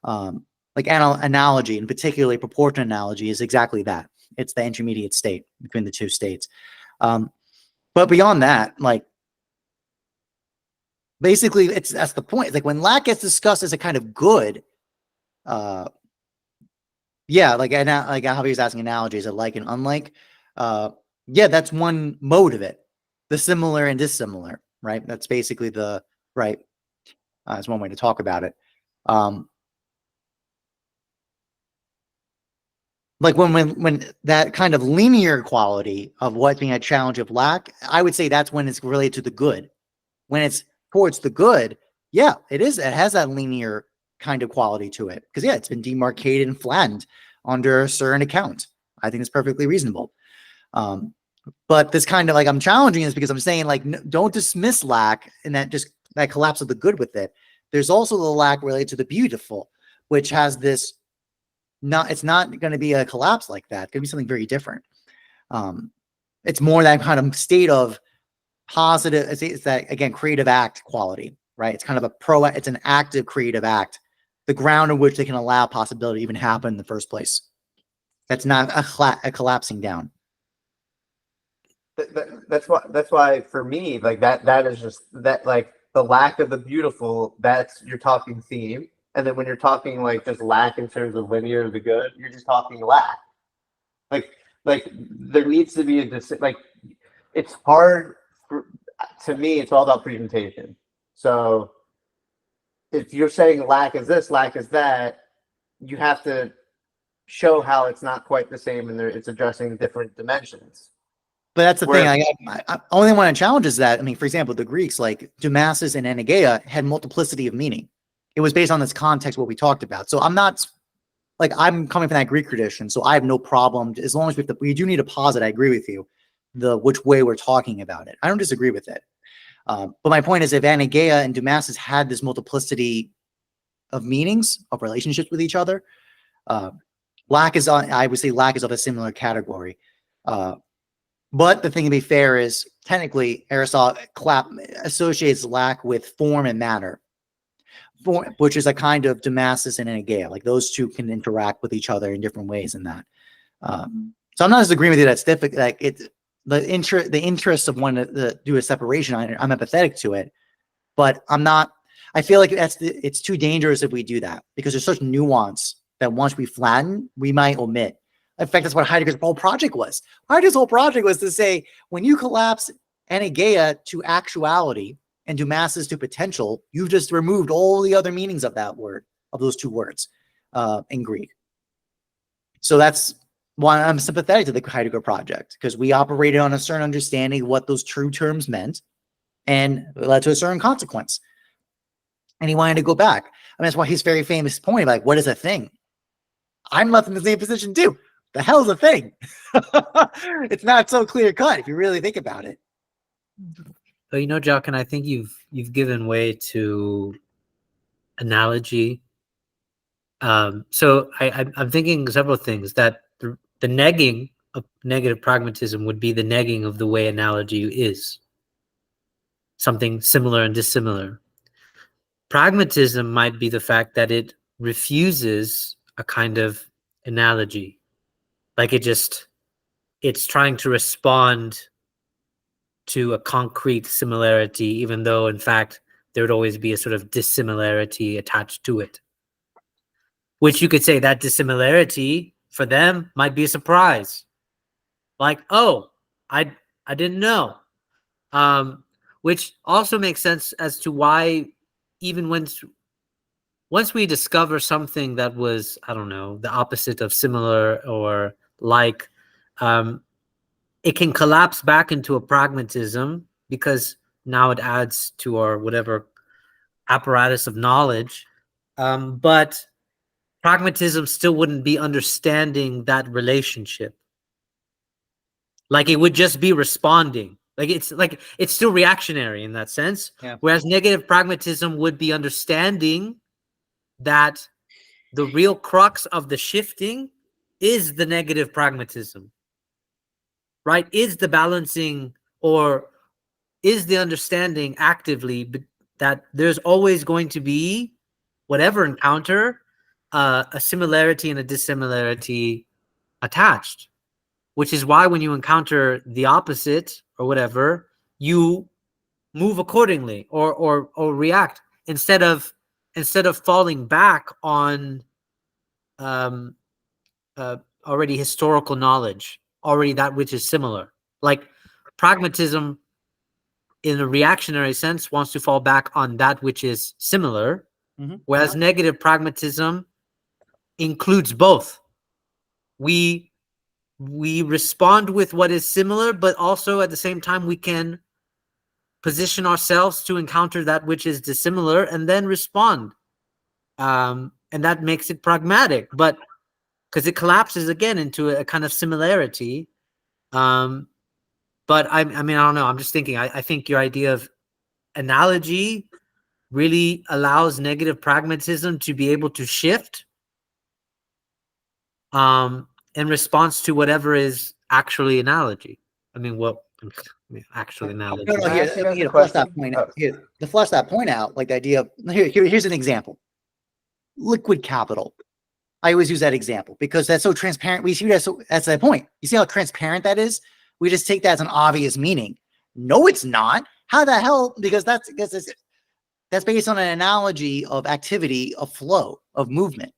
Like analogy, and particularly proportion analogy, is exactly that. It's the intermediate state between the two states. But beyond that, like basically, that's the point. Like when lack gets discussed as a kind of good, yeah, like how he was asking analogies, of like and unlike. Yeah, that's one mode of it. The similar and dissimilar, right? That's basically the right. That's one way to talk about it. Like when that kind of linear quality of what's being a challenge of lack, I would say that's when it's related to the good. When it's towards the good, yeah, it is. It has that linear kind of quality to it because yeah, it's been demarcated and flattened under a certain account. I think it's perfectly reasonable. But this kind of like I'm challenging is because I'm saying like don't dismiss lack and that collapse of the good with it. There's also the lack related to the beautiful, which has this it's not going to be a collapse like that. It's going to be something very different. It's more that kind of state of positive. It's that again creative act quality, right? It's kind of it's an active creative act, the ground in which they can allow possibility to even happen in the first place. That's not a collapsing down. That's why for me, like that is just that, like the lack of the beautiful, that's your talking theme. And then when you're talking like just lack in terms of linear of the good, you're just talking lack. Like there needs to be like it's hard to me. It's all about presentation. So if you're saying lack is this, lack is that, you have to show how it's not quite the same and it's addressing different dimensions. But that's the thing. I only want to challenge is that, I mean, for example, the Greeks, like Dumassus and Anageia, had multiplicity of meaning. It was based on this context, what we talked about. So I'm not like, I'm coming from that Greek tradition, so I have no problem. As long as we do need a posit, I agree with you, which way we're talking about it. I don't disagree with it. But my point is, if Anageia and Dumassus had this multiplicity of meanings, of relationships with each other, lack is I would say lack is of a similar category. But the thing to be fair is, technically, Aristotle associates lack with form and matter, which is a kind of Damascus and Anageia. Like those two can interact with each other in different ways in that. So I'm not disagreeing with you. That's difficult. Like the interest of wanting to do a separation. I'm empathetic to it, but I'm not. I feel like it's too dangerous if we do that because there's such nuance that once we flatten, we might omit. In fact, that's what Heidegger's whole project was. Heidegger's whole project was to say, when you collapse Anageia to actuality and Dumassus to potential, you've just removed all the other meanings of that word, of those two words in Greek. So that's why I'm sympathetic to the Heidegger project, because we operated on a certain understanding of what those true terms meant, and it led to a certain consequence. And he wanted to go back. I mean, that's why his very famous point, like, what is a thing? I'm left in the same position too. The hell's a thing? It's not so clear cut if you really think about it. But you know, Jockin, I think you've given way to analogy. So I'm thinking several things. That the negging of negative pragmatism would be the negging of the way analogy is. Something similar and dissimilar. Pragmatism might be the fact that it refuses a kind of analogy. Like it's trying to respond to a concrete similarity, even though in fact there would always be a sort of dissimilarity attached to it. Which you could say that dissimilarity for them might be a surprise. Like, oh, I didn't know. Which also makes sense as to why even once we discover something that was, I don't know, the opposite of similar or like, it can collapse back into a pragmatism because now it adds to our whatever apparatus of knowledge. But pragmatism still wouldn't be understanding that relationship. Like it would just be responding. Like it's still reactionary in that sense. Yeah. Whereas negative pragmatism would be understanding that the real crux of the shifting is the negative pragmatism, right? Is the balancing or is the understanding actively that there's always going to be whatever encounter, a similarity and a dissimilarity attached, which is why when you encounter the opposite or whatever, you move accordingly or react instead of falling back on already historical knowledge, already that which is similar. Like pragmatism in a reactionary sense wants to fall back on that which is similar, whereas negative pragmatism includes both. We respond with what is similar, but also at the same time we can position ourselves to encounter that which is dissimilar and then respond. And that makes it pragmatic, but because it collapses again into a kind of similarity. But I mean, I don't know. I'm just thinking, I think your idea of analogy really allows negative pragmatism to be able to shift in response to whatever is actually analogy. I mean, actually analogy. No, Can I ask you guys a to flesh that question? point out, to flesh that point out, like the idea of here's an example. Liquid capital. I always use that example because that's so transparent. We see that's the point. You see how transparent that is? We just take that as an obvious meaning. No, it's not. How the hell? Because that's based on an analogy of activity, of flow, of movement,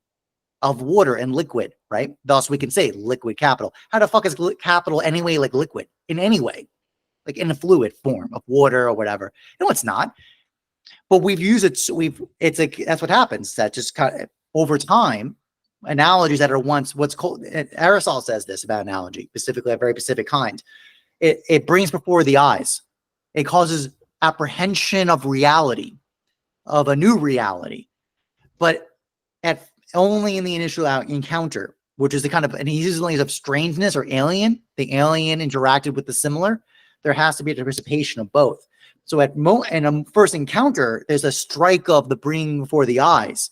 of water and liquid, right? Thus, we can say liquid capital. How the fuck is capital anyway like liquid in any way? Like in a fluid form of water or whatever. No, it's not. But we've used it. It's like that's what happens. That just kind of, over time, analogies that are once what's called. Aristotle says this about analogy, specifically a very specific kind. It brings before the eyes. It causes apprehension of reality, of a new reality, but only in the initial encounter, which is the kind of, and he uses language of strangeness or alien. The alien interacted with the similar. There has to be a participation of both. So in a first encounter, there's a strike of the bringing before the eyes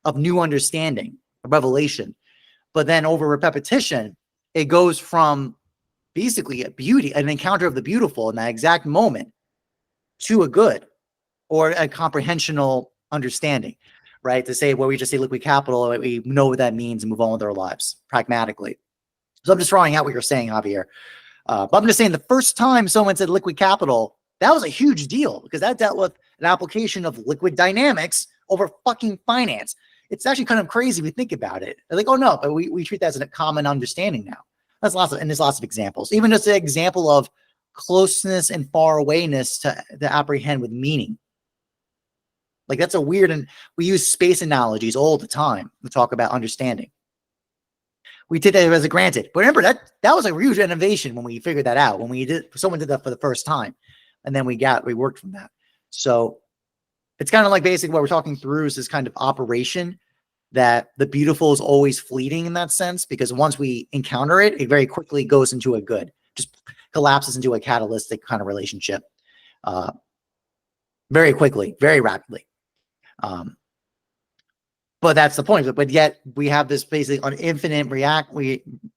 of new understanding, a revelation. But then over repetition, it goes from basically a beauty, an encounter of the beautiful in that exact moment, to a good or a comprehensional understanding, right? To say, well, we just say liquid capital, we know what that means and move on with our lives pragmatically. So I'm just drawing out what you're saying, Javier. But I'm just saying the first time someone said liquid capital, that was a huge deal because that dealt with an application of liquid dynamics over fucking finance. It's actually kind of crazy if you think about it. They're like, oh no, but we treat that as a common understanding now. There's lots of examples. Even just an example of closeness and far awayness to apprehend with meaning. Like that's a weird, and we use space analogies all the time to talk about understanding. We take that as a granted. But remember that was a huge innovation when we figured that out. When someone did that for the first time, and then we worked from that. So it's kind of like basically what we're talking through is this kind of operation that the beautiful is always fleeting in that sense, because once we encounter it, it very quickly goes into a good, just collapses into a catalytic kind of relationship very quickly, very rapidly. But that's the point. But yet we have this basically an infinite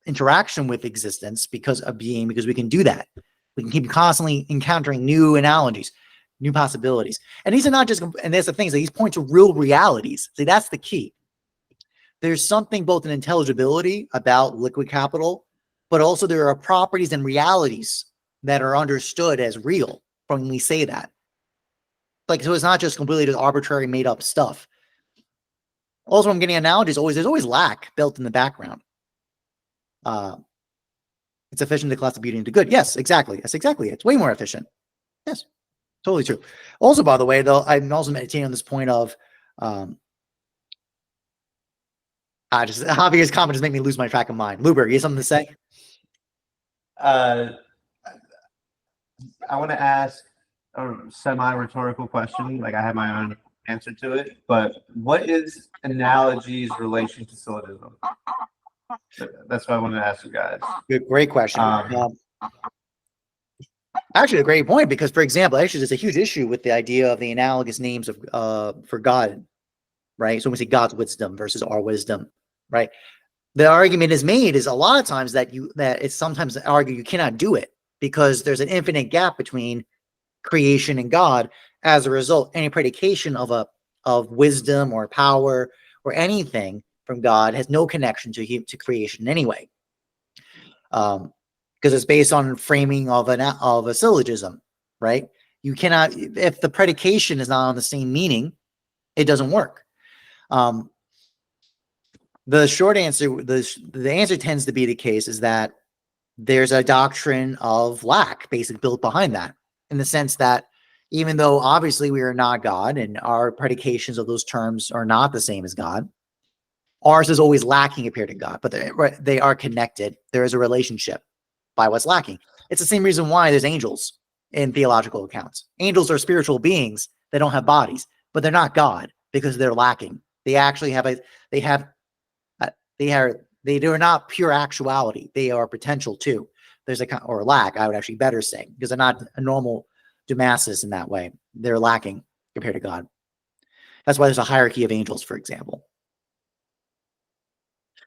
interaction with existence because we can do that. We can keep constantly encountering new analogies, new possibilities. And these are not just, and there's the things that these point to real realities. See, that's the key. There's something both in intelligibility about liquid capital, but also there are properties and realities that are understood as real when we say that. Like, so it's not just completely just arbitrary made up stuff. Also, I'm getting analogies. There's always lack built in the background. It's efficient to collapse the beauty into good. Yes, exactly. That's exactly it. It's way more efficient. Yes, totally true. Also, by the way, though, I'm also meditating on this point of Javier's comments make me lose my track of mind. Luber, you have something to say? I want to ask a semi-rhetorical question. Like I have my own answer to it, but what is analogy's relation to syllogism? That's what I wanted to ask you guys. Great question. Actually, a great point, because, for example, actually, there's a huge issue with the idea of the analogous names of for God, right? So when we say God's wisdom versus our wisdom, right? The argument is made is a lot of times that it's sometimes argued you cannot do it because there's an infinite gap between creation and God. As a result, any predication of wisdom or power or anything from God has no connection to creation in any way, because it's based on framing of a syllogism, right? You cannot, if the predication is not on the same meaning, it doesn't work. The short answer, the answer tends to be the case is that there's a doctrine of lack basically built behind that, in the sense that even though obviously we are not God and our predications of those terms are not the same as God, ours is always lacking compared to God, but they are connected. There is a relationship by what's lacking. It's the same reason why there's angels in theological accounts. Angels are spiritual beings that don't have bodies, but they're not God because they're lacking. They actually have they are not pure actuality. They are potential too. There's or lack, I would actually better say, because they're not a normal Dumasis in that way. They're lacking compared to God. That's why there's a hierarchy of angels, for example.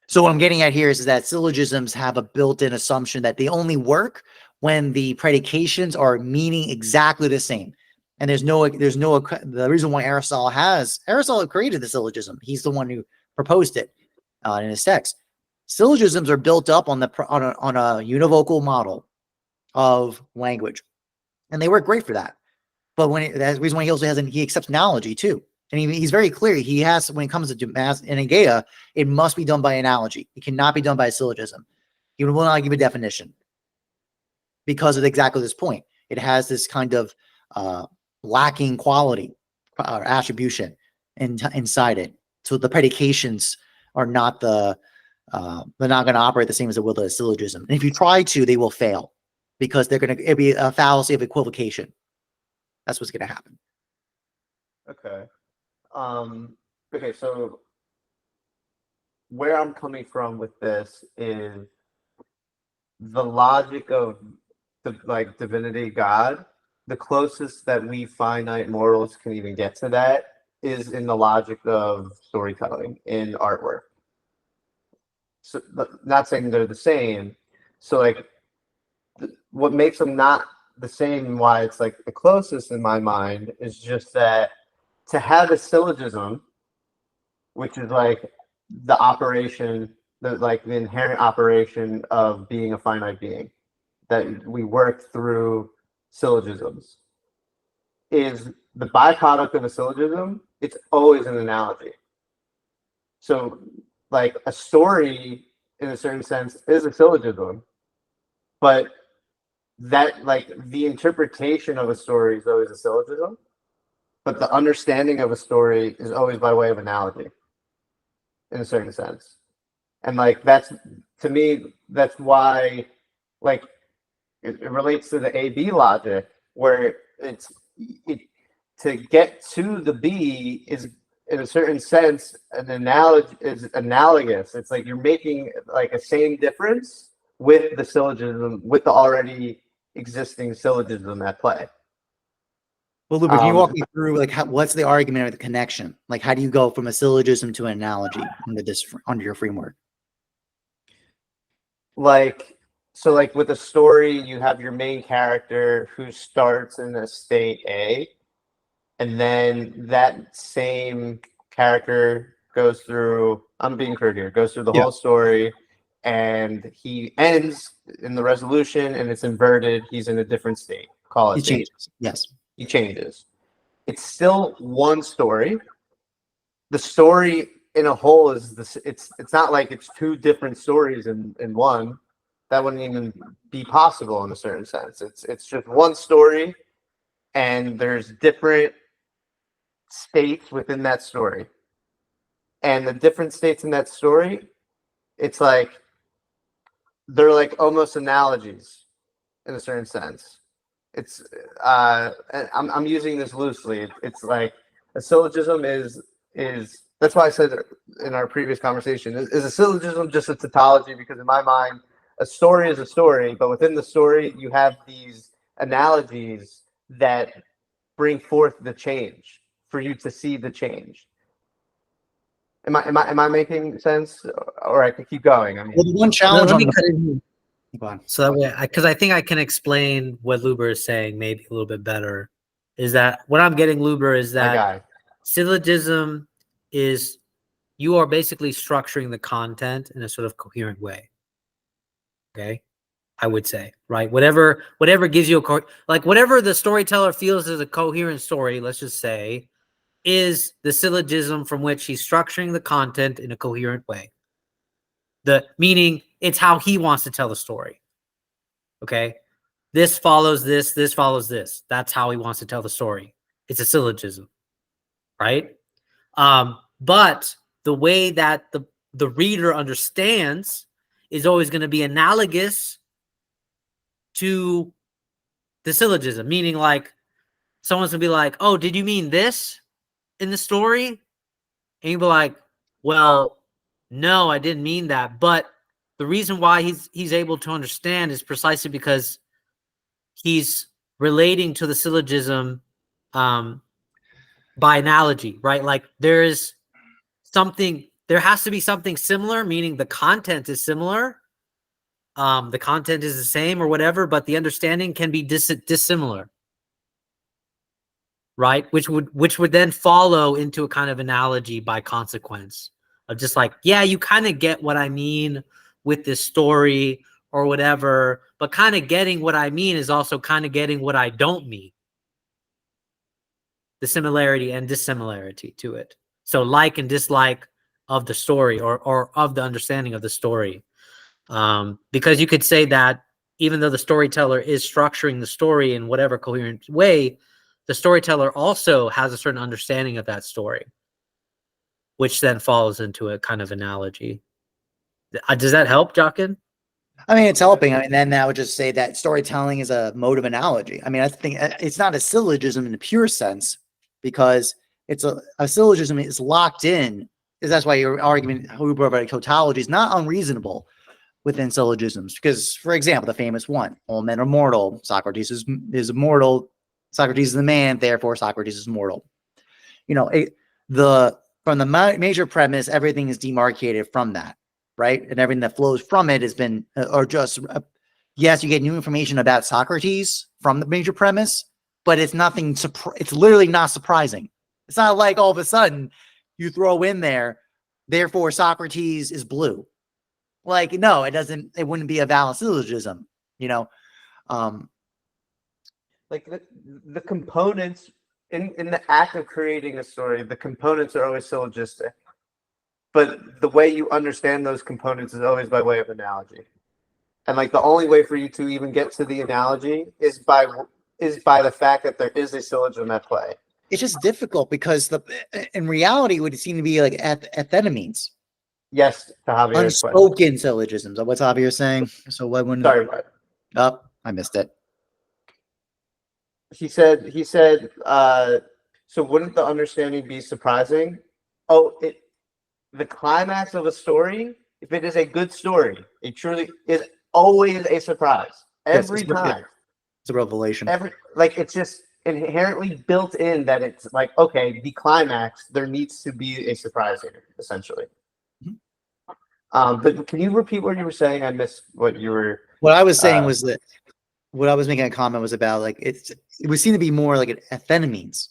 So what I'm getting at here is that syllogisms have a built-in assumption that they only work when the predications are meaning exactly the same. And the reason why Aristotle created the syllogism. He's the one who proposed it in his text. Syllogisms are built up on a univocal model of language, and they work great for that. But that's the reason why he accepts analogy too. And he's very clear. He has, when it comes to Dumas and Agea, it must be done by analogy. It cannot be done by a syllogism. He will not give a definition because of exactly this point. It has this kind of lacking quality or attribution inside it. So the predications are not they're not going to operate the same as it will the syllogism. And if you try to, they will fail because it'll be a fallacy of equivocation. That's what's going to happen. Okay. Okay, so where I'm coming from with this is the logic of divinity, God. The closest that we finite mortals can even get to that is in the logic of storytelling in artwork. So, not saying they're the same. So, what makes them not the same and why it's the closest in my mind is just that to have a syllogism, which is the operation, the inherent operation of being a finite being, that we work through syllogisms, is the byproduct of a syllogism. It's always an analogy. So, a story, in a certain sense, is a syllogism, but that the interpretation of a story is always a syllogism, but the understanding of a story is always by way of analogy, in a certain sense. And that's, to me, that's why it relates to the A-B logic, where to get to the B is, in a certain sense, is analogous. It's you're making a same difference with the syllogism, with the already existing syllogism at play. Well, Luber, can you walk me through what's the argument or the connection? How do you go from a syllogism to an analogy under your framework? So with a story, you have your main character who starts in a state A, and then that same character goes through, I'm being crude here, goes through the whole story, and he ends in the resolution, and it's inverted. He's in a different state. Call it He changes. Yes. He changes. It's still one story. The story in a whole is this. It's not like it's two different stories in one. That wouldn't even be possible in a certain sense. It's just one story, and there's different states within that story. And the different states in that story, it's they're almost analogies in a certain sense. It's I'm using this loosely. It's a syllogism is that's why I said in our previous conversation, is a syllogism just a tautology? Because in my mind, a story is a story, but within the story you have these analogies that bring forth the change for you to see the change. Am I making sense? Or I could keep going. I mean, well, the one challenge let on me the cut in. Go on. So that way, because I think I can explain what Luber is saying maybe a little bit better. Is that what I'm getting, Luber? Is that syllogism is you are basically structuring the content in a sort of coherent way. Okay, I would say, right? Whatever gives you whatever the storyteller feels is a coherent story. Let's just say is the syllogism from which he's structuring the content in a coherent way. The meaning it's how he wants to tell the story. Okay. This follows this, this follows this. That's how he wants to tell the story. It's a syllogism, right? But the way that the reader understands is always going to be analogous to the syllogism, meaning like someone's gonna be like, "Oh, did you mean this in the story?" And you'd be like, "Well, no, I didn't mean that." But the reason why he's able to understand is precisely because he's relating to the syllogism by analogy, right? Like there has to be something similar, meaning the content is similar. The content is the same or whatever, but the understanding can be dissimilar, right? Which would then follow into a kind of analogy by consequence of just like, yeah, you kind of get what I mean with this story or whatever, but kind of getting what I mean is also kind of getting what I don't mean. The similarity and dissimilarity to it. So like and dislike of the story or of the understanding of the story. Because you could say that even though the storyteller is structuring the story in whatever coherent way, the storyteller also has a certain understanding of that story, which then follows into a kind of analogy. Does that help, Jockin? I mean, it's helping. I mean, then that would just say that storytelling is a mode of analogy. I mean, I think it's not a syllogism in the pure sense, because it's a syllogism is locked in. That's why your argument about tautology is not unreasonable within syllogisms. Because, for example, the famous one, all men are mortal. Socrates is immortal. Socrates is the man, therefore Socrates is mortal. You know, from the major premise, everything is demarcated from that, right? And everything that flows from it has been, yes, you get new information about Socrates from the major premise, but it's nothing. It's literally not surprising. It's not like all of a sudden you throw in there, therefore Socrates is blue. Like, no, it doesn't. It wouldn't be a valid syllogism, you know. Like the components in the act of creating a story, the components are always syllogistic, but the way you understand those components is always by way of analogy. And like the only way for you to even get to the analogy is by the fact that there is a syllogism at play. It's just difficult because in reality, it would seem to be like amphetamines. Yes, to Javier's unspoken syllogisms. What's Javier saying? So what wouldn't? Sorry, oh, I missed it. He said. So wouldn't the understanding be surprising? Oh, the climax of a story, if it is a good story, it truly is always a surprise every time. It's a revelation. It's just inherently built in that it's like, okay, the climax, there needs to be a surprise here, essentially. But can you repeat what you were saying? I missed what you were. What I was saying was that what I was making a comment was about like it would seem to be more like amphetamines.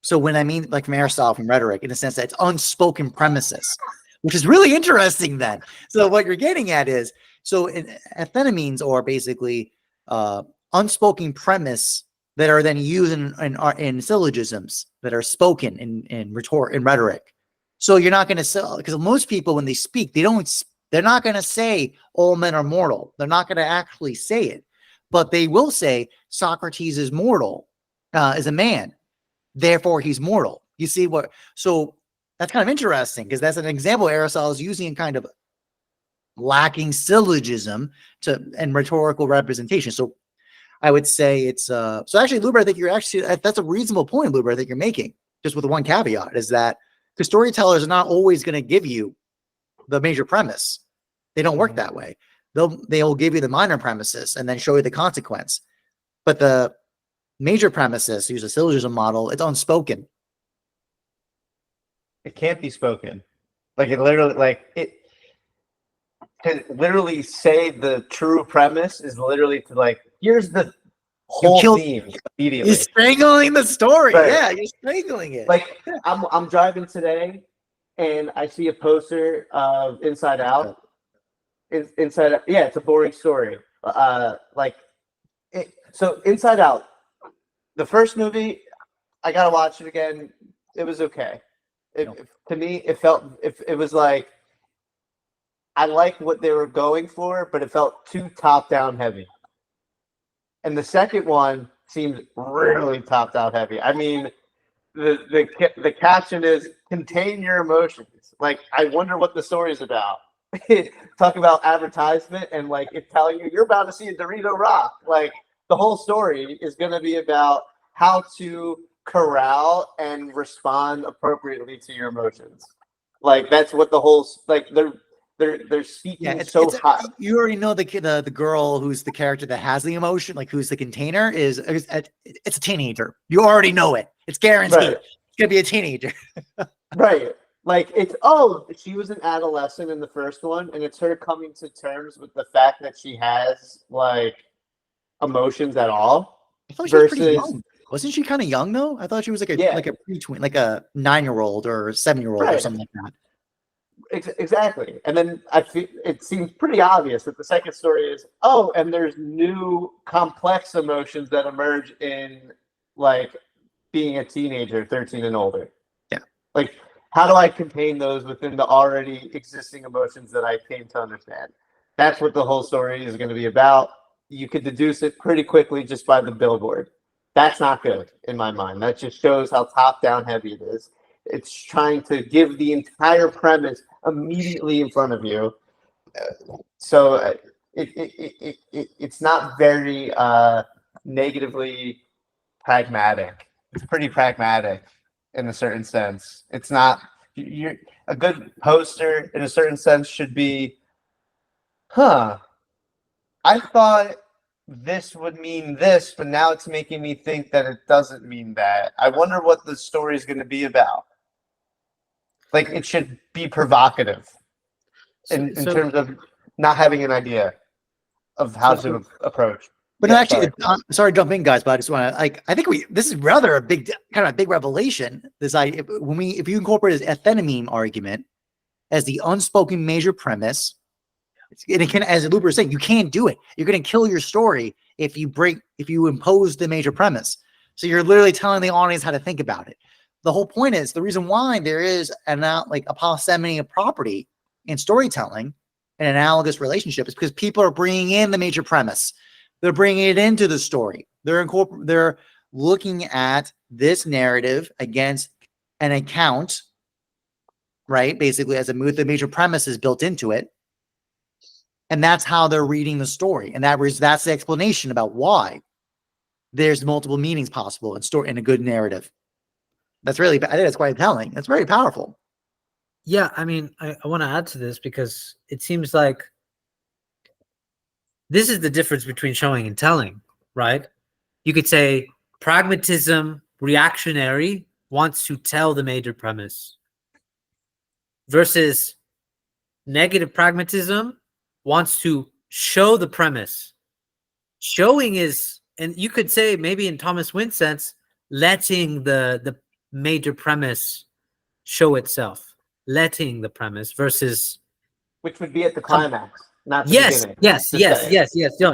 So when I mean like from Aristotle, from rhetoric, in the sense that it's unspoken premises, which is really interesting then. So what you're getting at is, so amphetamines are basically unspoken premise that are then used in syllogisms that are spoken in rhetoric. So you're not going to sell, because most people when they speak, they're not going to say all men are mortal. They're not going to actually say it, but they will say Socrates is mortal, is a man. Therefore, he's mortal. You see what? So that's kind of interesting because that's an example Aristotle is using in kind of lacking syllogism and rhetorical representation. So I would say it's so actually, Luber, I think that's a reasonable point, Luber, I think you're making, just with one caveat, is that because storytellers are not always going to give you the major premise. They don't work that way. They'll give you the minor premises and then show you the consequence. But the major premises, use a syllogism model, it's unspoken. It can't be spoken. Like it literally, can literally say the true premise is literally to like, here's the whole theme immediately. You're strangling the story. Right. Yeah, you're strangling it. Like I'm driving today and I see a poster of Inside Out. Inside Out, yeah, it's a boring story. So Inside Out, the first movie, I gotta watch it again. It was okay. To me, it was like I like what they were going for, but it felt too top down heavy. And the second one seems really top down heavy. I mean, the caption is "Contain your emotions." Like, I wonder what the story is about. Talk about advertisement and like it telling you you're about to see a Dorito rock. Like, the whole story is going to be about how to corral and respond appropriately to your emotions. Like, that's what the whole like they're speaking so high. You already know the girl who's the character that has the emotion, like who's the container, is it's a teenager. You already know it. It's guaranteed. Right. It's gonna be a teenager. Right. Like, it's she was an adolescent in the first one, and it's her coming to terms with the fact that she has like emotions at all. I thought she was pretty young. Wasn't she kind of young though? I thought she was like a preteen, like a 9-year-old or 7-year-old or something like that. Exactly. And then I feel it seems pretty obvious that the second story is, and there's new complex emotions that emerge in like being a teenager, 13 and older. Yeah. Like, how do I contain those within the already existing emotions that I came to understand? That's what the whole story is going to be about. You could deduce it pretty quickly just by the billboard. That's not good in my mind. That just shows how top-down heavy it is. It's trying to give the entire premise immediately in front of you. So it's not very negatively pragmatic. It's pretty pragmatic in a certain sense. It's not. You're a good poster in a certain sense should be, I thought this would mean this, but now it's making me think that it doesn't mean that. I wonder what the story is going to be about. Like, it should be provocative in terms of not having an idea of how to approach. But yeah, actually, sorry to jump in, guys, but I just want to I think this is rather a big revelation. If you incorporate this ethenamine argument as the unspoken major premise, and it can, as Luber is saying, you can't do it. You're going to kill your story if you impose the major premise. So you're literally telling the audience how to think about it. The whole point is the reason why there is a paucity of property in storytelling, an analogous relationship, is because people are bringing in the major premise. They're bringing it into the story. They're looking at this narrative against an account, right? Basically, as the major premise is built into it, and that's how they're reading the story. And that's the explanation about why there's multiple meanings possible in a good narrative. I think that's quite telling. That's very powerful. Yeah, I mean, I want to add to this because it seems like this is the difference between showing and telling, right? You could say pragmatism, reactionary, wants to tell the major premise versus negative pragmatism wants to show the premise. Showing is, and you could say maybe in Thomas Winn's sense, letting the major premise show itself, letting the premise versus, which would be at the climax. Not the beginning.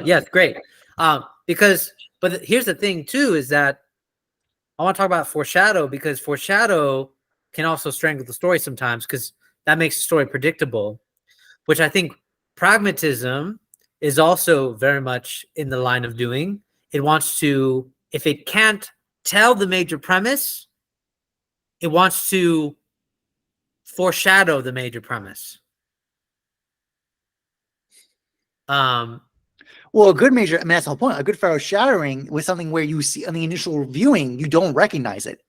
Yes, great. But here's the thing too, is that I want to talk about foreshadow, because foreshadow can also strangle the story sometimes, because that makes the story predictable, which I think pragmatism is also very much in the line of doing. It wants to, if it can't tell the major premise, it wants to foreshadow the major premise. Well, a good major, I mean, that's the whole point. A good foreshadowing was something where you see on the initial viewing, you don't recognize it.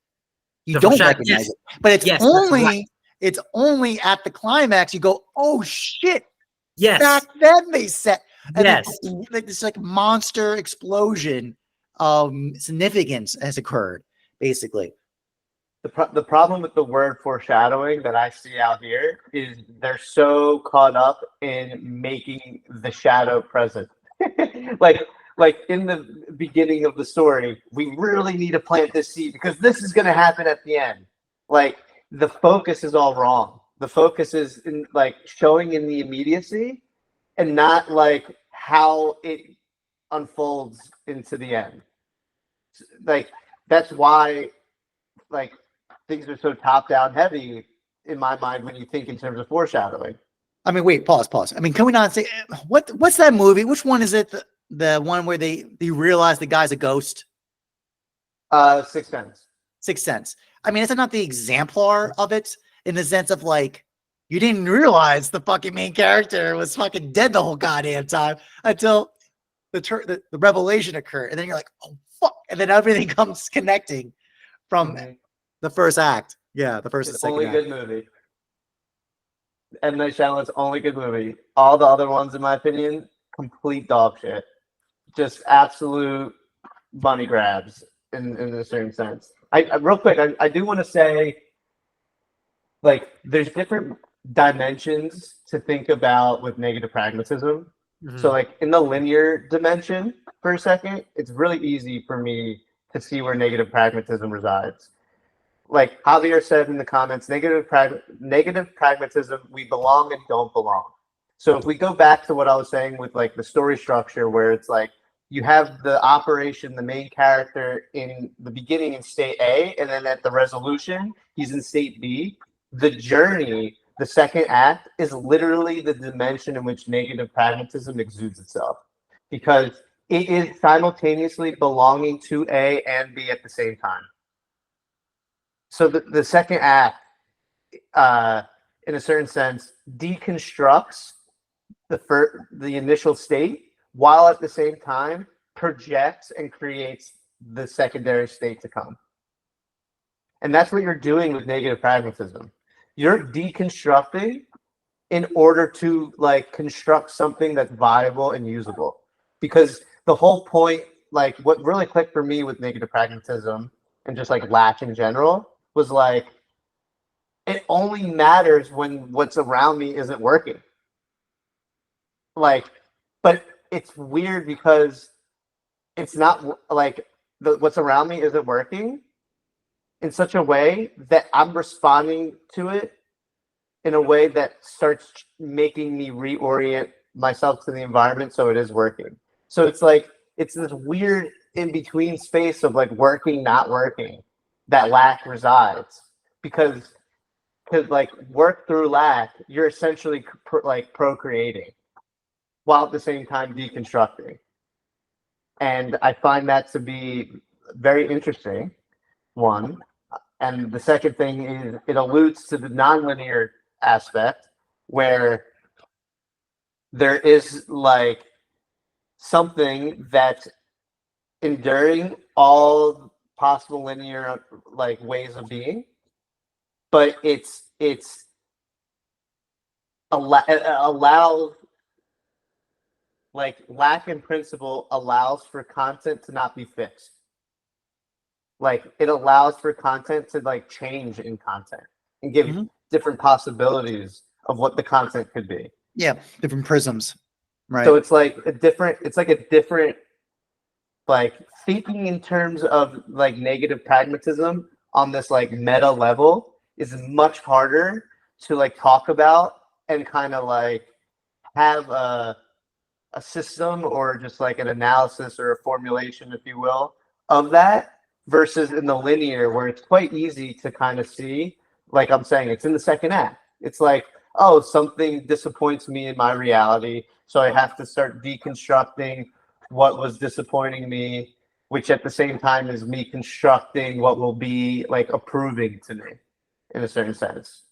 You don't recognize it. But it's only at the climax you go, oh shit. Yes. Back then they set this like monster explosion of significance has occurred, basically. The problem with the word foreshadowing that I see out here is they're so caught up in making the shadow present. like in the beginning of the story, we really need to plant this seed because this is going to happen at the end. Like, the focus is all wrong. The focus is in like showing in the immediacy and not like how it unfolds into the end. Like, that's why like things are so top down heavy in my mind when you think in terms of foreshadowing. I mean, wait, pause. I mean, can we not say what's that movie? Which one is it? The one where they realize the guy's a ghost. Sixth Sense. Sixth Sense. I mean, it's not the exemplar of it in the sense of like, you didn't realize the fucking main character was fucking dead the whole goddamn time until the revelation occurred. And then you're like, oh, fuck. And then everything comes connecting from the first act. Yeah, the first and second only act. good movie. M. Night Shyamalan's only good movie. All the other ones, in my opinion, complete dog shit. Just absolute money grabs in a certain sense. I real quick, I do want to say, like, there's different dimensions to think about with negative pragmatism. So, like, in the linear dimension, for a second, it's really easy for me to see where negative pragmatism resides. Like Javier said in the comments, negative pragmatism, we belong and don't belong. So if we go back to what I was saying with like the story structure, where it's like you have the operation, the main character in the beginning in state A, and then at the resolution, he's in state B. The journey, the second act, is literally the dimension in which negative pragmatism exudes itself, because it is simultaneously belonging to A and B at the same time. So the second act, in a certain sense, deconstructs the initial state, while at the same time projects and creates the secondary state to come. And that's what you're doing with negative pragmatism. You're deconstructing in order to like construct something that's viable and usable. Because the whole point, like what really clicked for me with negative pragmatism and just like lack in general, was like, it only matters when what's around me isn't working. Like, but it's weird because it's not like what's around me isn't working in such a way that I'm responding to it in a way that starts making me reorient myself to the environment so it is working. So it's like, it's this weird in between space of like working, not working, that lack resides, because like work through lack, you're essentially like procreating while at the same time deconstructing. And I find that to be very interesting, one. And the second thing is it alludes to the nonlinear aspect, where there is like something that's enduring all possible linear like ways of being, but it's allows, like lack in principle allows for content to not be fixed. Like it allows for content to like change in content and give different possibilities of what the content could be. Yeah, different prisms. Right. So it's like a different, like thinking in terms of like negative pragmatism on this like meta level is much harder to like talk about and kind of like have a system or just like an analysis or a formulation, if you will, of that, versus in the linear where it's quite easy to kind of see, like I'm saying, it's in the second act. It's like, oh, something disappoints me in my reality, so I have to start deconstructing what was disappointing me, which at the same time is me constructing what will be like approving to me in a certain sense.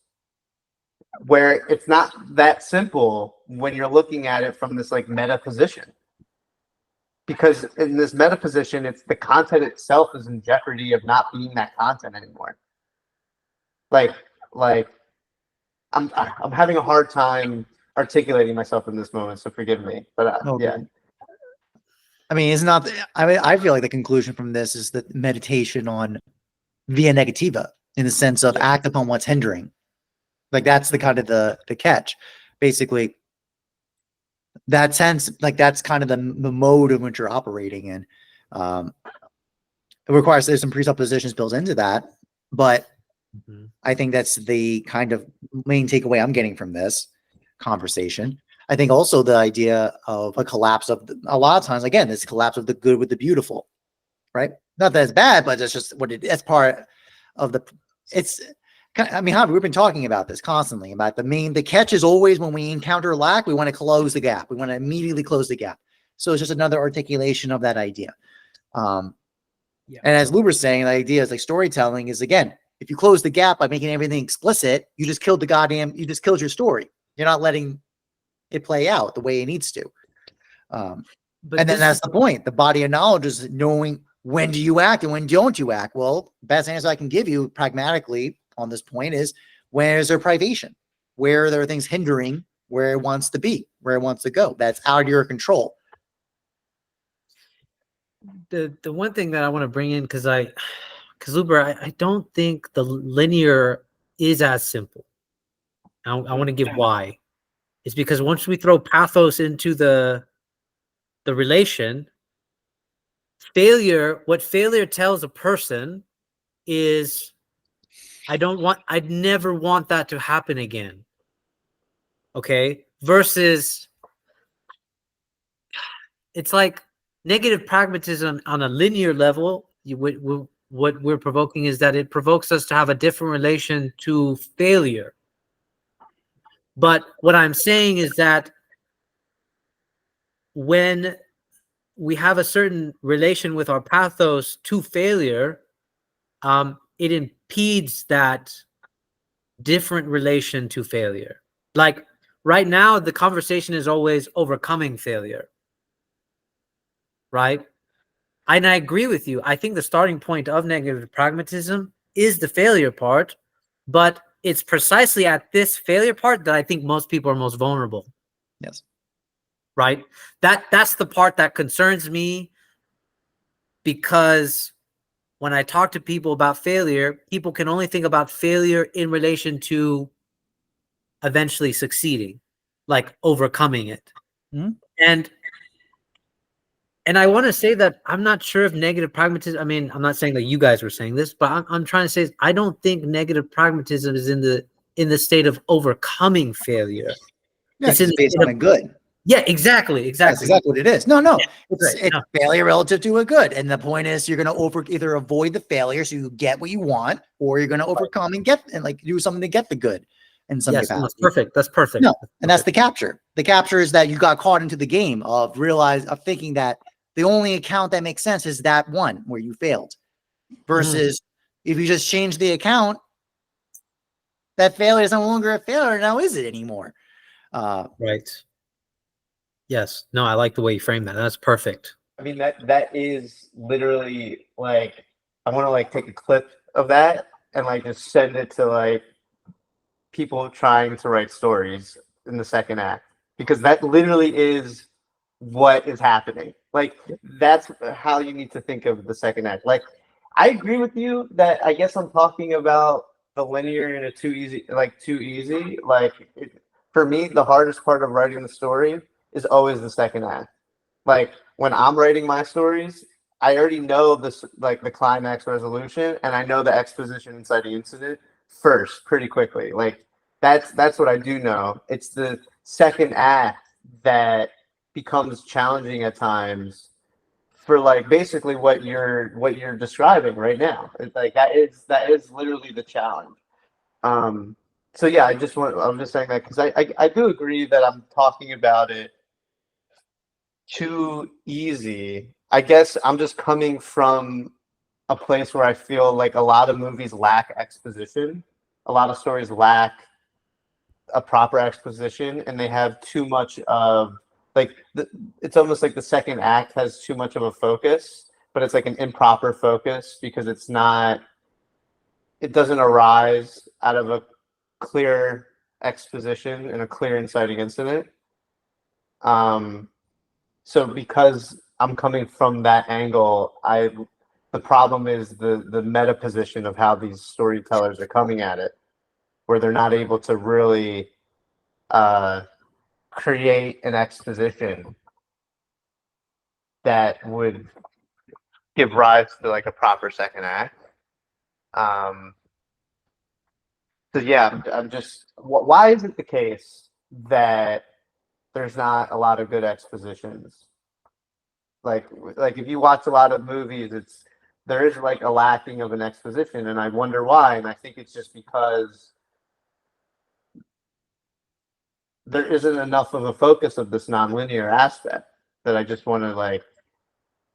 Where it's not that simple when you're looking at it from this like meta position. Because in this meta position, it's the content itself is in jeopardy of not being that content anymore. Like I'm having a hard time articulating myself in this moment, so forgive me. But yeah. I mean, it's not. I mean, I feel like the conclusion from this is that meditation on via negativa, in the sense of act upon what's hindering. Like that's the kind of the catch, basically. That sense, like that's kind of the mode in which you're operating in. It requires there's some presuppositions built into that, but I think that's the kind of main takeaway I'm getting from this conversation. I think also the idea of a collapse of a lot of times, again, this collapse of the good with the beautiful, right? Not that it's bad, but it's just what it is part of the, it's, I mean, we've been talking about this constantly about the catch is always when we encounter lack, we want to close the gap. We want to immediately close the gap. So it's just another articulation of that idea. Yeah. And as Luber's saying, the idea is like storytelling is, again, if you close the gap by making everything explicit, you just killed you just killed your story. You're not letting it play out the way it needs to. But And then that's the point. The body of knowledge is knowing when do you act and when don't you act. Well, best answer I can give you pragmatically on this point is, where is there privation? Where are there things hindering where it wants to be, where it wants to go? That's out of your control. the one thing that I want to bring in, because Luber, I don't think the linear is as simple. I want to give why. It's because once we throw pathos into the relation, what failure tells a person is, I'd never want that to happen again. Okay. Versus, it's like negative pragmatism on a linear level. What we're provoking is that it provokes us to have a different relation to failure. But what I'm saying is that when we have a certain relation with our pathos to failure, it impedes that different relation to failure. Like right now, the conversation is always overcoming failure, right? And I agree with you. I think the starting point of negative pragmatism is the failure part, but it's precisely at this failure part that I think most people are most vulnerable. Yes. Right? That's the part that concerns me, because when I talk to people about failure, people can only think about failure in relation to eventually succeeding, like overcoming it. Mm-hmm. And I want to say that I'm not sure if negative pragmatism, I mean, I'm not saying that you guys were saying this, but I'm trying to say, I don't think negative pragmatism is in the state of overcoming failure. Yeah, It's based on a good. Yeah, exactly. That's exactly what it is. No, Yeah, it's failure relative to a good. And the point is, you're going to either avoid the failure so you get what you want, or you're going to overcome and do something to get the good in some capacity. That's perfect. That's perfect. No, and that's the capture. The capture is that you got caught into the game of thinking that the only account that makes sense is that one where you failed, versus if you just change the account, that failure is no longer a failure. Now is it anymore? Right. Yes. No, I like the way you frame that. That's perfect. I mean, that is literally like, I want to like take a clip of that and like just send it to like people trying to write stories in the second act, because that literally is what is happening. Like, that's how you need to think of the second act. Like, I agree with you that I guess I'm talking about the linear in a too easy. Like, for me, the hardest part of writing the story is always the second act. Like, when I'm writing my stories, I already know this, like the climax resolution, and I know the exposition inside the incident first pretty quickly. Like, that's what I do know. It's the second act that becomes challenging at times for like basically what you're describing right now. It's like that is literally the challenge. So yeah, I'm just saying that because I do agree that I'm talking about it too easy. I guess I'm just coming from a place where I feel like a lot of movies lack exposition. A lot of stories lack a proper exposition, and they have too much of like it's almost like the second act has too much of a focus, but it's like an improper focus because it doesn't arise out of a clear exposition and a clear inciting incident. So because I'm coming from that angle, the problem is the meta position of how these storytellers are coming at it, where they're not able to really create an exposition that would give rise to like a proper second act. So yeah, I'm just, why is it the case that there's not a lot of good expositions? Like if you watch a lot of movies, there is like a lacking of an exposition, and I wonder why. And I think it's just because there isn't enough of a focus of this nonlinear aspect. that I just want to like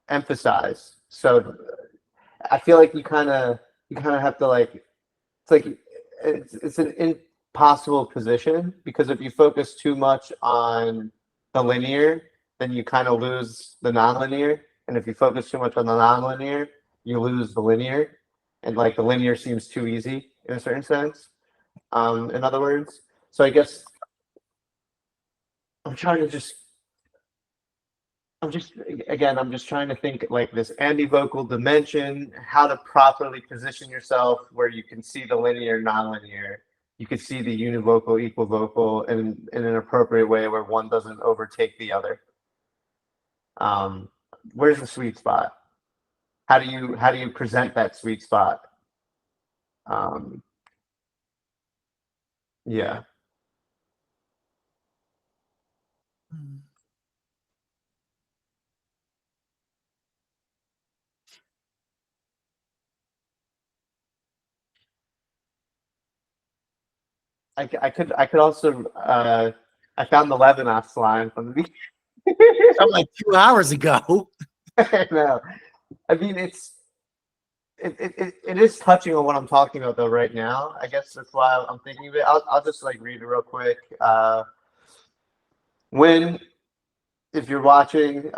emphasize. So I feel like you kind of have to like, it's like it's an impossible position, because if you focus too much on the linear, then you kind of lose the nonlinear, and if you focus too much on the nonlinear, you lose the linear, and like the linear seems too easy in a certain sense. In other words, so I guess I'm trying to just I'm just trying to think like this ambivocal dimension, how to properly position yourself where you can see the linear, nonlinear, you can see the univocal, equivocal in an appropriate way where one doesn't overtake the other. Where's the sweet spot? How do you present that sweet spot? Yeah. I could also I found the Levinas line from the I'm like 2 hours ago. no. I mean it is touching on what I'm talking about though right now. I guess that's why I'm thinking of it. I'll just like read it real quick. Winn, if you're watching,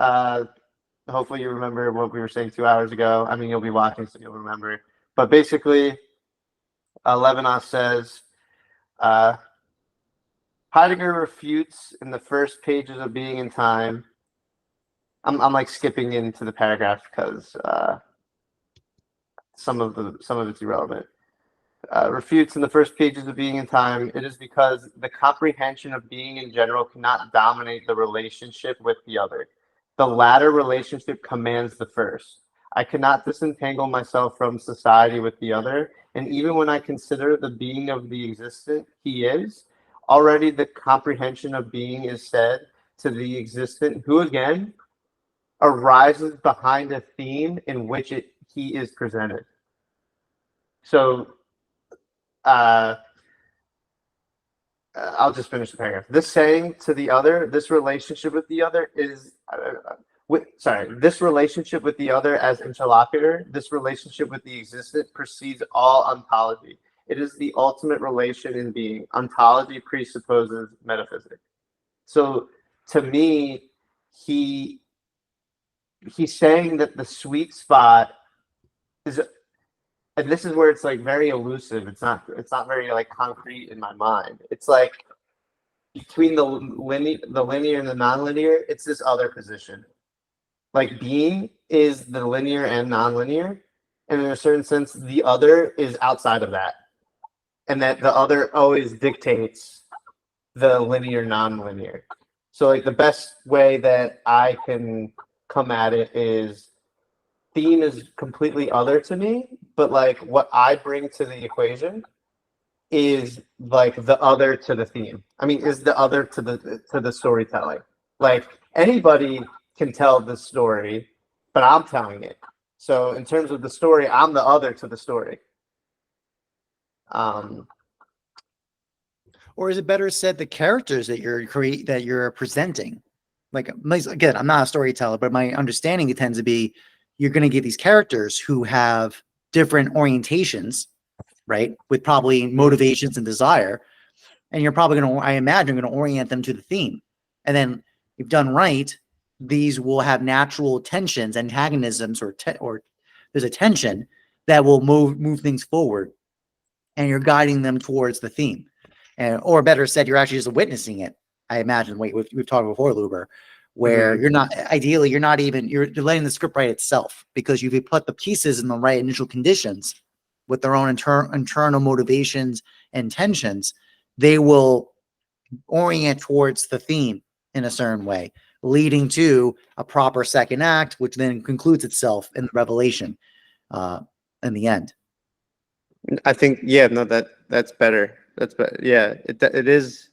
hopefully you remember what we were saying 2 hours ago. I mean, you'll be watching, so you'll remember. But basically, Levinas says, Heidegger refutes in the first pages of Being and Time. I'm like skipping into the paragraph because some of it's irrelevant. Refutes in the first pages of Being and Time. It is because the comprehension of being in general cannot dominate the relationship with the other. The latter relationship commands the first. I cannot disentangle myself from society with the other, and even when I consider the being of the existent, he is. Already the comprehension of being is said to the existent, who again arises behind a theme in which he is presented. So I'll just finish the paragraph. This saying to the other, this relationship with the other is, this relationship with the other as interlocutor, this relationship with the existent precedes all ontology. It is the ultimate relation in being. Ontology presupposes metaphysics. So to me, he's saying that the sweet spot is, and this is where it's like very elusive. It's not very like concrete in my mind. It's like between the linear and the nonlinear, it's this other position. Like being is the linear and nonlinear, and in a certain sense, the other is outside of that, and that the other always dictates the linear nonlinear. So like the best way that I can come at it is, theme is completely other to me, but like what I bring to the equation is like the other to the theme. I mean, is the other to the storytelling. Like anybody can tell the story, but I'm telling it. So in terms of the story, I'm the other to the story. Or is it better said the characters that you're presenting? Like again, I'm not a storyteller, but my understanding it tends to be you're going to get these characters who have different orientations, right? With probably motivations and desire. And you're probably going to, I imagine, going to orient them to the theme. And then if done right, these will have natural tensions, antagonisms, or there's a tension that will move things forward. And you're guiding them towards the theme. Or better said, you're actually just witnessing it. I imagine. We've talked before, Luber, where you're not you're letting the script write itself, because you've put the pieces in the right initial conditions with their own internal motivations and tensions. They will orient towards the theme in a certain way, leading to a proper second act, which then concludes itself in the revelation in the end. I think, yeah, no, that's better. That's better. Yeah, it is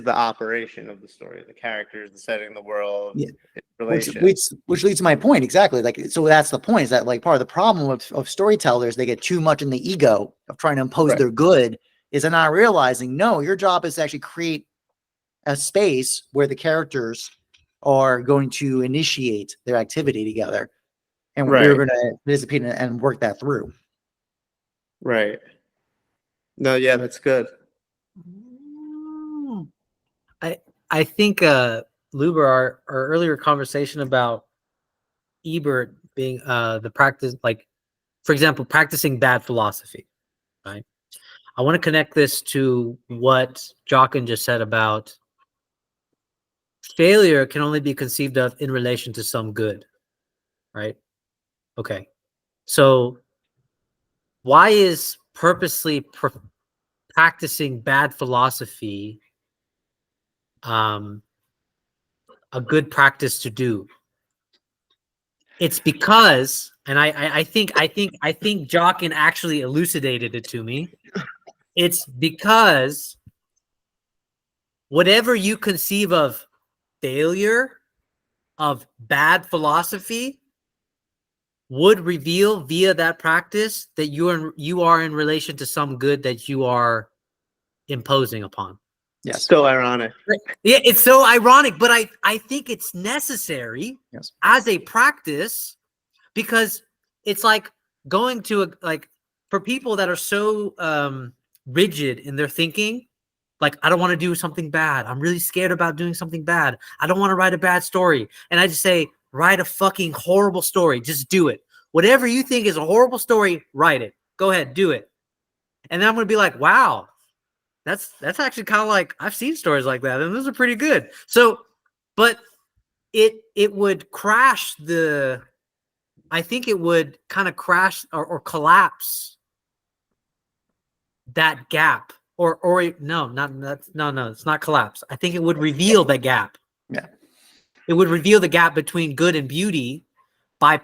the operation of the story, the characters, the setting, the world, yeah. Which leads to my point exactly. Like, so that's the point, is that like part of the problem of storytellers, they get too much in the ego of trying to impose their good, is they're not realizing, no, your job is to actually create a space where the characters are going to initiate their activity together, and Right. we're going to participate and work that through. Right. No, yeah, that's good. I think Luber, our earlier conversation about Ebert being the practice, like for example, practicing bad philosophy, right? I want to connect this to what Jockin just said about failure can only be conceived of in relation to some good, right? Okay. So why is purposely practicing bad philosophy a good practice to do? It's because, and I think Jockin actually elucidated it to me. It's because whatever you conceive of failure, of bad philosophy, would reveal via that practice that you are in relation to some good that you are imposing upon. Yes. So ironic. Yeah, it's so ironic, but I think it's necessary Yes. as a practice, because it's like going to for people that are so rigid in their thinking, like, I don't want to do something bad. I'm really scared about doing something bad. I don't want to write a bad story. And I just say, write a fucking horrible story. Just do it. Whatever you think is a horrible story, write it. Go ahead, do it. And then I'm going to be like, wow, that's actually kind of like, I've seen stories like that, and those are pretty good. So, but it would crash I think it would kind of crash or collapse that gap. Or no, it's not collapse. I think it would reveal the gap. Yeah. It would reveal the gap between good and beauty by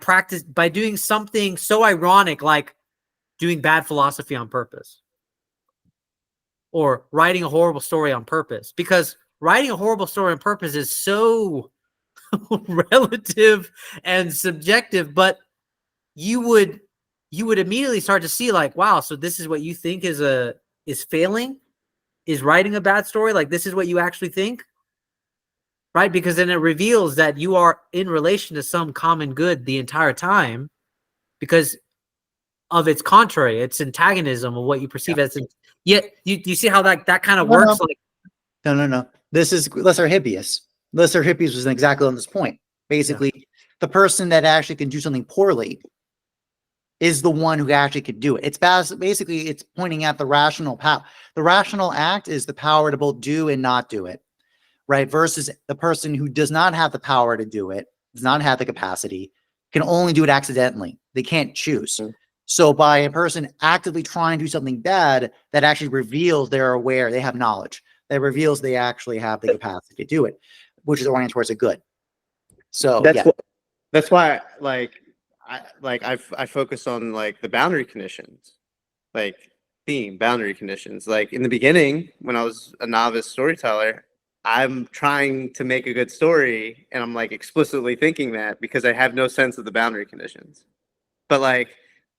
doing something so ironic, like doing bad philosophy on purpose, or writing a horrible story on purpose. Because writing a horrible story on purpose is so relative and subjective, but you would immediately start to see, like, wow, so this is what you think is failing, is writing a bad story. Like, this is what you actually think, right? Because then it reveals that you are in relation to some common good the entire time, because of its contrary, its antagonism of what you perceive as. Yet you see how that kind of works. Like, No. This is Lesser Hippias. Lesser Hippias was exactly on this point. Basically, the person that actually can do something poorly is the one who actually could do it. It's basically, it's pointing at the rational power. The rational act is the power to both do and not do it, right? Versus the person who does not have the power to do it, does not have the capacity, can only do it accidentally. They can't choose. So by a person actively trying to do something bad, that actually reveals they're aware, they have knowledge. That reveals they actually have the capacity to do it, which is oriented towards a good. So that's why I focus on like the boundary conditions, like boundary conditions. Like in the beginning, when I was a novice storyteller, I'm trying to make a good story, and I'm like explicitly thinking that because I have no sense of the boundary conditions. But like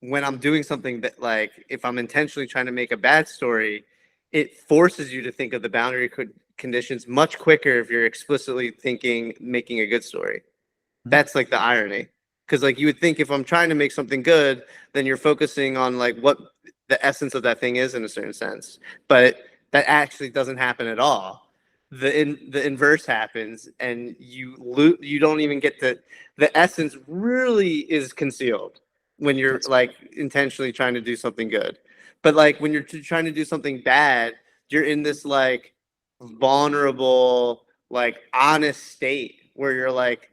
when I'm doing something that, like, if I'm intentionally trying to make a bad story, it forces you to think of the boundary conditions much quicker if you're explicitly thinking making a good story. That's like the irony, because like you would think if I'm trying to make something good, then you're focusing on like what the essence of that thing is in a certain sense, but that actually doesn't happen at all. The inverse happens, and you don't even get the essence really is concealed when you're like intentionally trying to do something good. But like when you're trying to do something bad, you're in this like vulnerable, like honest state where you're like,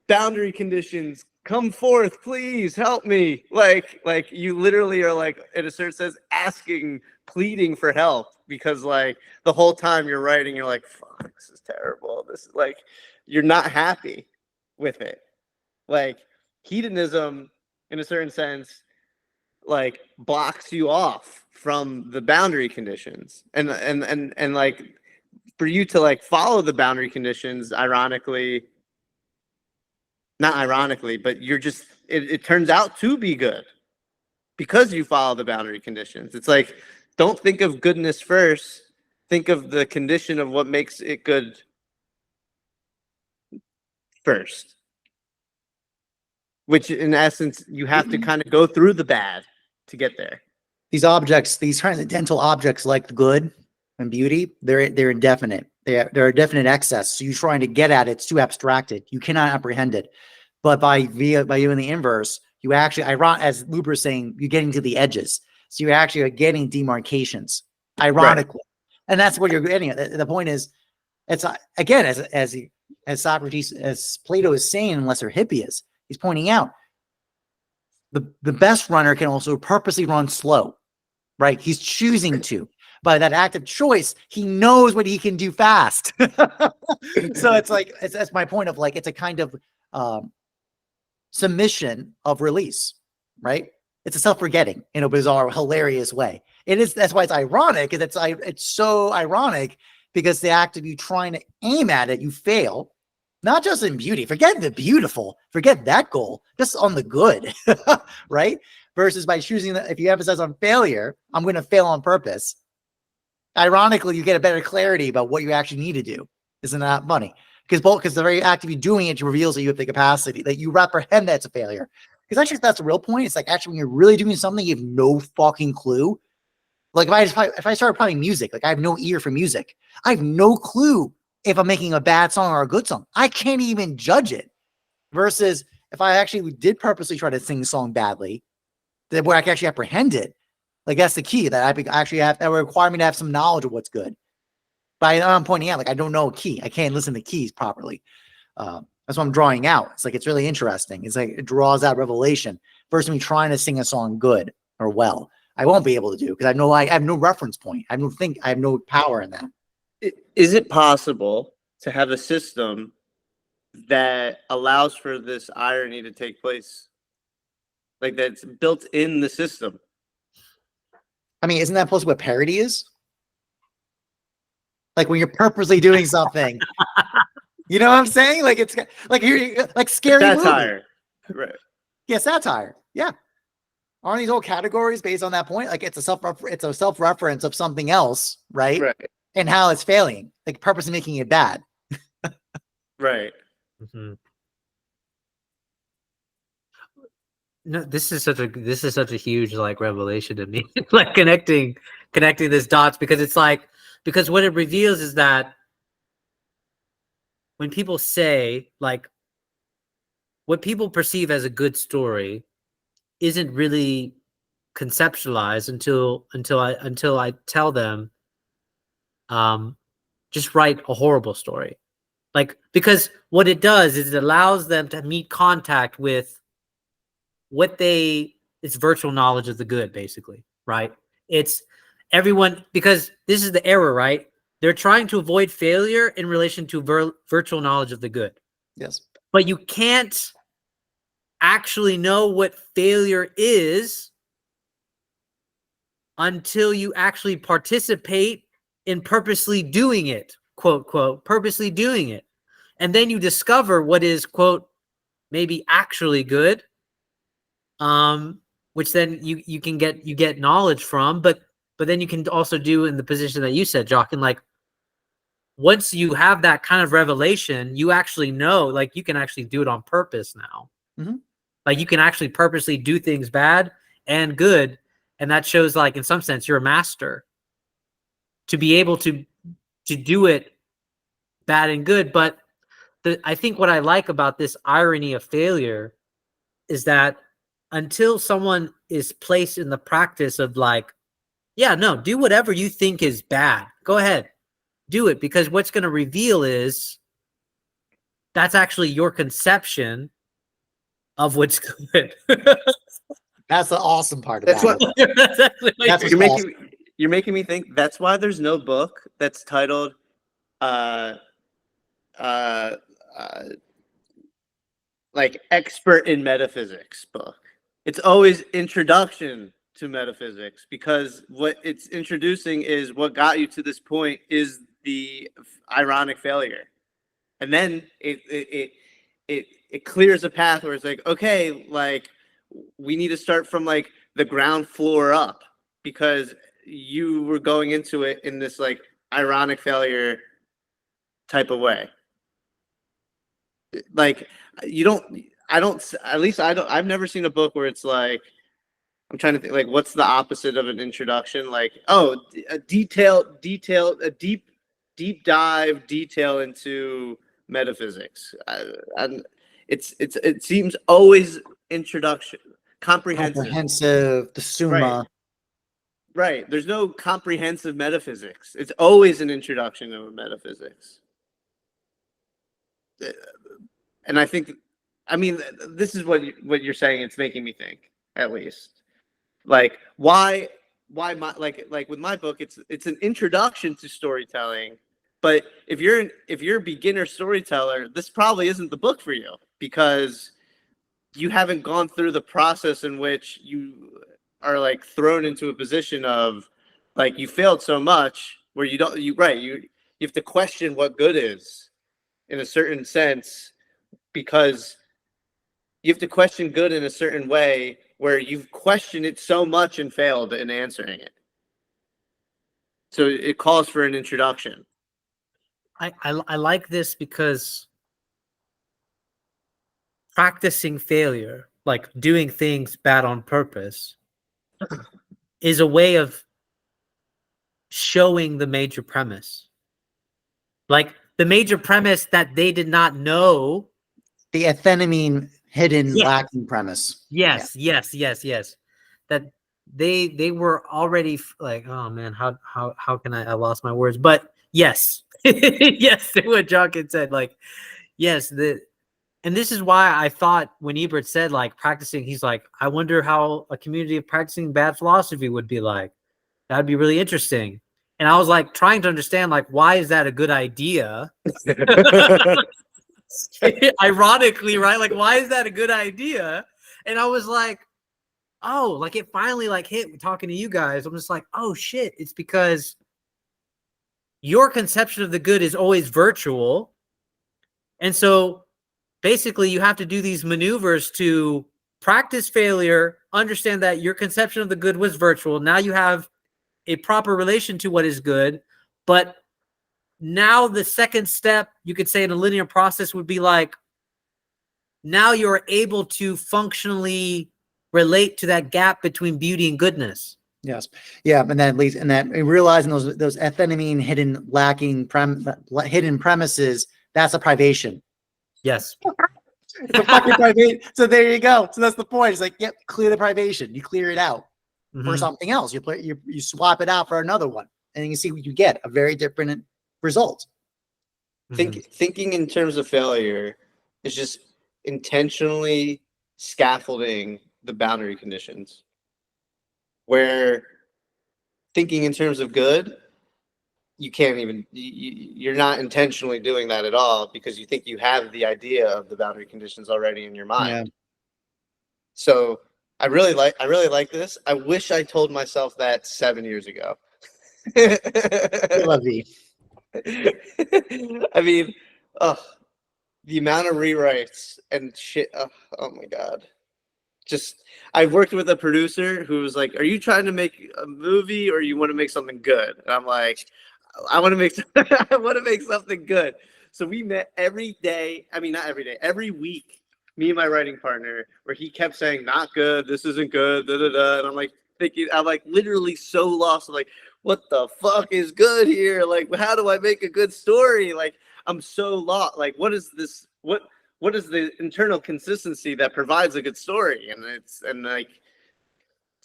boundary conditions, come forth, please help me. Like you literally are like, in a certain sense, asking, pleading for help, because like the whole time you're writing, you're like, fuck, this is terrible. This is like, you're not happy with it. Like hedonism, in a certain sense, like blocks you off from the boundary conditions, and like for you to like follow the boundary conditions, not ironically, but you're just, it turns out to be good because you follow the boundary conditions. It's like, don't think of goodness first, think of the condition of what makes it good. first, which in essence you have to kind of go through the bad to get there. These objects, these transcendental objects like good and beauty, they're indefinite. They're a definite excess. So you're trying to get at it, it's too abstracted. You cannot apprehend it. But by doing the inverse, you actually, as Luber is saying, you're getting to the edges. So you actually are getting demarcations, ironically. Right. And that's what you're getting at. The point is, it's again, as Socrates, as Plato is saying, unless they're Hippias, he's pointing out the best runner can also purposely run slow, right? He's choosing to. By that act of choice, he knows what he can do fast. So it's like, that's my point of like, it's a kind of submission of release, right? It's a self-forgetting in a bizarre, hilarious way. It is. That's why it's ironic. It's so ironic because the act of you trying to aim at it, you fail. Not just in beauty. Forget the beautiful. Forget that goal. Just on the good, right? Versus by choosing that, if you emphasize on failure, I'm going to fail on purpose. Ironically, you get a better clarity about what you actually need to do. Isn't that funny? Because the very act of you doing it reveals that you have the capacity, that you apprehend that's a failure. Because actually, that's the real point. It's like actually when you're really doing something, you have no fucking clue. Like if I start playing music, like I have no ear for music. I have no clue if I'm making a bad song or a good song. I can't even judge it. Versus if I actually did purposely try to sing the song badly, that where I can actually apprehend it. Like that's the key, that I actually have, that would require me to have some knowledge of what's good. But I'm pointing out, like I don't know a key. I can't listen to keys properly. That's what I'm drawing out. It's like, it's really interesting. It's like, it draws out revelation versus me trying to sing a song good or well. I won't be able to do because I have no reference point. I have no power in that. Is it possible to have a system that allows for this irony to take place? Like that's built in the system? I mean, isn't that supposed to be what parody is? Like when you're purposely doing something, you know what I'm saying? Like it's like you're like scary satire, movie. Right? Yeah, satire. Yeah, aren't these all categories based on that point? Like it's a self-reference of something else, right? Right. And how it's failing, like purposely making it bad. Right. Mm-hmm. No, this is such a huge like revelation to me. Like connecting this dots, because it's like, because what it reveals is that when people say, like, what people perceive as a good story isn't really conceptualized until I tell them, just write a horrible story. Like, because what it does is it allows them to meet contact with it's virtual knowledge of the good, basically, right? It's everyone, because this is the error, right? They're trying to avoid failure in relation to virtual knowledge of the good. Yes. But you can't actually know what failure is until you actually participate in purposely doing it, quote, quote, purposely doing it. And then you discover what is, quote, maybe actually good, which then you get knowledge from, but then you can also do in the position that you said, Jockin, like once you have that kind of revelation, you actually know, like you can actually do it on purpose now. Mm-hmm. Like you can actually purposely do things bad and good, and that shows, like in some sense, you're a master to be able to do it bad and good. But I think what I like about this irony of failure is that until someone is placed in the practice of like, yeah, no, do whatever you think is bad. Go ahead, do it, because what's going to reveal is that's actually your conception of what's good. That's the awesome part about it. That's you're making me think. That's why there's no book that's titled like expert in metaphysics book. It's always introduction to metaphysics, because what it's introducing is what got you to this point is the ironic failure, and then it clears a path where it's like, okay, like we need to start from like the ground floor up, because you were going into it in this like ironic failure type of way. like you don't. I don't. At least I don't. I've never seen a book where it's like. I'm trying to think. Like, what's the opposite of an introduction? Like, oh, a deep dive detail into metaphysics. And it seems always introduction, Comprehensive, the Summa. Right. There's no comprehensive metaphysics. It's always an introduction of metaphysics. And I think, I mean, this is what you're saying. It's making me think, at least. Like, why like with my book, it's an introduction to storytelling. But if you're a beginner storyteller, this probably isn't the book for you, because you haven't gone through the process in which you are like thrown into a position of like you failed so much where you have to question what good is in a certain sense, because you have to question good in a certain way where you've questioned it so much and failed in answering it. So it calls for an introduction. I like this because practicing failure, like doing things bad on purpose, is a way of showing the major premise. Like the major premise that they did not know. The ethenamine hidden lacking premise. Yes. That they were already like, oh man, how can I lost my words? But yes, yes, what Jockin said, like, yes, and this is why I thought when Ebert said like practicing, he's like, I wonder how a community of practicing bad philosophy would be like. That'd be really interesting. And I was like trying to understand, like, why is that a good idea? Ironically, right? Like, why is that a good idea? And I was like, oh, like it finally like hit talking to you guys. I'm just like, oh shit, it's because your conception of the good is always virtual. And so basically you have to do these maneuvers to practice failure, understand that your conception of the good was virtual. Now you have a proper relation to what is good, but now the second step, you could say in a linear process, would be like, now you're able to functionally relate to that gap between beauty and goodness. Yes. Yeah. And that leads, and that realizing those ethenamine hidden hidden premises, that's a privation. Yes. It's a fucking privation. So there you go. So that's the point. It's like, yep, clear the privation. You clear it out for something else. You swap it out for another one, and you see what you get, a very different result. Thinking in terms of failure is just intentionally scaffolding the boundary conditions, where thinking in terms of good, you can't even, you're not intentionally doing that at all, because you think you have the idea of the boundary conditions already in your mind. Yeah. So I really like this. I wish I told myself that 7 years ago. I mean, the amount of rewrites and shit. Oh my God. Just, I worked with a producer who was like, are you trying to make a movie or you want to make something good? And I'm like, I want to make something good. So we met every day. I mean, not every day, every week, me and my writing partner, where he kept saying, not good, this isn't good, da da da. And I'm like thinking, I'm like literally so lost. I'm like, what the fuck is good here? Like, how do I make a good story? Like, I'm so lost. Like, what is this? What is the internal consistency that provides a good story? And like,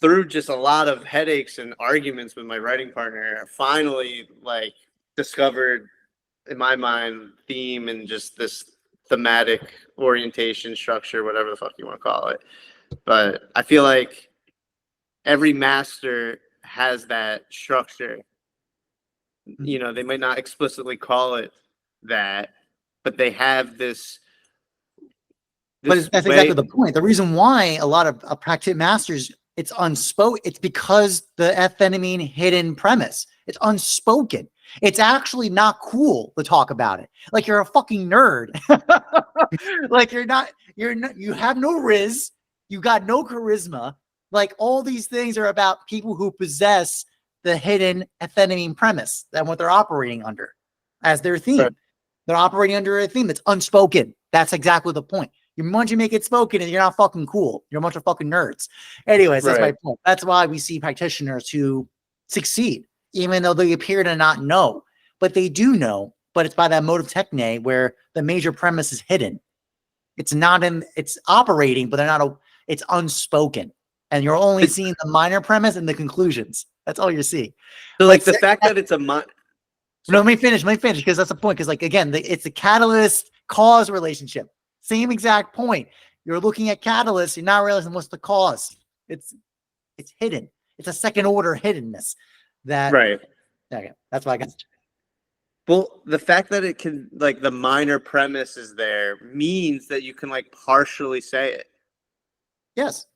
through just a lot of headaches and arguments with my writing partner, I finally like discovered, in my mind, theme and just this thematic orientation, structure, whatever the fuck you want to call it. But I feel like every master has that structure. You know, they might not explicitly call it that, but they have this. But that's exactly the point. The reason why a lot of practice masters, it's unspoken. It's because the ethenamine hidden premise. It's unspoken. It's actually not cool to talk about it. Like you're a fucking nerd. Like you have no riz. You got no charisma. Like all these things are about people who possess the hidden ethenamine premise and what they're operating under as their theme. Right. They're operating under a theme that's unspoken. That's exactly the point. Once you make it spoken, and you're not fucking cool. You're a bunch of fucking nerds. Anyways, that's my point. That's why we see practitioners who succeed, even though they appear to not know. But they do know, but it's by that mode of techne where the major premise is hidden. It's not in, it's operating, but they're not, it's unspoken. And you're only seeing the minor premise and the conclusions. That's all you're seeing. So like the fact that it's a no, let me finish because that's the point. Because like, again, it's a catalyst cause relationship. Same exact point. You're looking at catalyst, you're not realizing what's the cause. It's hidden. It's a second order hiddenness. That right. Okay, that's why I got. Well, the fact that it can, like, the minor premise is there means that you can like partially say it. Yes,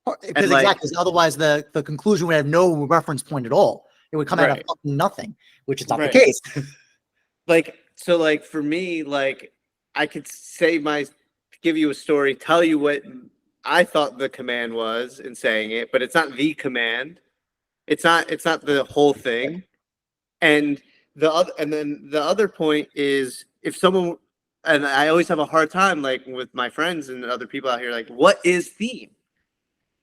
because like, exactly. Otherwise, the conclusion would have no reference point at all. It would come out of fucking nothing, which is not the case. Like, so, like, for me, like, I could give you a story, tell you what I thought the command was in saying it, but it's not the command. It's not the whole thing. And then the other point is, if someone, and I always have a hard time, like, with my friends and other people out here, like, what is theme?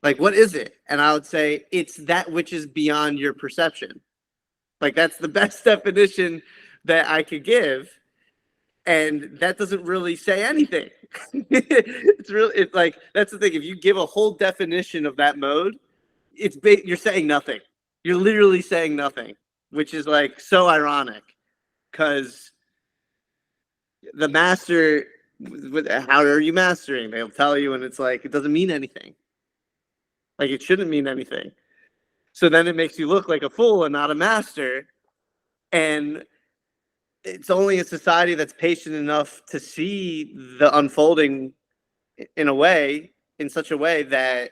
Like, what is it? And I would say it's that which is beyond your perception. Like, that's the best definition that I could give. And that doesn't really say anything. It's like, that's the thing. If you give a whole definition of that mode, you're saying nothing. You're literally saying nothing, which is like so ironic, because the master, how are you mastering? They'll tell you, and it's like, it doesn't mean anything. Like, it shouldn't mean anything. So then it makes you look like a fool and not a master. And it's only a society that's patient enough to see the unfolding in such a way that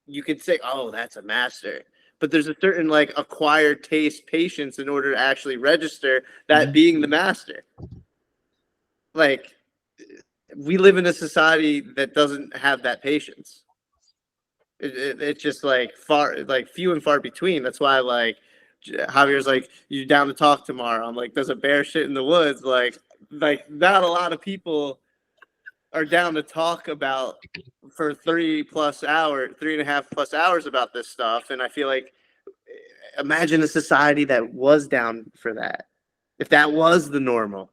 you could say, oh, that's a master. But there's a certain, like, acquired taste, patience in order to actually register that being the master. Like, we live in a society that doesn't have that patience. It's just like few and far between. That's why, like, Javier's like, you down to talk tomorrow? I'm like, there's a bear shit in the woods. Like not a lot of people are down to talk about for 3.5+ hours about this stuff. And I feel like, imagine a society that was down for that. If that was the normal,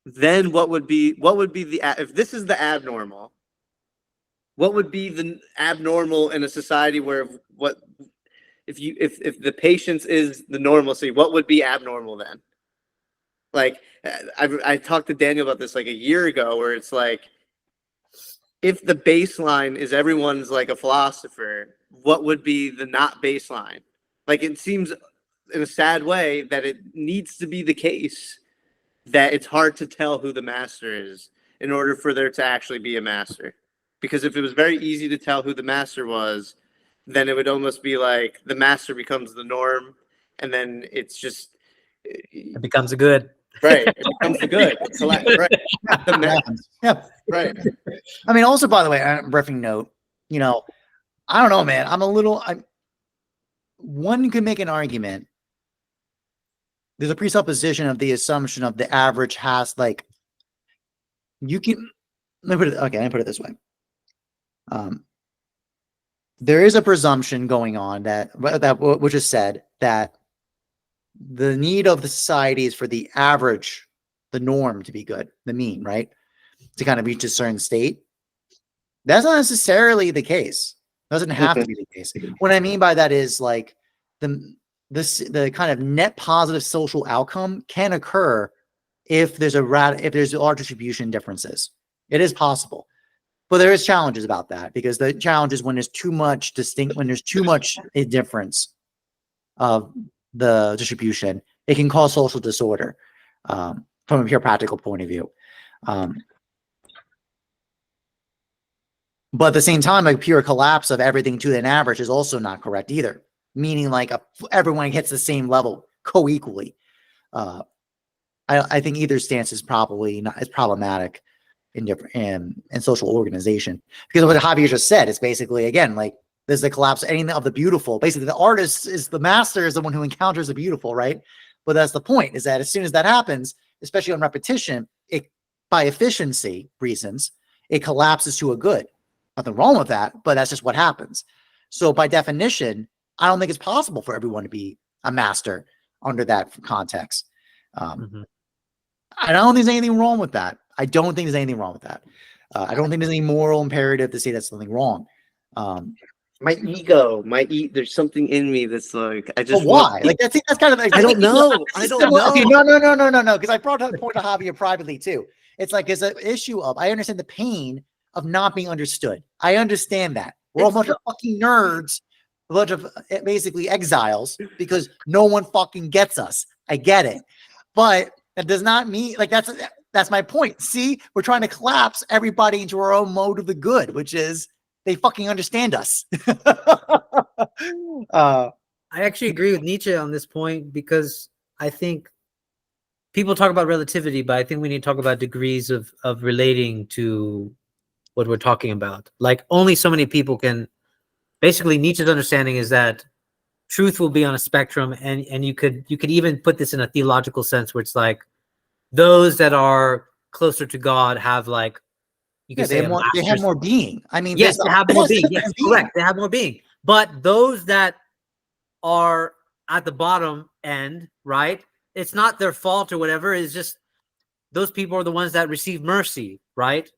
then what would be if this is the abnormal, what would be the abnormal in a society where if the patience is the normalcy, what would be abnormal then? Like, I talked to Daniel about this like a year ago, where it's like, if the baseline is everyone's like a philosopher, what would be the not baseline? Like, it seems in a sad way that it needs to be the case that it's hard to tell who the master is in order for there to actually be a master. Because if it was very easy to tell who the master was, then it would almost be like the master becomes the norm, and then it becomes a good. Right. It becomes the good. Right. Yeah. Right. I mean, also, by the way, briefing note, I don't know, man. One could make an argument. There's a presupposition of the assumption of the average has, like, let me put it this way. There is a presumption going on that which is said that the need of the society is for the average, the norm, to be good, the mean, right? To kind of reach a certain state. That's not necessarily the case. It doesn't have to be the case. What I mean by that is, like, the kind of net positive social outcome can occur if there's large distribution differences. It is possible. But there is challenges about that, because the challenge is when there's too much a difference of the distribution, it can cause social disorder from a pure practical point of view. But at the same time, a pure collapse of everything to an average is also not correct either. Meaning, like, everyone gets the same level co-equally. I think either stance is probably not as problematic in social organization, because what Javier just said is basically, again, like, there's the collapse of anything of the beautiful. Basically, the artist is the master, is the one who encounters the beautiful, right? But that's the point, is that as soon as that happens, especially on repetition, it by efficiency reasons, it collapses to a good. Nothing wrong with that, but that's just what happens. So by definition, I don't think it's possible for everyone to be a master under that context. I don't think there's anything wrong with that. I don't think there's anything wrong with that. I don't think there's any moral imperative to say that's something wrong. My ego, there's something in me that's like, I just why? Like that's kind of like, I don't know. I don't know. Okay, no. Because I brought up the point of Javier privately too. It's like it's an issue of I understand the pain of not being understood. I understand that. We're all a bunch of fucking nerds, a bunch of basically exiles because no one fucking gets us. I get it, but that does not mean like that's my point. See, we're trying to collapse everybody into our own mode of the good, which is they fucking understand us. I actually agree with Nietzsche on this point because I think people talk about relativity, but I think we need to talk about degrees of relating to what we're talking about. Like only so many people can. Basically, Nietzsche's understanding is that truth will be on a spectrum, and you could even put this in a theological sense, where it's like those that are closer to God have like you can say they have more being. I mean, yes, they have more being. Yes, correct. They have more being. But those that are at the bottom end, right? It's not their fault or whatever. It's just those people are the ones that receive mercy, right?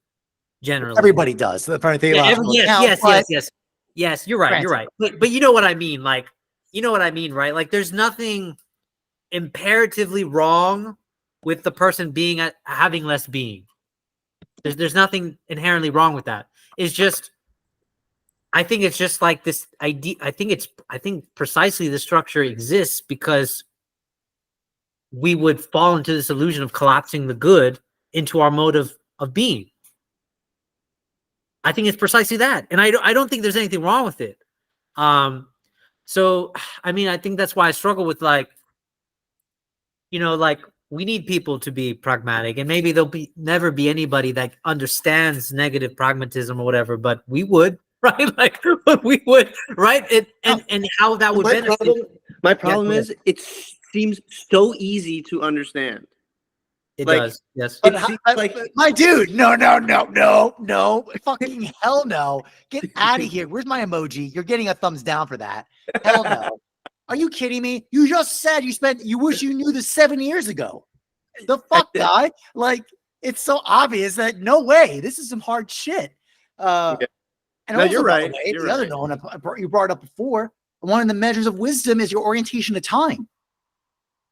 Generally, everybody does. Yes. You're right. You're right. But you know what I mean. Like, you know what I mean, right? Like, there's nothing imperatively wrong with the person being having less being. There's nothing inherently wrong with that. It's just, I think it's just like this idea. I think precisely the structure exists because we would fall into this illusion of collapsing the good into our mode of being. I think it's precisely that. And I don't think there's anything wrong with it. So, I mean, I think that's why I struggle with like, you know, like we need people to be pragmatic, and maybe there'll never be anybody that understands negative pragmatism or whatever, but we would, right? Like we would, right? And how that would benefit. My problem is it seems so easy to understand. It does, yes. But my dude, no, fucking hell no. Get out of here. Where's my emoji? You're getting a thumbs down for that. Hell no. Are you kidding me? You just said you wish you knew this 7 years ago. The fuck, guy? Like, it's so obvious that no way. This is some hard shit. Okay. And no, also, you're right. The other one you brought up before, one of the measures of wisdom is your orientation to time.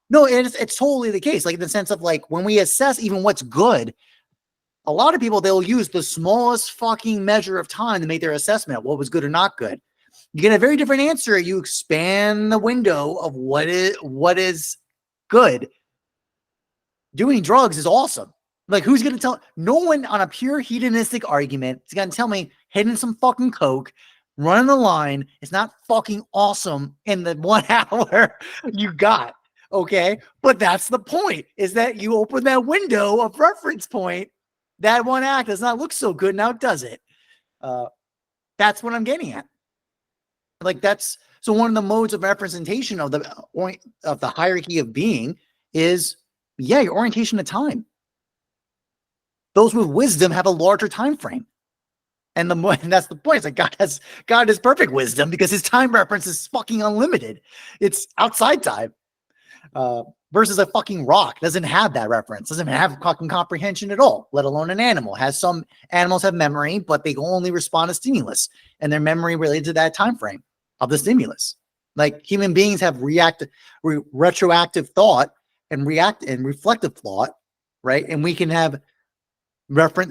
No, it's totally the case. Like in the sense of like when we assess even what's good, a lot of people, they'll use the smallest fucking measure of time to make their assessment of what was good or not good. You get a very different answer. You expand the window of what is good. Doing drugs is awesome. Like who's going to tell? No one on a pure hedonistic argument is going to tell me hitting some fucking coke, running the line is not fucking awesome in the 1 hour you got. Okay. But that's the point, is that you open that window of reference point. That one act does not look so good now, does it? That's what I'm getting at. Like that's so one of the modes of representation of the hierarchy of being is your orientation to time. Those with wisdom have a larger time frame. And that's the point. It's like God has perfect wisdom because his time reference is fucking unlimited. It's outside time. Versus a fucking rock doesn't have that reference, doesn't have fucking comprehension at all, let alone an animal. Some animals have memory, but they only respond to stimulus, and their memory related to that time frame of the stimulus. Like human beings have retroactive thought and reflective thought, right? And we can have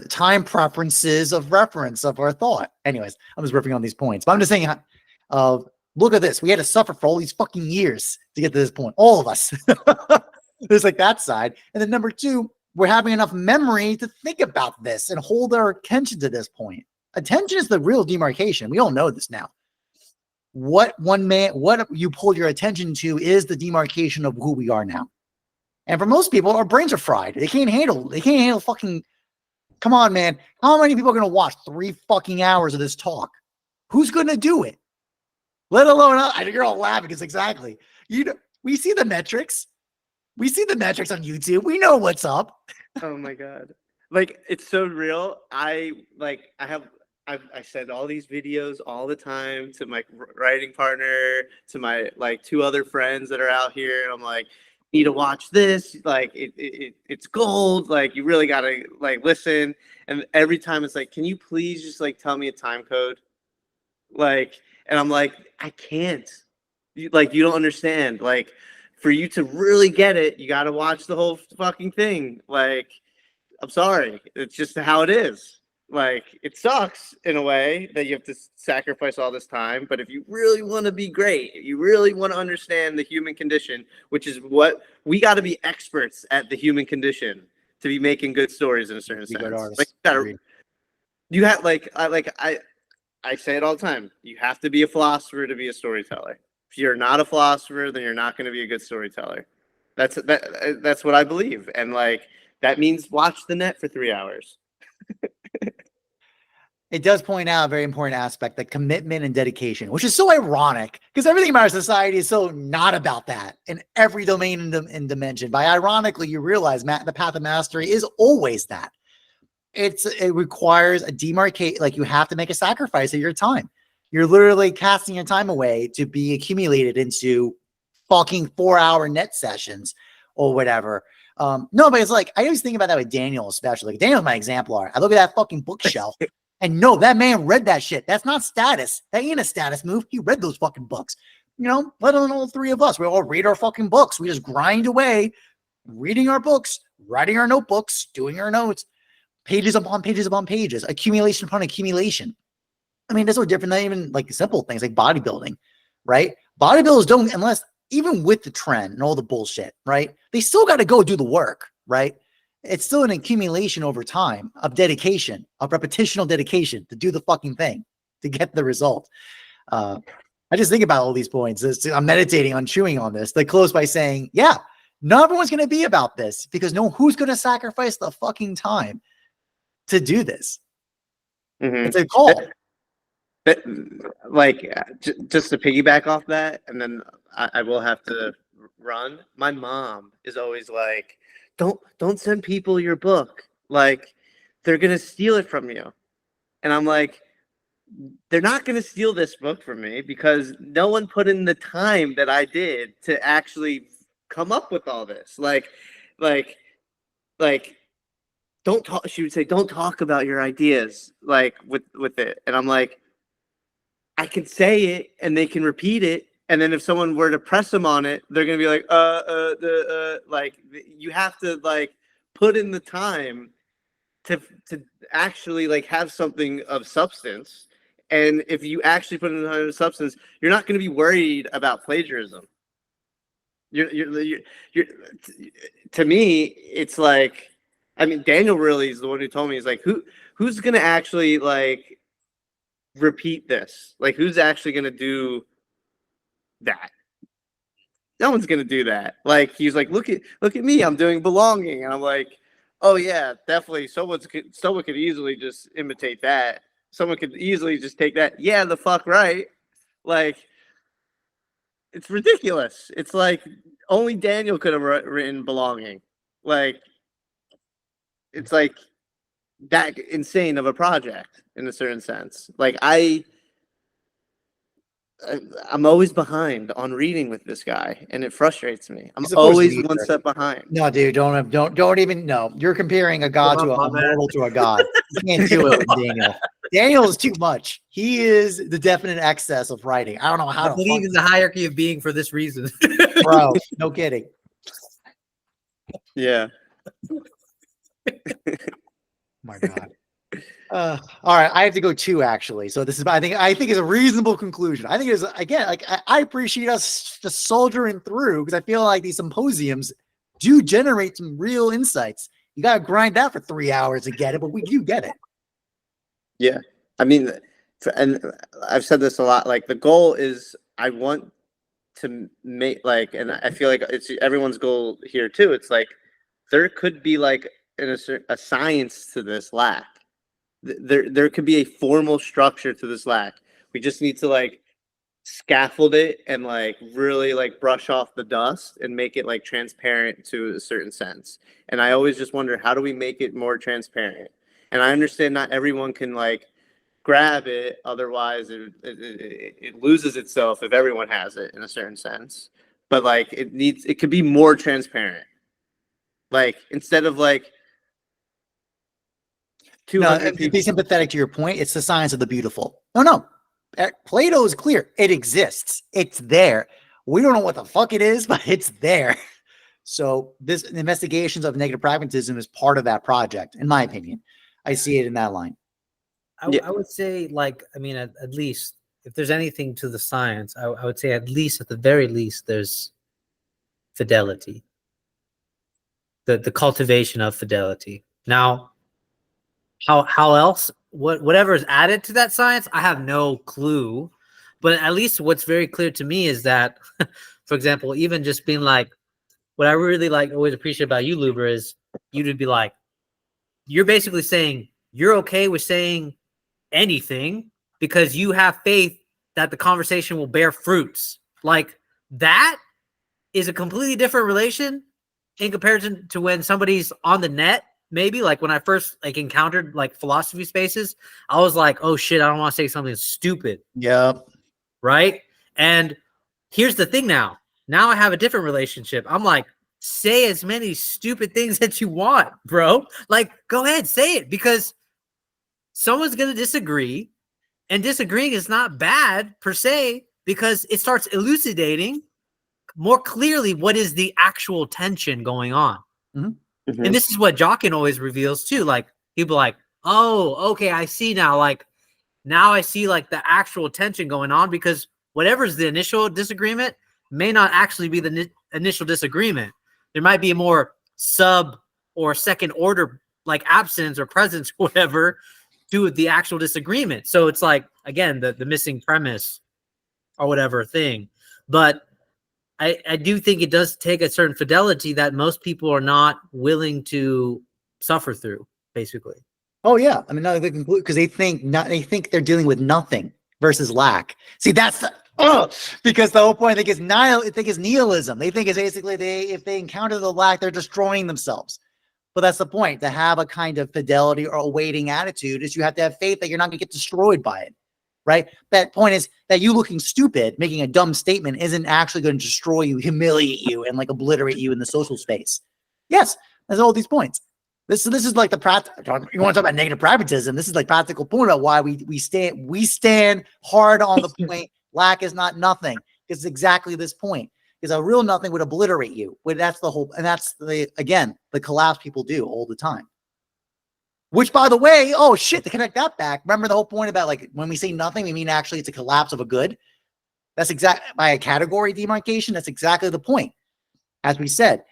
time preferences of reference of our thought. Anyways, I'm just ripping on these points, but I'm just saying, look at this. We had to suffer for all these fucking years to get to this point. All of us. There's like that side. And then number two, we're having enough memory to think about this and hold our attention to this point. Attention is the real demarcation. We all know this now. What you pull your attention to is the demarcation of who we are now. And for most people, our brains are fried. They can't handle fucking, come on, man. How many people are going to watch 3 fucking hours of this talk? Who's going to do it? Let alone, you're all laughing because exactly, we see the metrics. We see the metrics on YouTube. We know what's up. Oh my God. Like, it's so real. I send all these videos all the time to my writing partner, to my like 2 other friends that are out here. And I'm like, need to watch this. Like it's gold. Like you really gotta like listen. And every time it's like, can you please just like tell me a time code? Like, and I'm like, I can't. You don't understand. Like, for you to really get it, you gotta watch the whole fucking thing. Like, I'm sorry. It's just how it is. Like, it sucks in a way that you have to sacrifice all this time. But if you really want to be great, you really want to understand the human condition, which is what we got to be experts at the human condition to be making good stories in a certain sense. Like, you have I say it all the time. You have to be a philosopher to be a storyteller. If you're not a philosopher, then you're not going to be a good storyteller. That's what I believe. And like, that means watch the net for 3 hours. It does point out a very important aspect, the commitment and dedication, which is so ironic because everything about our society is so not about that in every domain and dimension. By ironically, you realize the path of mastery is always that. It requires a demarcate, like you have to make a sacrifice of your time. You're literally casting your time away to be accumulated into fucking 4-hour net sessions or whatever. No, but it's like, I always think about that with Daniel, especially. Like, Daniel's my exemplar. I look at that fucking bookshelf and no, that man read that shit. That's not status. That ain't a status move. He read those fucking books. You know, let alone all 3 of us. We all read our fucking books. We just grind away, reading our books, writing our notebooks, doing our notes, pages upon pages upon pages, accumulation upon accumulation. I mean, that's no different than even like simple things like bodybuilding, right? Bodybuilders don't, unless even with the trend and all the bullshit, right? They still got to go do the work, right? It's still an accumulation over time of dedication, of repetitional dedication to do the fucking thing, to get the result. I just think about all these points. I'm meditating on chewing on this. They close by saying, yeah, not everyone's going to be about this because who's going to sacrifice the fucking time to do this? Mm-hmm. It's a call. Like, just to piggyback off that, and then I will have to run. My mom is always like, don't send people your book. Like, they're going to steal it from you. And I'm like, they're not going to steal this book from me because no one put in the time that I did to actually come up with all this. Like, don't talk. She would say, don't talk about your ideas, like with it. And I'm like, I can say it and they can repeat it. And then if someone were to press them on it, they're going to be like, like, you have to like put in the time to actually like have something of substance. And if you actually put in the time of substance, you're not going to be worried about plagiarism. You're to me, it's like, I mean, Daniel really is the one who told me, he's like, who's going to actually like repeat this? Like, who's actually going to do that? No one's gonna do that. Like, he's like, look at me, I'm doing belonging. And I'm like, oh yeah, definitely. Someone could easily just imitate that. Someone could easily just take that. Yeah, the fuck right. Like, it's ridiculous. It's like only Daniel could have written belonging. Like, it's like that insane of a project in a certain sense. Like, I'm always behind on reading with this guy, and it frustrates me. I'm always one step behind. No, dude, don't even. No, you're comparing a god to a mortal to a god. You can't do it with Daniel. Daniel is too much. He is the definite excess of writing. I don't know how I believe in the hierarchy of being for this reason, bro. No kidding. Yeah. My God. All right, I have to go 2 actually. So this is, I think is a reasonable conclusion. I think it is, again, like I appreciate us just soldiering through because I feel like these symposiums do generate some real insights. You got to grind out for 3 hours to get it, but we do get it. Yeah, I mean, and I've said this a lot. Like, the goal is I want to make like, and I feel like it's everyone's goal here too. It's like there could be like a science to this lack. There could be a formal structure to this lack. We just need to like scaffold it and like really like brush off the dust and make it like transparent to a certain sense. And I always just wonder, how do we make it more transparent? And I understand not everyone can like grab it, otherwise it loses itself if everyone has it in a certain sense. But like it could be more transparent. Like instead of like No, 200 to people. be sympathetic to your point, it's the science of the beautiful. No. Plato is clear. It exists. It's there. We don't know what the fuck it is, but it's there. So this investigations of negative pragmatism is part of that project, in my opinion. I see it in that line. I would say, like, I mean, at least if there's anything to the science, I would say at least, at the very least, there's fidelity. The cultivation of fidelity. Now, how else? Whatever is added to that science, I have no clue. But at least what's very clear to me is that, for example, even just being like, what I really like always appreciate about you, Luber, is you to be like, you're basically saying you're okay with saying anything because you have faith that the conversation will bear fruits. Like, that is a completely different relation in comparison to when somebody's on the net. Maybe like when I first like encountered like philosophy spaces, I was like, oh shit, I don't want to say something stupid. Yeah. Right. And here's the thing now I have a different relationship. I'm like, say as many stupid things that you want, bro. Like, go ahead, say it, because someone's going to disagree, and disagreeing is not bad per se, because it starts elucidating more clearly what is the actual tension going on. Mm-hmm. Mm-hmm. And this is what Jockin always reveals too. Like, people like, oh, okay, I see now. Like, now I see like the actual tension going on, because whatever's the initial disagreement may not actually be the initial disagreement. There might be a more sub or second order like absence or presence or whatever to the actual disagreement. So it's like, again, the missing premise or whatever thing. But I do think it does take a certain fidelity that most people are not willing to suffer through, basically. Oh yeah. I mean, no, they conclude because they think they're dealing with nothing versus lack. See, that's because the whole point I think is nihilism. They think it's basically if they encounter the lack, they're destroying themselves. But that's the point. To have a kind of fidelity or a waiting attitude is you have to have faith that you're not going to get destroyed by it. Right? That point is that you looking stupid, making a dumb statement isn't actually going to destroy you, humiliate you, and like obliterate you in the social space. Yes, there's all these points. This is like the practical. You want to talk about negative pragmatism? This is like practical point about why we stand hard on the point. Lack is not nothing. It's exactly this point. Because a real nothing would obliterate you. That's the whole, and that's the collapse people do all the time. Which, by the way, oh shit, to connect that back, remember the whole point about like when we say nothing, we mean actually it's a collapse of a good. That's exactly by a category demarcation. That's exactly the point. As we said,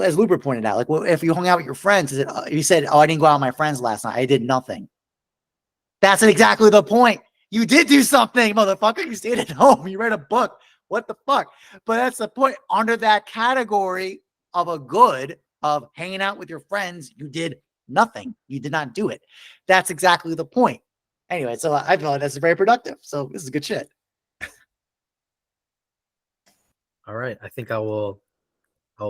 as Luber pointed out, like, well, if you hung out with your friends, you said, oh, I didn't go out with my friends last night. I did nothing. That's exactly the point. You did do something, motherfucker. You stayed at home. You read a book. What the fuck? But that's the point. Under that category of a good of hanging out with your friends, you did nothing. You did not do it. That's exactly the point. Anyway, so I feel like that's very productive. So this is good shit. All right. I think I'll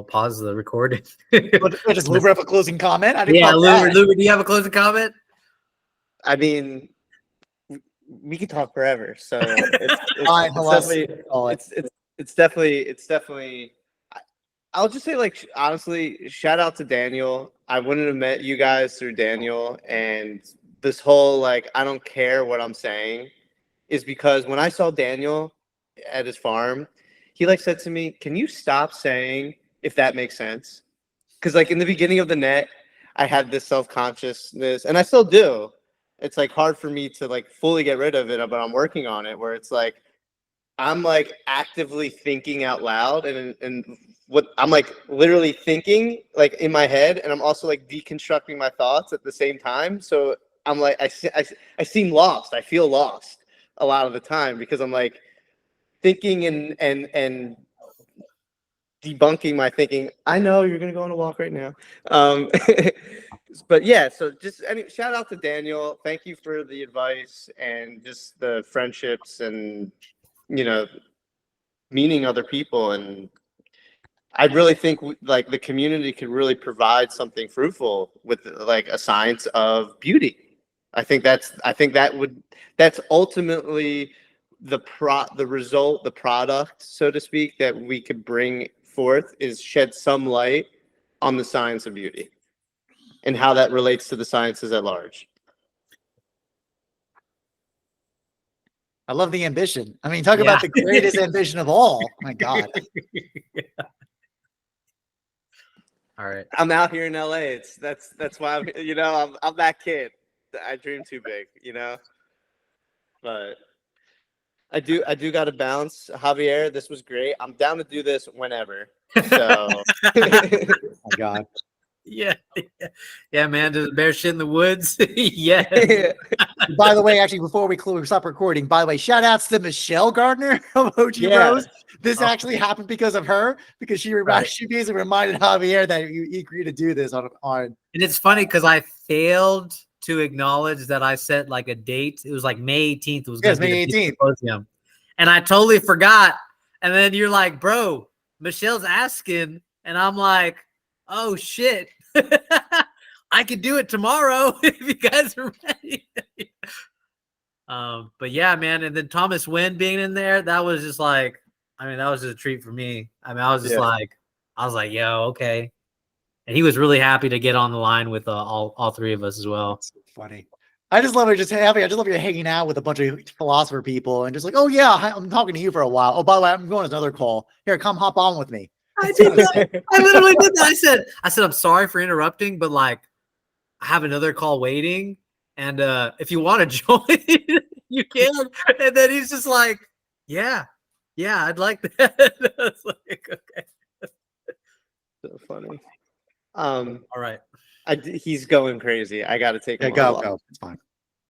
pause the recording. Does Luber have a closing comment? Yeah, Luber, do you have a closing comment? I mean, we could talk forever. So it's definitely. I'll just say, like, honestly, shout out to Daniel. I wouldn't have met you guys through Daniel, and this whole like I don't care what I'm saying is because when I saw Daniel at his farm, he like said to me, "Can you stop saying if that makes sense?" Because like in the beginning of the net, I had this self-consciousness, and I still do. It's like hard for me to like fully get rid of it, but I'm working on it. Where it's like I'm like actively thinking out loud, and what I'm like literally thinking like in my head, and I'm also like deconstructing my thoughts at the same time. So I'm like I seem lost. I feel lost a lot of the time because I'm like thinking and debunking my thinking. I know you're gonna go on a walk right now. But yeah, so just shout out to Daniel. Thank you for the advice and just the friendships and meeting other people. And I really think like the community could really provide something fruitful with like a science of beauty. That's ultimately the result, the product, so to speak, that we could bring forth, is shed some light on the science of beauty and how that relates to the sciences at large. I love the ambition. I mean, talk about the greatest ambition of all. My God. All right. I'm out here in LA. That's why I'm that kid. I dream too big, But I do got to bounce. Javier, this was great. I'm down to do this whenever. So. Oh my God. Yeah, man. Does the bear shit in the woods? Yes. By the way, actually, before we stop recording, by the way, shout outs to Michelle Gardner of OG Rose. This actually happened because of her, because she basically reminded Javier that you agreed to do this on. And it's funny because I failed to acknowledge that I set like a date. It was like May 18th. It was May 18th. Symposium. And I totally forgot. And then you're like, bro, Michelle's asking. And I'm like, oh, shit. I could do it tomorrow if you guys are ready. But yeah, man. And then Thomas Winn being in there, that was just like, that was just a treat for me. I was just like, yo, okay. And he was really happy to get on the line with all three of us as well. That's so funny. I just love it. I just love you hanging out with a bunch of philosopher people and just like, oh yeah, I'm talking to you for a while. Oh, by the way, I'm going to another call. Here, come hop on with me. I did that. I literally did that. I said, I'm sorry for interrupting, but like, I have another call waiting, and if you want to join, you can. And then he's just like, yeah, I'd like that. I was like, okay. So funny. All right. He's going crazy. I got to take him. Go.